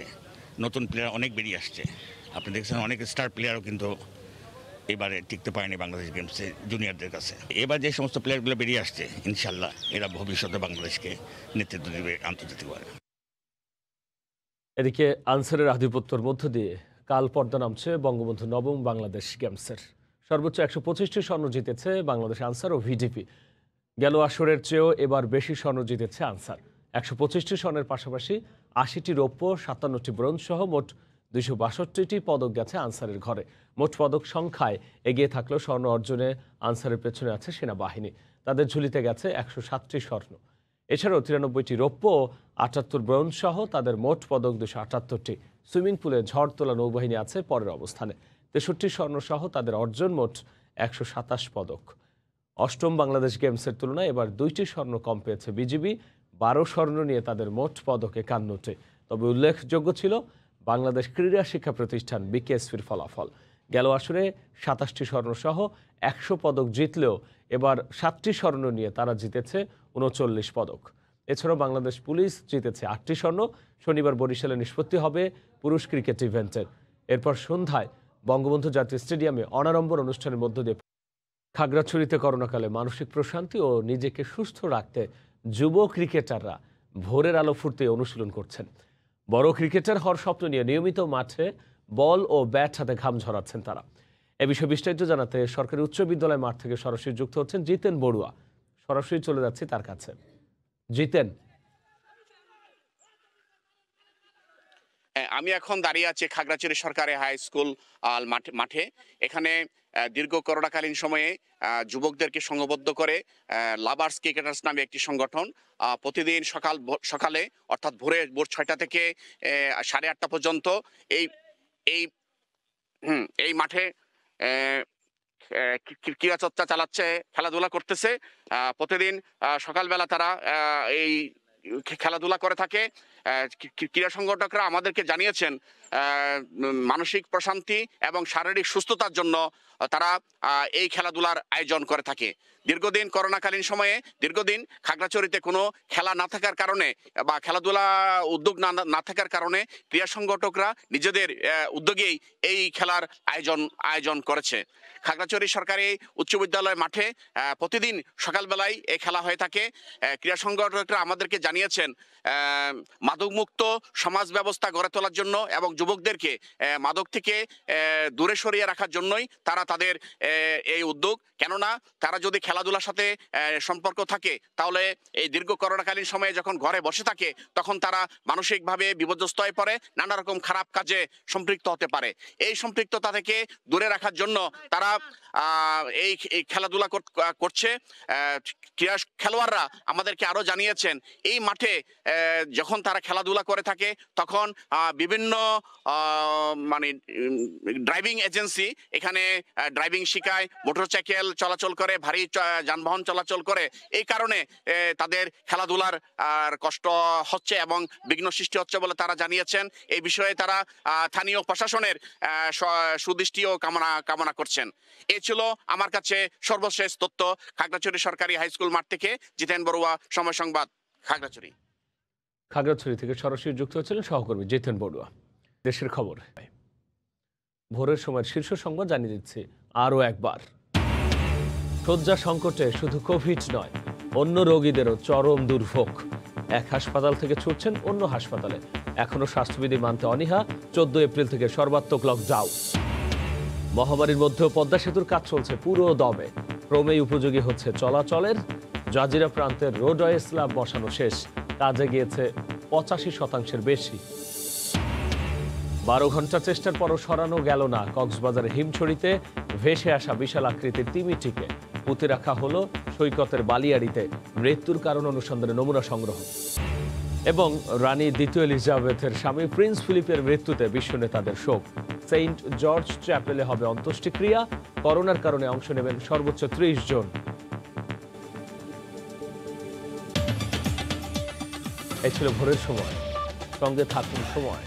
নতুন প্লেয়ার অনেক বেরিয়ে আসছে। আপনি দেখছেন অনেক স্টার প্লেয়ারও কিন্তু এবারে টিকতে পারেনি বাংলাদেশ গেমসে জুনিয়রদের কাছে। এবার যে সমস্ত প্লেয়ারগুলো বেরিয়ে আসছে ইনশাল্লাহ এরা ভবিষ্যতে বাংলাদেশকে নেতৃত্ব দেবে আন্তর্জাতিকভাবে। এদিকে আনসারের আধিপত্যের মধ্য দিয়ে কাল পর্দা নামছে বঙ্গবন্ধু নবম বাংলাদেশ গেমসের। সর্বোচ্চ 125টি স্বর্ণ জিতেছে বাংলাদেশ আনসার ও ভিডিপি। গেল আসরের চেয়েও এবার বেশি স্বর্ণ জিতেছে আনসার। 125টি স্বর্ণের পাশাপাশি 80টি রৌপ্য, 57টি ব্রোঞ্জ সহ মোট 262টি পদক গেছে আনসারের ঘরে। মোট পদক সংখ্যায় এগিয়ে থাকলেও স্বর্ণ অর্জনে আনসারের পেছনে আছে সেনাবাহিনী। তাদের ঝুলিতে গেছে 107টি স্বর্ণ। এছাড়াও 93টি রৌপ্য ও 78 ব্রোঞ্জ সহ তাদের মোট পদক 278টি। সুইমিং পুলে ঝড় তোলা নৌবাহিনী আছে পরের অবস্থানে। 63 স্বর্ণ সহ তাদের অর্জন মোট 127 পদক। অষ্টম বাংলাদেশ গেমসের তুলনায় এবার 2টি স্বর্ণ কম পেয়েছে বিজিবি। 12 স্বর্ণ নিয়ে তাদের মোট পদক 51টি। তবে উল্লেখযোগ্য ছিল বাংলাদেশ ক্রীড়া শিক্ষা প্রতিষ্ঠান বিকেএসপির ফলাফল। গেল আসরে 27টি স্বর্ণ সহ 100 পদক জিতলেও এবার 7টি স্বর্ণ নিয়ে তারা জিতেছে 39 পদক। এছাড়াও বাংলাদেশ পুলিশ জিতেছে 8টি স্বর্ণ। শনিবার বরিশালে নিষ্পত্তি হবে পুরুষ ক্রিকেট ইভেন্টের। এরপর সন্ধ্যায় বঙ্গবন্ধু জাতীয় স্টেডিয়ামে অনাড়ম্বর অনুষ্ঠানের মধ্য দিয়ে খাগড়াছড়িতে করোনাকালে মানসিক প্রশান্তি ও নিজেকে সুস্থ রাখতে যুব ক্রিকেটাররা ভোরের আলো ফুটতে অনুশীলন করছেন। বড় ক্রিকেটার হওয়ার স্বপ্ন নিয়ে নিয়মিত মাঠে বল ও ব্যাট হাতে ঘাম ঝরাচ্ছেন তারা। এ বিষয়ে বিস্তারিত জানাতে সরকারি উচ্চ বিদ্যালয় মাঠ থেকে সরাসরি যুক্ত হচ্ছেন জিতেন বড়ুয়া। সরাসরি চলে যাচ্ছি তার কাছে। জিতেন, আমি এখন দাঁড়িয়ে আছি খাগড়াছড়ি সরকারি হাই স্কুল মাঠে। এখানে দীর্ঘ করোনাকালীন সময়ে যুবকদেরকে সংঘবদ্ধ করে লাভার্স ক্রিকেটার্স নামে একটি সংগঠন প্রতিদিন সকালে অর্থাৎ ভোর 6টা থেকে 8:30 পর্যন্ত এই মাঠে ক্রীড়া চর্চা চালাচ্ছে, খেলাধুলা করতেছে। প্রতিদিন সকালবেলা তারা এই খেলাধুলা করে থাকে। ক্রীড়া সংগঠকরা আমাদেরকে জানিয়েছেন মানসিক প্রশান্তি এবং শারীরিক সুস্থতার জন্য তারা এই খেলাধুলার আয়োজন করে থাকে। দীর্ঘদিন করোনাকালীন সময়ে খাগড়াছড়িতে কোনো খেলা না থাকার কারণে বা খেলাধুলা উদ্যোগ না থাকার কারণে ক্রীড়া সংগঠকরা নিজেদের উদ্যোগেই এই খেলার আয়োজন করেছে। খাগড়াছড়ি সরকারি উচ্চ বিদ্যালয় মাঠে প্রতিদিন সকালবেলায় এই খেলা হয়ে থাকে। ক্রীড়া সংগঠকরা আমাদেরকে জানিয়েছেন মাদকমুক্ত সমাজ ব্যবস্থা গড়ে তোলার জন্য এবং যুবকদেরকে মাদক থেকে দূরে সরিয়ে রাখার জন্যই তারা তাদের এই উদ্যোগ। কেননা তারা যদি খেলাধুলার সাথে সম্পর্ক থাকে তাহলে এই দীর্ঘ করোনাকালীন সময়ে যখন ঘরে বসে থাকে তখন তারা মানসিকভাবে বিপর্যস্ত হয়ে পড়ে, নানা রকম খারাপ কাজে সম্পৃক্ত হতে পারে। এই সম্পৃক্ততা থেকে দূরে রাখার জন্য তারা এই খেলাধুলা করছে। ক্রীড়া খেলোয়াড়রা আমাদেরকে আরো জানিয়েছেন এই মাঠে যখন তারা তারা খেলাধুলা করে থাকে তখন বিভিন্ন মানে ড্রাইভিং এজেন্সি এখানে ড্রাইভিং শিখায়, মোটরসাইকেল চলাচল করে, ভারী যানবাহন চলাচল করে। এই কারণে তাদের খেলাধুলার কষ্ট হচ্ছে এবং বিঘ্ন সৃষ্টি হচ্ছে বলে তারা জানিয়েছেন। এই বিষয়ে তারা স্থানীয় প্রশাসনের সুদৃষ্টিও কামনা করছেন। এই ছিল আমার কাছে সর্বশেষ তথ্য। খাগড়াছড়ি সরকারি হাই স্কুল মাঠ থেকে জিতেন বড়ুয়া, সময় সংবাদ, খাগড়াছড়ি। খাগড়াছড়ি থেকে সরাসরি যুক্ত হচ্ছিলেন সহকর্মী জিতেন বড়ুয়া। দেশের খবর ভোরের সময় শীর্ষ সংবাদ জানিয়ে দিচ্ছি আরও একবার। শয্যা সংকটে শুধু কোভিড নয়, অন্য রোগীদেরও চরম দুর্ভোগ। এক হাসপাতাল থেকে ছুটছেন অন্য হাসপাতালে, এখনো স্বাস্থ্যবিধি মানতে অনীহা। 14 এপ্রিল থেকে সর্বাত্মক লকডাউন। মহামারীর মধ্যেও পদ্মা সেতুর কাজ চলছে পুরো দমে, ক্রমেই উপযোগী হচ্ছে চলাচলের। জাজিরা প্রান্তের রোডওয়ে স্ল্যাব বসানো শেষ, কাজে গিয়েছে 85% বেশি। 12 ঘন্টা চেষ্টার পরও সরানো গেল না কক্সবাজারের হিমছড়িতে ভেসে আসা বিশাল আকৃতির তিমিটিকে। পুঁতে রাখা হলো সৈকতের বালিয়াড়িতে, মৃত্যুর কারণ অনুসন্ধানে নমুনা সংগ্রহ। এবং রানী দ্বিতীয় এলিজাবেথের স্বামী প্রিন্স ফিলিপের মৃত্যুতে বিশ্ব নেতাদের শোক। সেন্ট জর্জ চ্যাপেলে হবে অন্ত্যেষ্টিক্রিয়া। করোনার কারণে অংশ নেবেন সর্বোচ্চ 30 জন। এই ছিল ভোরের সময়, সঙ্গে থাকুন সময়।